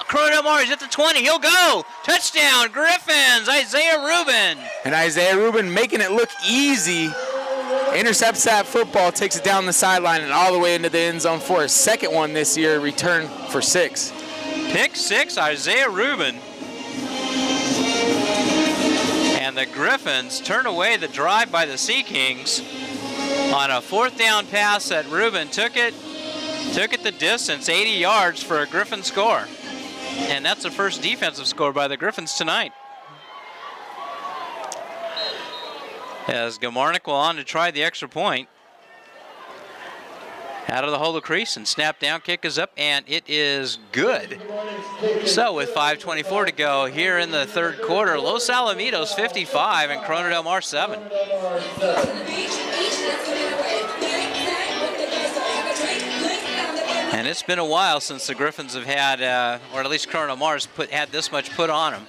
Corona Del Mar. He's at the 20. He'll go. Touchdown, Griffins. Isaiah Rubin. And Isaiah Rubin making it look easy. Intercepts that football, takes it down the sideline and all the way into the end zone for his 2nd one this year, return for 6. Pick 6, Isaiah Rubin. And the Griffins turn away the drive by the Sea Kings on a 4th down pass that Rubin took it the distance, 80 yards for a Griffin score. And that's the first defensive score by the Griffins tonight. As Gamarnik will on to try the extra point. Out of the hole of crease, and snap down kick is up, and it is good. So with 5:24 to go here in the third quarter, Los Alamitos 55 and Corona Del Mar 7. And it's been a while since the Griffins have had, or at least Corona Del Mar's had this much put on them.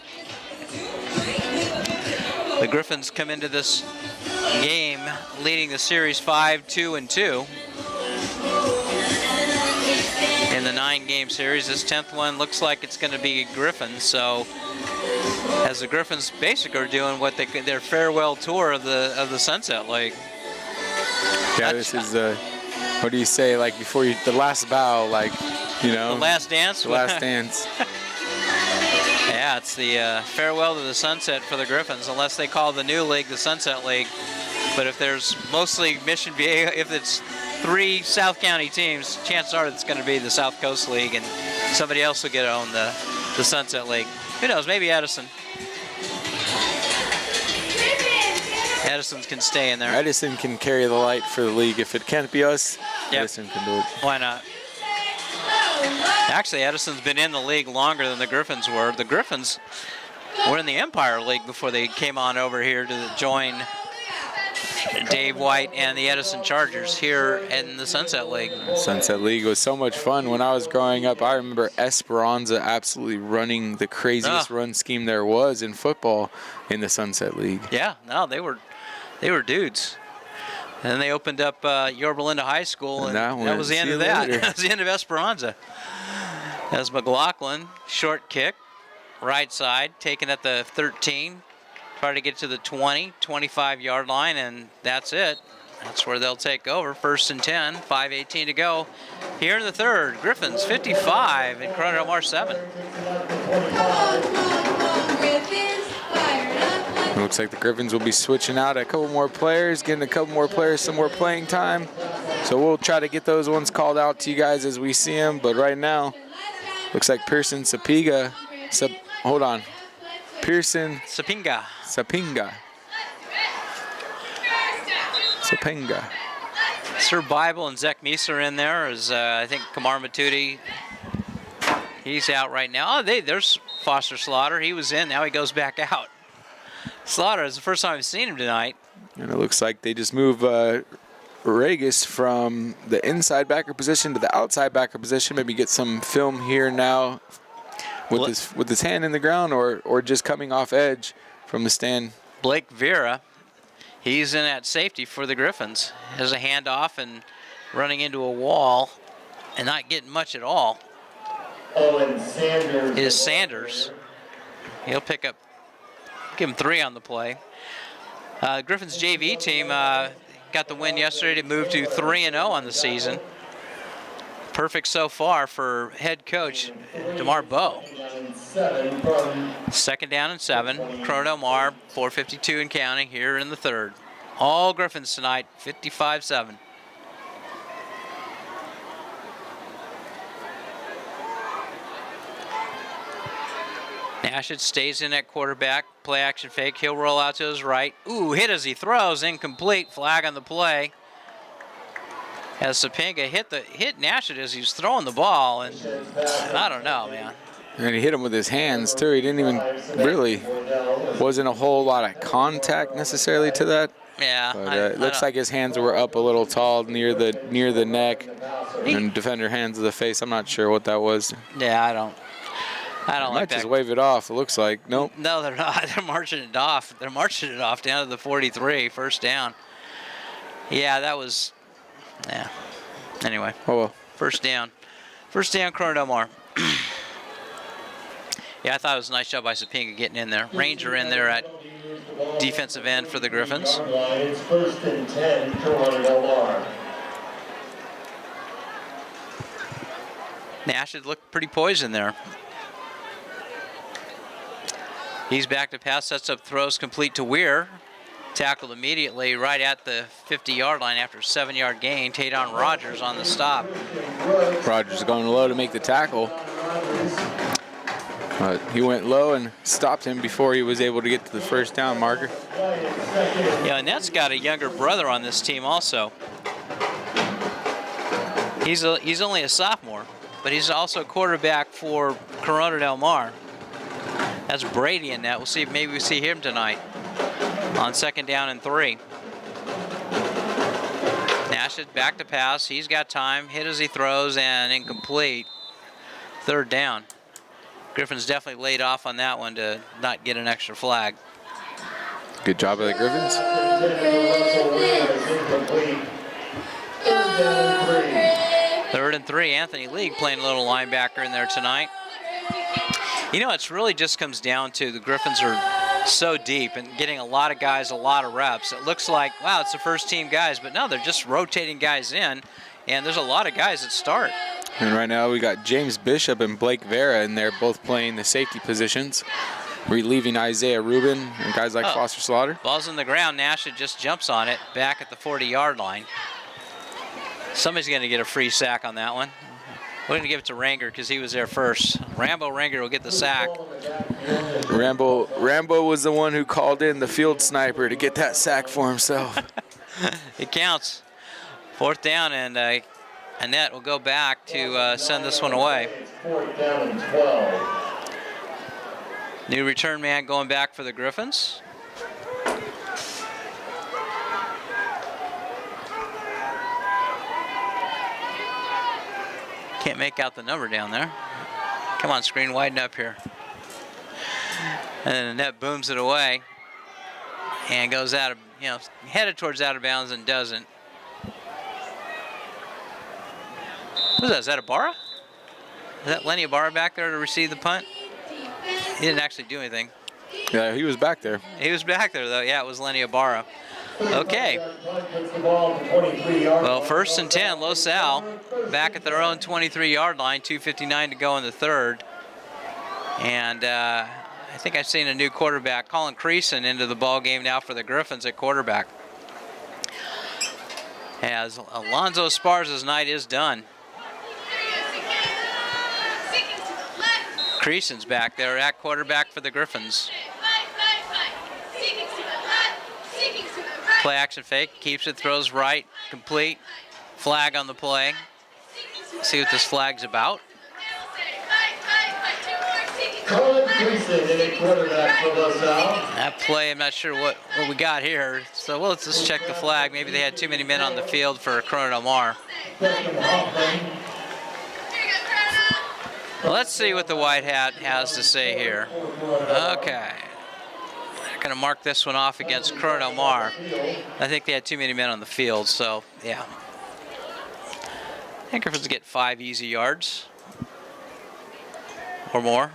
The Griffins come into this game leading the series 5-2-2. In the 9-game series, this 10th one looks like it's going to be Griffins. So, as the Griffins basically are doing what their farewell tour of the Sunset League. Yeah, this is what do you say? Like before the last bow, like The last dance. The last dance. Yeah, it's the farewell to the sunset for the Griffins, unless they call the new league the Sunset League. But if there's mostly Mission Viejo, if it's 3 South County teams, chances are it's going to be the South Coast League, and somebody else will get to own the Sunset League. Who knows? Maybe Edison. Edison can stay in there. Edison can carry the light for the league. If it can't be us, Yep. Edison can do it. Why not? Actually, Edison's been in the league longer than the Griffins were. The Griffins were in the Empire League before they came on over here to join Dave White and the Edison Chargers here in the Sunset League. Sunset League was so much fun. When I was growing up, I remember Esperanza absolutely running the craziest run scheme there was in football in the Sunset League. Yeah, no, they were dudes. And then they opened up Yorba Linda High School, and that was the end of that. That was the end of Esperanza. As McLaughlin, short kick, right side, taken at the 13. Try to get to the 20, 25-yard line, and that's it. That's where they'll take over. 1st and 10, 5:18 to go. Here in the third, Griffins 55 and Corona Del Mar 7. It looks like the Griffins will be switching out a couple more players, getting a couple more players some more playing time. So we'll try to get those ones called out to you guys as we see them. But right now, looks like Pearson Sapinga. Hold on. Pearson Sapinga. Sir Bible and Zach Meese are in there. As I think Kamar Matuti, he's out right now. Oh, there's Foster Slaughter. He was in. Now he goes back out. Slaughter is the first time I've seen him tonight. And it looks like they just move Regis from the inside backer position to the outside backer position. Maybe get some film here now with his hand in the ground, or just coming off edge from the stand. Blake Vera, he's in at safety for the Griffins. Has a handoff and running into a wall and not getting much at all. Owen Sanders. Is Sanders. He'll pick up, give him 3 on the play. Griffins JV team got the win yesterday to move to 3-0 on the season. Perfect so far for head coach DeMar Bowe. 2nd down and 7. Corona Del Mar, 4:52 and counting here in the third. All Griffins tonight, 55-7. Nashid stays in at quarterback, play action fake. He'll roll out to his right. Ooh, hit as he throws, incomplete. Flag on the play. As Sapinga hit Nashid as he was throwing the ball, and I don't know, man. And he hit him with his hands too. He didn't even wasn't a whole lot of contact necessarily to that. Yeah. But it looks like his hands were up a little tall near the neck, and defender hands to the face. I'm not sure what that was. Yeah, I don't like might that. just wave it off. It looks like nope. No, they're not. They're marching it off. They're marching it off down to the 43, 1st down. Yeah, that was. Yeah. Anyway. Oh well. 1st down. 1st down, Corona Del Mar. Yeah, I thought it was a nice job by Sapinga getting in there. Ranger in there at defensive end for the Griffins. It's 1st and 10, Corona Del Mar. Nash had looked pretty poised in there. He's back to pass, sets up throws complete to Weir. Tackled immediately right at the 50-yard line after a 7-yard gain. Tadon Rogers on the stop. Rogers going low to make the tackle. He went low and stopped him before he was able to get to the 1st down marker. Yeah, Annette's got a younger brother on this team also. He's only a sophomore, but he's also a quarterback for Corona Del Mar. That's Brady in that. We'll see if maybe we see him tonight on 2nd down and 3. Nash is back to pass. He's got time. Hit as he throws and incomplete. 3rd down. Griffins definitely laid off on that one to not get an extra flag. Good job of the Griffins. 3rd and 3. Anthony League playing a little linebacker in there tonight. You know, it's really just comes down to the Griffins are so deep and getting a lot of guys, a lot of reps. It looks like, wow, it's the first team guys, but no, they're just rotating guys in, and there's a lot of guys that start. And right now we got James Bishop and Blake Vera, and they're both playing the safety positions, relieving Isaiah Rubin and guys like Foster Slaughter. Ball's on the ground. Nash just jumps on it back at the 40-yard line. Somebody's going to get a free sack on that one. We're going to give it to Ranger because he was there first. Rambo Ranger will get the sack. Rambo was the one who called in the field sniper to get that sack for himself. It counts. 4th down, and Annette will go back to send this one away. 4th down and 12. New return man going back for the Griffins. Can't make out the number down there. Come on, screen, widen up here. And then Annette booms it away and goes out of, headed towards out of bounds and doesn't. Who's that? Is that Ibarra? Is that Lenny Ibarra back there to receive the punt? He didn't actually do anything. Yeah, he was back there. He was back there, though. Yeah, it was Lenny Ibarra. Okay. Well, 1st and 10, Los Al back at their own 23-yard line, 2:59 to go in the 3rd. And I think I've seen a new quarterback, Colin Creason, into the ball game now for the Griffins at quarterback. As Alonzo Esparza's night is done. Creason's back there at quarterback for the Griffins. Play action fake, keeps it, throws right, complete. Flag on the play. See what this flag's about. That play, I'm not sure what we got here. So let's just check the flag. Maybe they had too many men on the field for Corona Del Mar. Let's see what the white hat has to say here. Okay. They're going to mark this one off against Corona Del Mar. I think they had too many men on the field, so yeah. I think Griffins get 5 easy yards or more.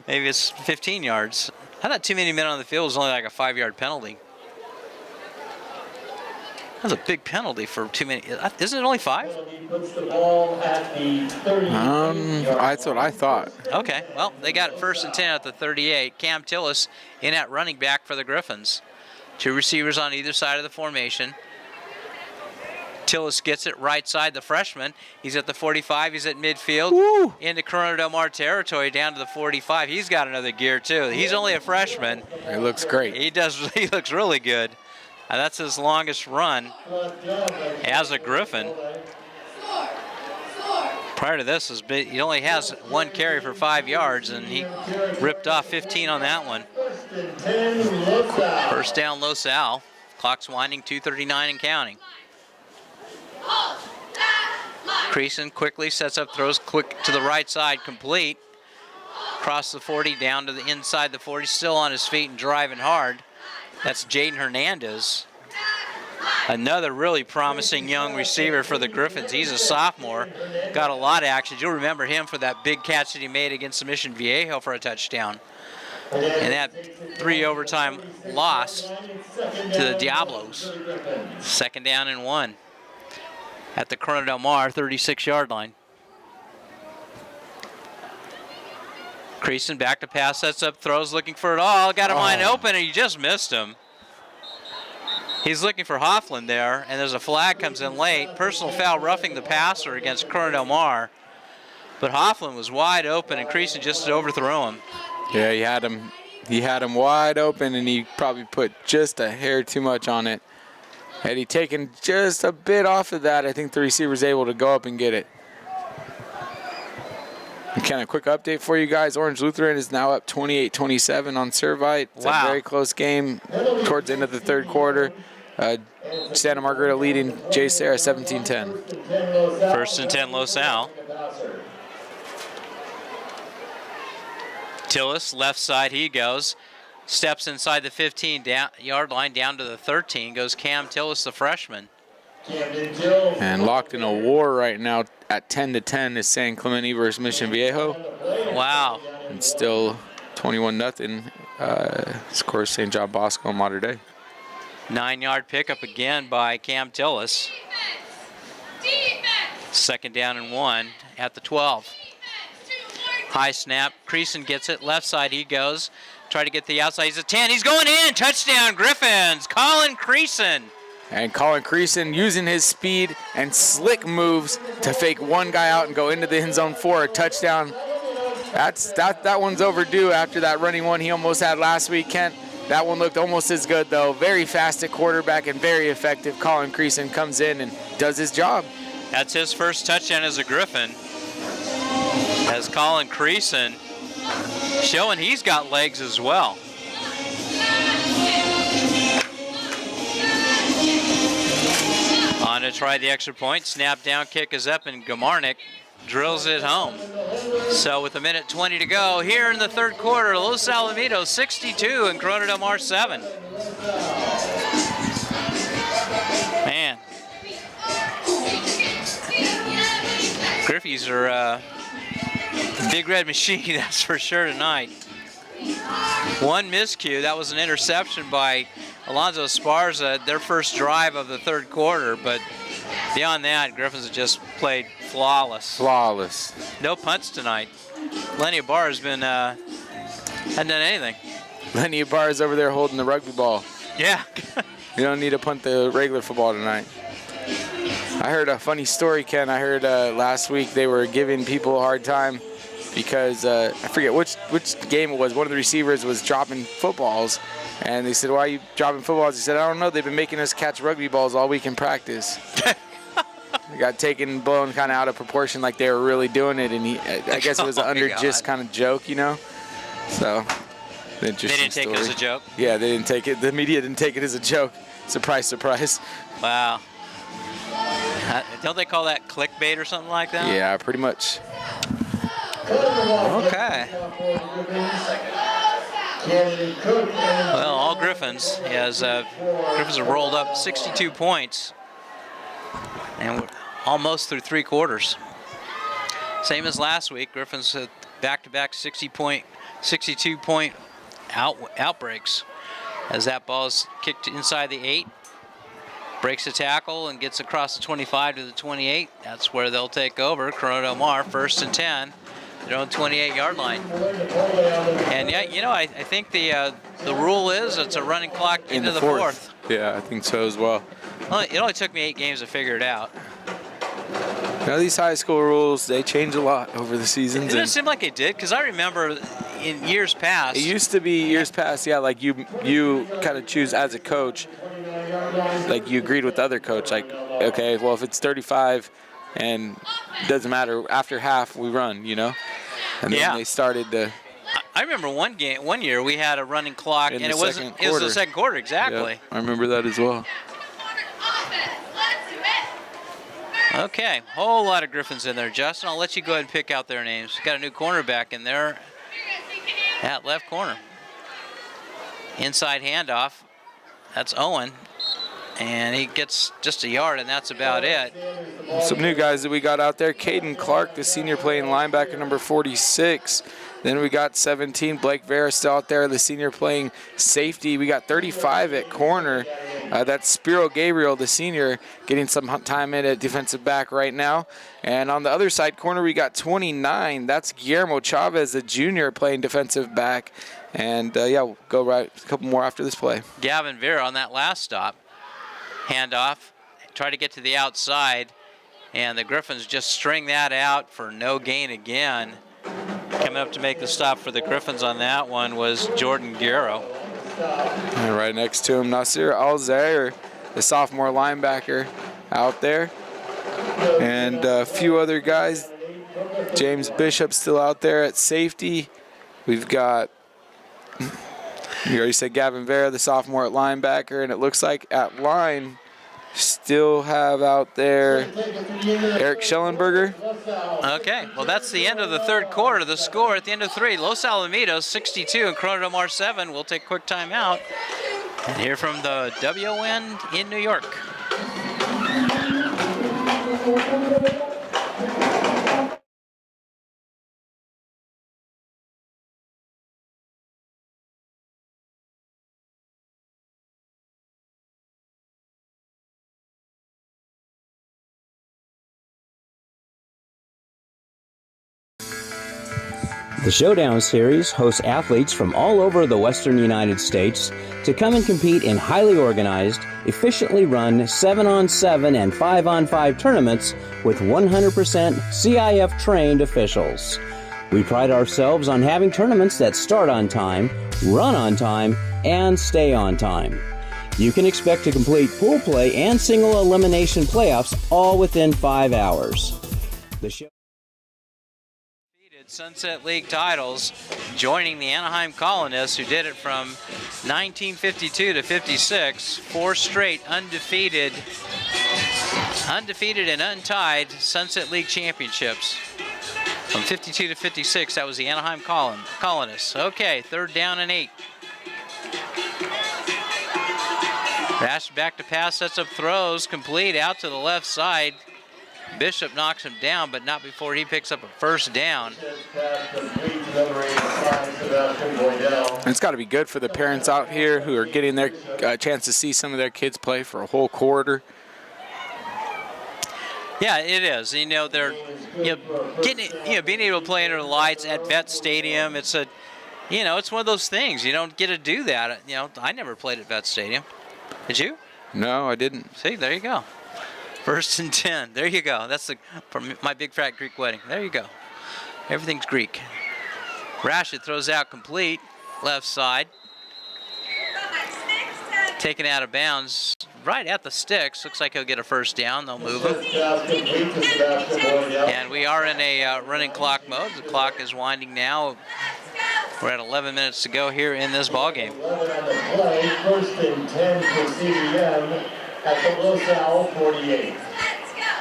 Maybe it's 15 yards. I thought too many men on the field was only like a 5-yard penalty. That's a big penalty for too many. Isn't it only 5? That's what I thought. Okay, well, they got it 1st and 10 at the 38. Cam Tillis in at running back for the Griffins. 2 receivers on either side of the formation. Tillis gets it right side, the freshman. He's at the 45, he's at midfield. Woo. Into Corona Del Mar territory, down to the 45. He's got another gear too. He's only a freshman. It looks great. He looks really good. That's his longest run as a Griffin. Prior to this, he only has 1 carry for 5 yards, and he ripped off 15 on that one. 1st down, Los Al. Clock's winding, 2:39 and counting. Creason quickly sets up, throws quick to the right side, complete. Across the 40, down to the inside the 40, still on his feet and driving hard. That's Jaden Hernandez. Another really promising young receiver for the Griffins. He's a sophomore, got a lot of action. You'll remember him for that big catch that he made against the Mission Viejo for a touchdown. And that 3 overtime loss to the Diablos. 2nd down and 1 at the Corona Del Mar 36-yard line. Creason back to pass, sets up, throws, looking for it all. Got him wide open, and he just missed him. He's looking for Hoffland there, and there's a flag comes in late. Personal foul roughing the passer against Corona Del Mar. But Hoffland was wide open, and Creason just overthrew him. Yeah, he had him wide open, and he probably put just a hair too much on it. Had he taken just a bit off of that, I think the receiver's able to go up and get it. And kind of quick update for you guys. Orange Lutheran is now up 28-27 on Servite. It's a very close game towards the end of the third quarter. Santa Margarita leading J. Sarah 17-10. 1st and 10, Los Al. Tillis, left side he goes. Steps inside the 15-yard line down to the 13. Goes Cam Tillis, the freshman. And locked in a war right now at 10-10 is San Clemente versus Mission Viejo. Wow. And still 21-0. Scores St. John Bosco and Mater Dei. 9-yard pickup again by Cam Tillis. 2nd down and 1 at the 12. High snap. Creason gets it. Left side he goes. Try to get the outside. He's a 10. He's going in. Touchdown, Griffins. Colin Creason. And Colin Creason using his speed and slick moves to fake one guy out and go into the end zone for a touchdown. That one's overdue after that running one he almost had last week, Kent. That one looked almost as good, though. Very fast at quarterback and very effective. Colin Creason comes in and does his job. That's his first touchdown as a Griffin. As Colin Creason showing he's got legs as well. On to try the extra point. Snap down, kick is up, and Gamarnik drills it home. So with 1:20 to go here in the third quarter, Los Alamitos 62 and Corona Del Mar 7. Man. Griffies are a big red machine, that's for sure tonight. One miscue, that was an interception by Alonzo Sparza, their first drive of the third quarter, but beyond that, Griffins have just played flawless. Flawless. No punts tonight. Lenny Barr has been, hadn't done anything. Lenny Barr is over there holding the rugby ball. Yeah. You don't need to punt the regular football tonight. I heard a funny story, Ken. I heard last week they were giving people a hard time because I forget which game it was. One of the receivers was dropping footballs, and they said, "Why are you dropping footballs?" He said, "I don't know. They've been making us catch rugby balls all week in practice." They got blown kind of out of proportion, like they were really doing it, and I guess it was an just kind of joke, you know. So, They didn't take it as a joke? Yeah, they didn't take it. The media didn't take it as a joke. Surprise, surprise. Wow. Don't they call that clickbait or something like that? Yeah, pretty much. Okay. Well, all Griffins. Griffins have rolled up 62 points. And we're almost through 3 quarters. Same as last week. Griffins had back-to-back 62-point outbreaks. As that ball is kicked inside the 8. Breaks the tackle and gets across the 25 to the 28. That's where they'll take over. Corona Del Mar, 1st and 10. Their own 28-yard line. And yeah, you know, I think the rule is it's a running clock into the fourth. Yeah, I think so as well. It only took me 8 games to figure it out. Now these high school rules, they change a lot over the seasons. It doesn't seem like it did, because I remember in years past. It used to be years past, yeah, like you kind of choose as a coach, like you agreed with the other coach, like, okay, well, if it's 35 and it doesn't matter, after half we run, you know? And then they started to... I remember one year we had a running clock, and it was the second quarter, exactly. Yeah, I remember that as well. Okay, whole lot of Griffins in there. Justin, I'll let you go ahead and pick out their names. Got a new cornerback in there at left corner. Inside handoff. That's Owen. And he gets just a yard, and that's about it. Some new guys that we got out there. Caden Clark, the senior, playing linebacker, number 46. Then we got 17, Blake Vera still out there, the senior, playing safety. We got 35 at corner. That's Spiro Gabriel, the senior, getting some time in at defensive back right now. And on the other side corner, we got 29. That's Guillermo Chavez, the junior, playing defensive back. And, we'll go right a couple more after this play. Gavin Vera on that last stop. Handoff, try to get to the outside. And the Griffins just string that out for no gain again. Coming up to make the stop for the Griffins on that one was Jordan Guerrero. And right next to him, Nasir Alzair, the sophomore linebacker, out there. And a few other guys. James Bishop still out there at safety. We've got, you already said Gavin Vera, the sophomore at linebacker. And it looks like at line, still have out there Eric Schellenberger. Okay, well, that's the end of the third quarter. The score at the end of 3, Los Alamitos 62 and Corona Del Mar 7. We'll take a quick timeout and hear from the WN in New York. The Showdown Series hosts athletes from all over the western United States to come and compete in highly organized, efficiently run 7-on-7 and 5-on-5 tournaments with 100% CIF-trained officials. We pride ourselves on having tournaments that start on time, run on time, and stay on time. You can expect to complete pool play and single elimination playoffs all within 5 hours. The show Sunset League titles, joining the Anaheim Colonists, who did it from 1952 to 56, 4 straight undefeated and untied Sunset League championships. From 52 to 56, that was the Anaheim Colonists. Okay, 3rd down and 8. Rash back to pass, sets up throws, complete out to the left side. Bishop knocks him down, but not before he picks up a 1st down. It's got to be good for the parents out here who are getting their chance to see some of their kids play for a whole quarter. Yeah, it is. You know, they're being able to play under the lights at Vet Stadium. It's it's one of those things. You don't get to do that. You know, I never played at Vet Stadium. Did you? No, I didn't. See, there you go. 1st and 10. There you go. That's from my big fat Greek wedding. There you go. Everything's Greek. Rashid throws out complete. Left side. Taken out of bounds right at the sticks. Looks like he'll get a 1st down. They'll move him. And we are in a running clock mode. The clock is winding now. We're at 11 minutes to go here in this ball game. 1st and 10 for CDM. At the Los Al 48.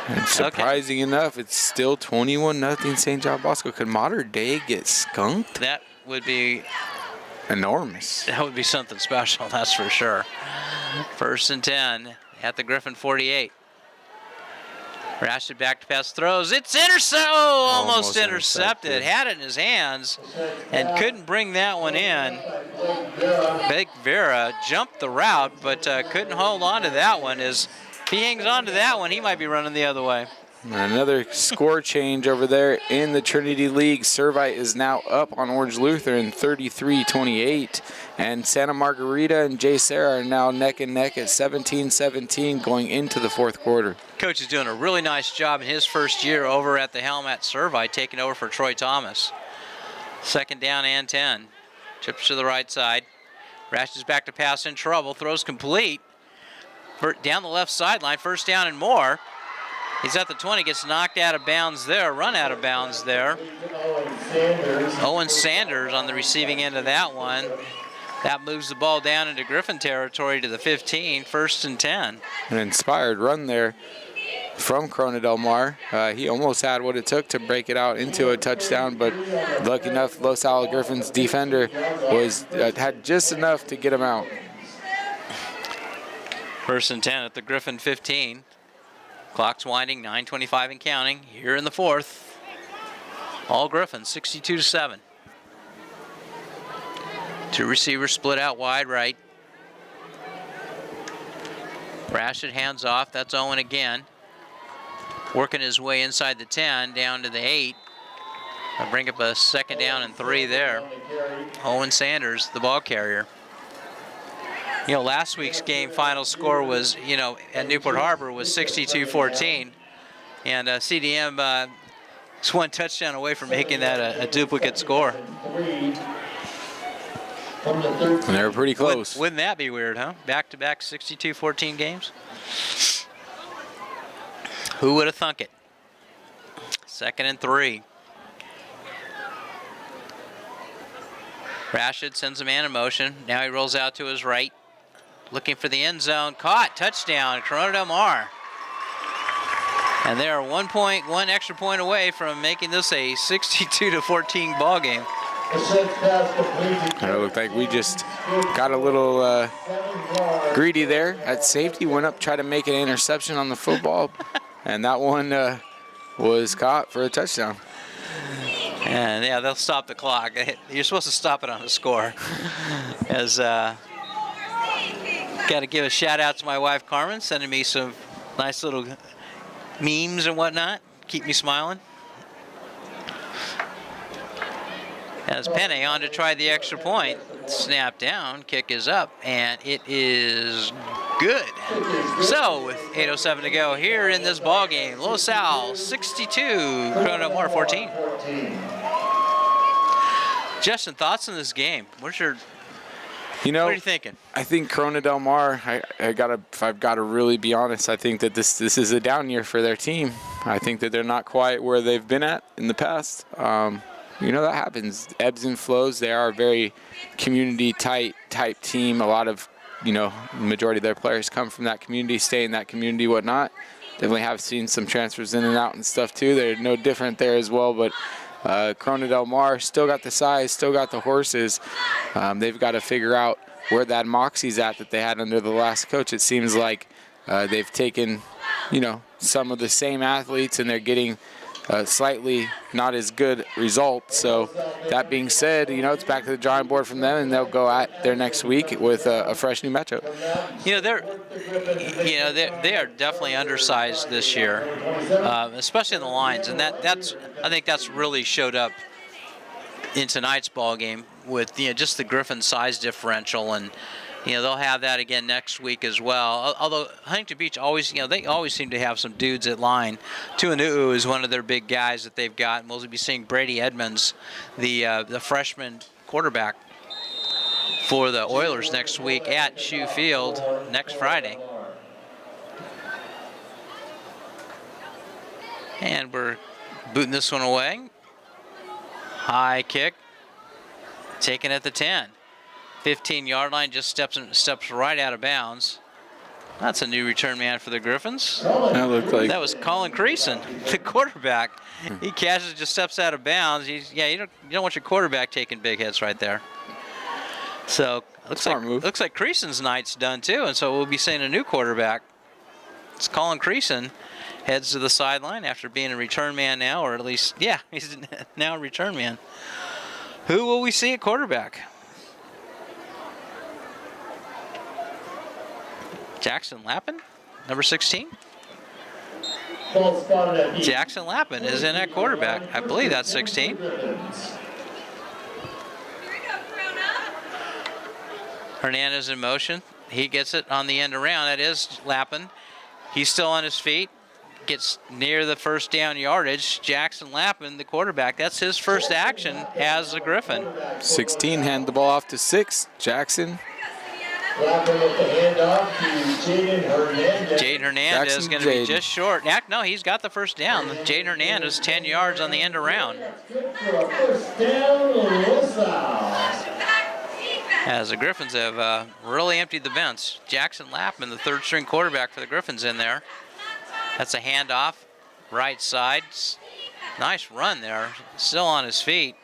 And surprising enough, it's still 21-0 St. John Bosco. Could Modern Day get skunked? That would be enormous. That would be something special, that's for sure. 1st and 10 at the Griffin 48. Rashid back to pass, throws. It's almost intercepted. Had it in his hands and couldn't bring that one in. Big Vera jumped the route, but couldn't hold on to that one. If he hangs on to that one, he might be running the other way. Another score change over there in the Trinity League. Servite is now up on Orange Lutheran 33-28. And Santa Margarita and J. Sarah are now neck and neck at 17-17 going into the 4th quarter. Coach is doing a really nice job in his first year over at the helm at Servite, taking over for Troy Thomas. 2nd down and 10. Chips to the right side. Rash is back to pass, in trouble. Throws complete. Down the left sideline. 1st down and more. He's at the 20, gets knocked out of bounds there, run out of bounds there. Owen Sanders on the receiving end of that one. That moves the ball down into Griffin territory to the 15, 1st and 10. An inspired run there from Corona Del Mar. He almost had what it took to break it out into a touchdown, but lucky enough, Los Al Griffin's defender had just enough to get him out. 1st and 10 at the Griffin 15. Clock's winding, 9:25 and counting. Here in the 4th. All Griffins, 62-7. 2 receivers split out wide right. Rashid hands off. That's Owen again. Working his way inside the 10, down to the 8. I'll bring up a 2nd down and 3 there. Owen Sanders, the ball carrier. You know, last week's game final score was, at Newport Harbor was 62-14. And CDM is 1 touchdown away from making that a duplicate score. And they were pretty close. Wouldn't that be weird, huh? Back-to-back 62-14 games. Who would have thunk it? 2nd and 3. Rashid sends a man in motion. Now he rolls out to his right, looking for the end zone. Caught, touchdown, Corona Del Mar. And they are 1 extra point away from making this a 62-14 ball game. It looked like we just got a little greedy there at safety. Went up, tried to make an interception on the football, and that one was caught for a touchdown. And yeah, they'll stop the clock. You're supposed to stop it on the score. As got to give a shout out to my wife Carmen, sending me some nice little memes and whatnot. Keep me smiling. As Penne on to try the extra point. Snap down, kick is up, and it is good. So with 8:07 to go here in this ball game, Los Al 62, Corona Del Mar 14. Justin, thoughts on this game? What are you thinking? I think Corona Del Mar, if I've got to really be honest, I think that this is a down year for their team. I think that they're not quite where they've been at in the past. That happens. Ebbs and flows. They are a very community type team. A lot of, majority of their players come from that community, stay in that community, whatnot. Definitely have seen some transfers in and out and stuff too. They're no different there as well, but Corona Del Mar still got the size, still got the horses. They've got to figure out where that moxie's at that they had under the last coach. It seems like they've taken, some of the same athletes and they're getting slightly not as good results. So that being said, it's back to the drawing board from them, and they'll go at their next week with a fresh new matchup. They are definitely undersized this year, especially in the lines, and I think that's really showed up in tonight's ball game with just the Griffin size differential, and they'll have that again next week as well. Although Huntington Beach always, they always seem to have some dudes at line. Tuanu'u is one of their big guys that they've got. And we'll be seeing Brady Edmonds, the freshman quarterback for the Oilers next week at Shoe Field next Friday. And we're booting this one away. High kick, taken at the 10. 15-yard line, just steps right out of bounds. That's a new return man for the Griffins. That looked like that was Colin Creason, the quarterback. He catches, just steps out of bounds. You don't want your quarterback taking big hits right there. So looks like Creason's night's done too, and so we'll be seeing a new quarterback. It's Colin Creason heads to the sideline after being a return man now, or at least he's now a return man. Who will we see at quarterback? Jackson Lappin, number 16. Jackson Lappin is in at quarterback. I believe that's 16. Hernandez in motion. He gets it on the end around. That is Lappin. He's still on his feet. Gets near the first down yardage. Jackson Lappin, the quarterback. That's his first action as a Griffin. 16, hand the ball off to 6. Jackson. Lappin with the handoff to Jaden Hernandez. Jaden Hernandez is going to be just short. No, he's got the first down. Jaden Hernandez, 10 yards on the end around. Good for a first down, LaSalle. As the Griffins have really emptied the bench. Jackson Lappin, the third-string quarterback for the Griffins in there. That's a handoff, right side. Nice run there. Still on his feet.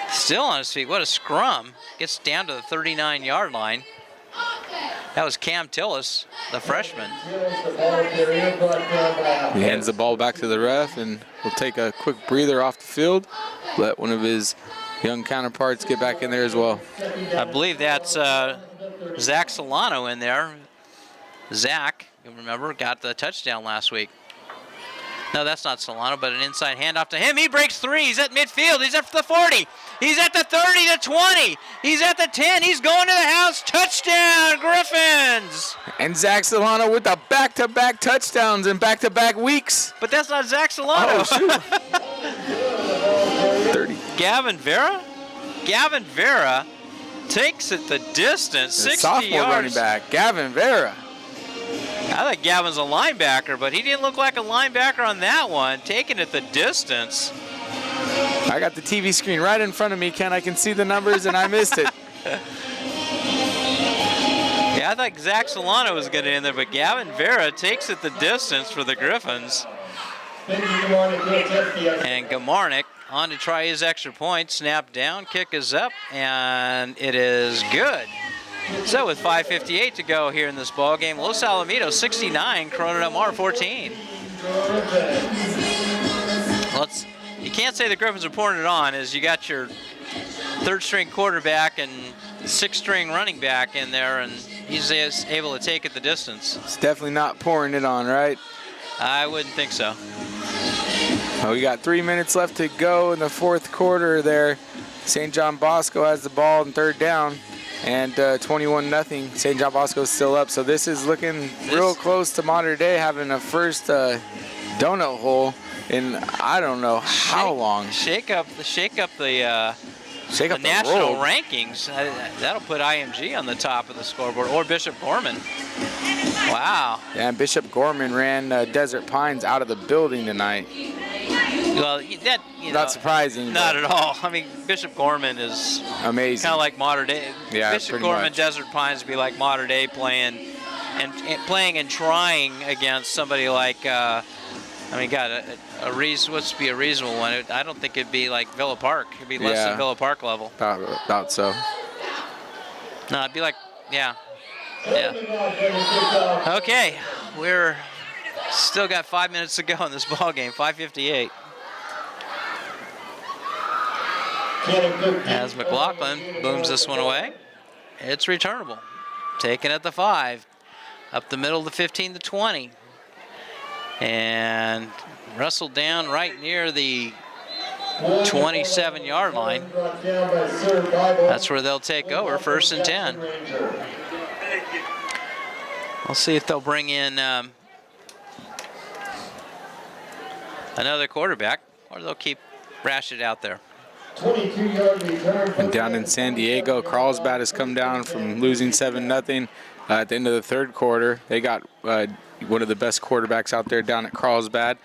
What a scrum. Gets down to the 39-yard line. That was Cam Tillis, the freshman. He hands the ball back to the ref and will take a quick breather off the field. Let one of his young counterparts get back in there as well. I believe that's Zach Solano in there. Zach, you remember, got the touchdown last week. No, that's not Solano, but an inside handoff to him. He breaks 3. He's at midfield. He's at the 40. He's at the 30, the 20. He's at the 10. He's going to the house. Touchdown, Griffins. And Zach Solano with the back-to-back touchdowns in back-to-back weeks. But that's not Zach Solano. Oh, shoot. 30. Gavin Vera takes it the distance, 60 sophomore yards. running back, Gavin Vera. I thought Gavin's a linebacker, but he didn't look like a linebacker on that one, taking it the distance. I got the TV screen right in front of me, Ken. I can see the numbers, and I missed it. Yeah, I thought Zach Solano was getting in there, but Gavin Vera takes it the distance for the Griffins. And Gamarnik on to try his extra point. Snap down, kick is up, and it is good. So with 5:58 to go here in this ball game, Los Alamitos 69, Corona Del Mar 14. You can't say the Griffins are pouring it on, as you got your third-string quarterback and sixth-string running back in there, and he's able to take it the distance. It's definitely not pouring it on, right? I wouldn't think so. Well, we got 3 minutes left to go in the fourth quarter there. St. John Bosco has the ball in third down, and 21-0. St. John Bosco is still up, so this is looking real close to modern day, having a first donut hole in I don't know how long. Shake up the the national road. rankings. That'll put IMG on the top of the scoreboard, or Bishop Gorman. Wow. Yeah, and Bishop Gorman ran Desert Pines out of the building tonight. Well, that not surprising. Not at all. I mean, Bishop Gorman is amazing. Kind of like modern day. Yeah, Bishop Gorman, Desert Pines would be like modern day playing and trying against somebody like. God, a reason. What's to be a reasonable one? I don't think it'd be like Villa Park. It'd be less than Villa Park level. About so. No, it'd be like, yeah. Okay, we're still got 5 minutes to go in this ball game. 5:58. As McLaughlin booms this one away, it's returnable. Taken at the 5, up the middle of the 15 to 20. And wrestled down right near the 27-yard line. That's where they'll take over, 1st and 10. We'll see if they'll bring in another quarterback, or they'll keep Rashid out there. 22-yard return. And down in San Diego, Carlsbad has come down from losing 7-0 at the end of the third quarter. They got one of the best quarterbacks out there down at Carlsbad,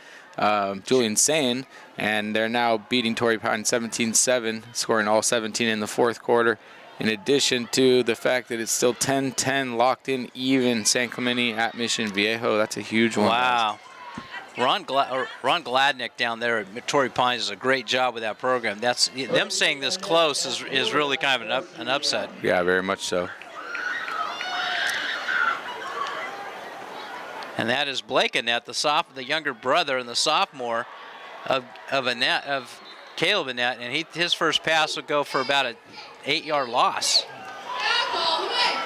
Julian Sayin, and they're now beating Torrey Pine 17-7, scoring all 17 in the fourth quarter. In addition to the fact that it's still 10-10 locked in even San Clemente at Mission Viejo. That's a huge one. Wow. Ron Gladnick down there at Torrey Pines does a great job with that program. Them saying this close is really kind of an upset. Yeah, very much so. And that is Blake Annette, the younger brother and the sophomore of Caleb Annette, and his first pass would go for about an 8-yard loss.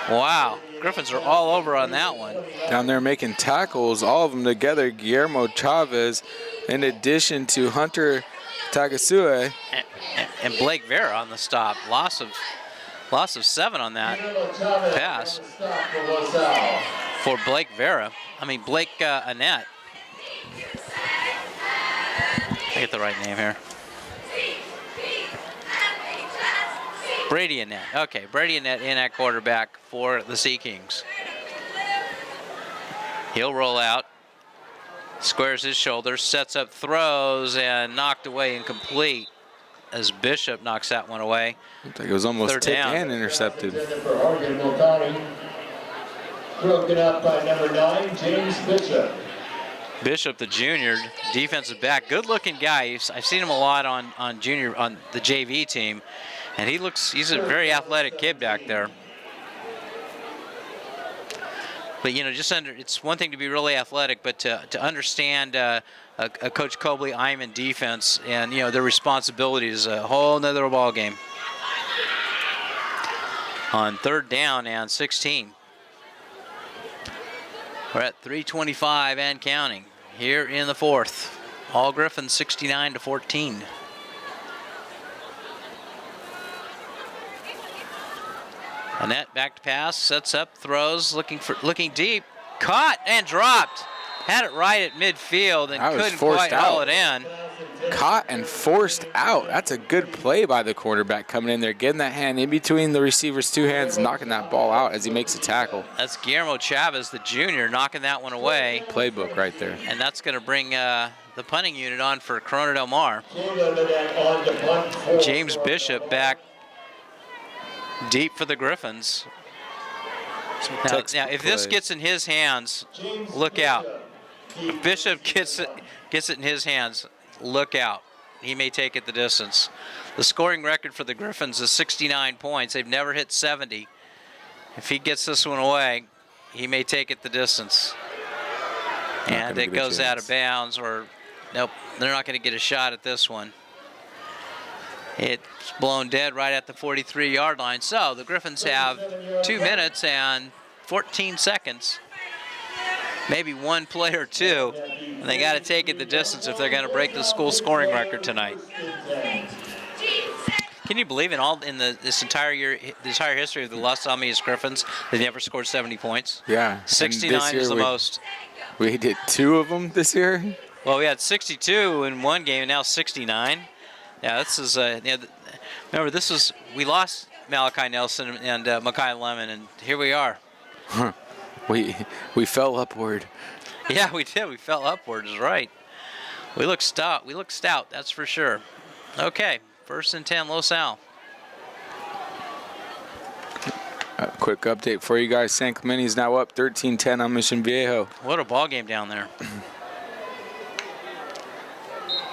Wow, Griffins are all over on that one. Down there making tackles, all of them together. Guillermo Chavez, in addition to Hunter Tagasue. And Blake Vera on the stop. Loss of 7 on that pass for Blake Vera. Blake Annette. I get the right name here. Brady Annette. Okay, Brady Annette in at quarterback for the Sea Kings. He'll roll out, squares his shoulders, sets up, throws, and knocked away incomplete as Bishop knocks that one away. Looked like it was almost tipped and intercepted. Broken up by number 9, James Bishop. Bishop, the junior defensive back, good-looking guy. I've seen him a lot on the JV team, and he's a very athletic kid back there. But it's one thing to be really athletic, but to understand a Coach Cobley Iman defense and their responsibility is a whole nother ball game. On 3rd down and 16. We're at 3:25 and counting here in the fourth. All Griffins 69-14. Annette back to pass, sets up, throws, looking deep, caught and dropped. Had it right at midfield and couldn't quite haul it in. caught and forced out. That's a good play by the quarterback coming in there, getting that hand in between the receiver's two hands, knocking that ball out as he makes a tackle. That's Guillermo Chavez, the junior, knocking that one away. Playbook right there. And that's going to bring the punting unit on for Corona Del Mar. James Bishop back deep for the Griffins. Now, if this gets in his hands, look out. If Bishop gets it in his hands, look out. He may take it the distance. The scoring record for the Griffins is 69 points. They've never hit 70. If he gets this one away, he may take it the distance. And it goes out of bounds, or nope, they're not going to get a shot at this one. It's blown dead right at the 43-yard line. So the Griffins have 2 minutes and 14 seconds. Maybe one play or two, and they got to take it the distance if they're going to break the school scoring record tonight. Can you believe this entire history of the Los Alamitos Griffins, they never scored 70 points? Yeah. 69 is the most. We did 2 of them this year. Well, we had 62 in one game, and now 69. Yeah, this is remember, we lost Malachi Nelson and Makai Lemon, and here we are. Huh. We fell upward. Yeah, we did. We fell upward, is right. We look stout. That's for sure. Okay, 1st and 10, Los Al. A quick update for you guys. San Clemente is now up 13-10 on Mission Viejo. What a ball game down there.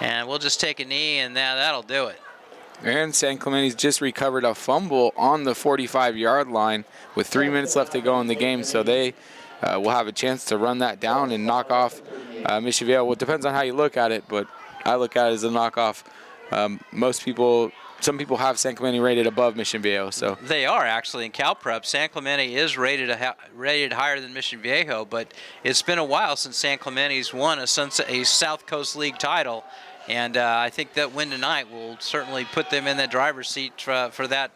And we'll just take a knee, and that'll do it. And San Clemente's just recovered a fumble on the 45-yard line with 3 minutes left to go in the game, so they will have a chance to run that down and knock off Mission Viejo. Well, it depends on how you look at it, but I look at it as a knockoff. Some people have San Clemente rated above Mission Viejo. So they are actually in Cal Prep. San Clemente is rated higher than Mission Viejo, but it's been a while since San Clemente's won a South Coast League title. And I think that win tonight will certainly put them in the driver's seat for the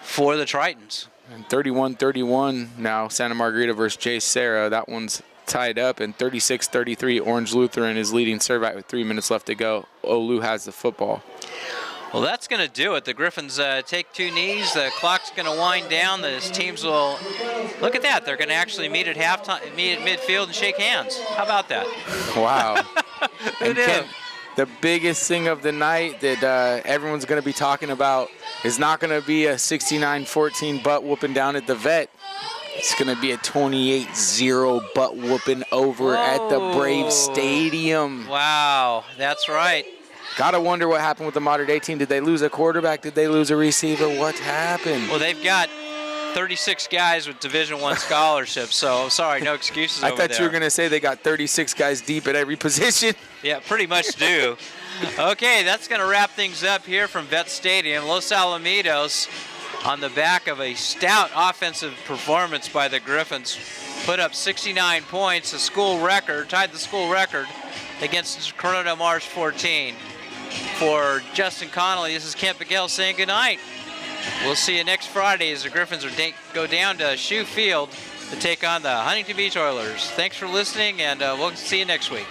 Tritons. And 31-31 now, Santa Margarita versus J. Serra. That one's tied up. And 36-33, Orange Lutheran is leading Servite with 3 minutes left to go. Olu has the football. Well, that's going to do it. The Griffins take 2 knees. The clock's going to wind down. The teams will look at that. They're going to actually meet at halftime, meet at midfield, and shake hands. How about that? Wow. And Ken, the biggest thing of the night that everyone's going to be talking about is not going to be a 69-14 butt whooping down at the Vet. It's going to be a 28-0 butt whooping over at the Brave Stadium. Wow, that's right. Gotta wonder what happened with the Modern Day team. Did they lose a quarterback? Did they lose a receiver? What happened? Well, they've got 36 guys with Division I scholarships, so sorry, no excuses over there. I thought you were going to say they got 36 guys deep at every position. Yeah, pretty much do. Okay, that's going to wrap things up here from Vet Stadium. Los Alamitos, on the back of a stout offensive performance by the Griffins, put up 69 points, a school record, tied the school record against Corona Del Mar's 14. For Justin Connolly, this is Kent Miguel saying goodnight. We'll see you next Friday as the Griffins go down to Shoe Field to take on the Huntington Beach Oilers. Thanks for listening, and we'll see you next week.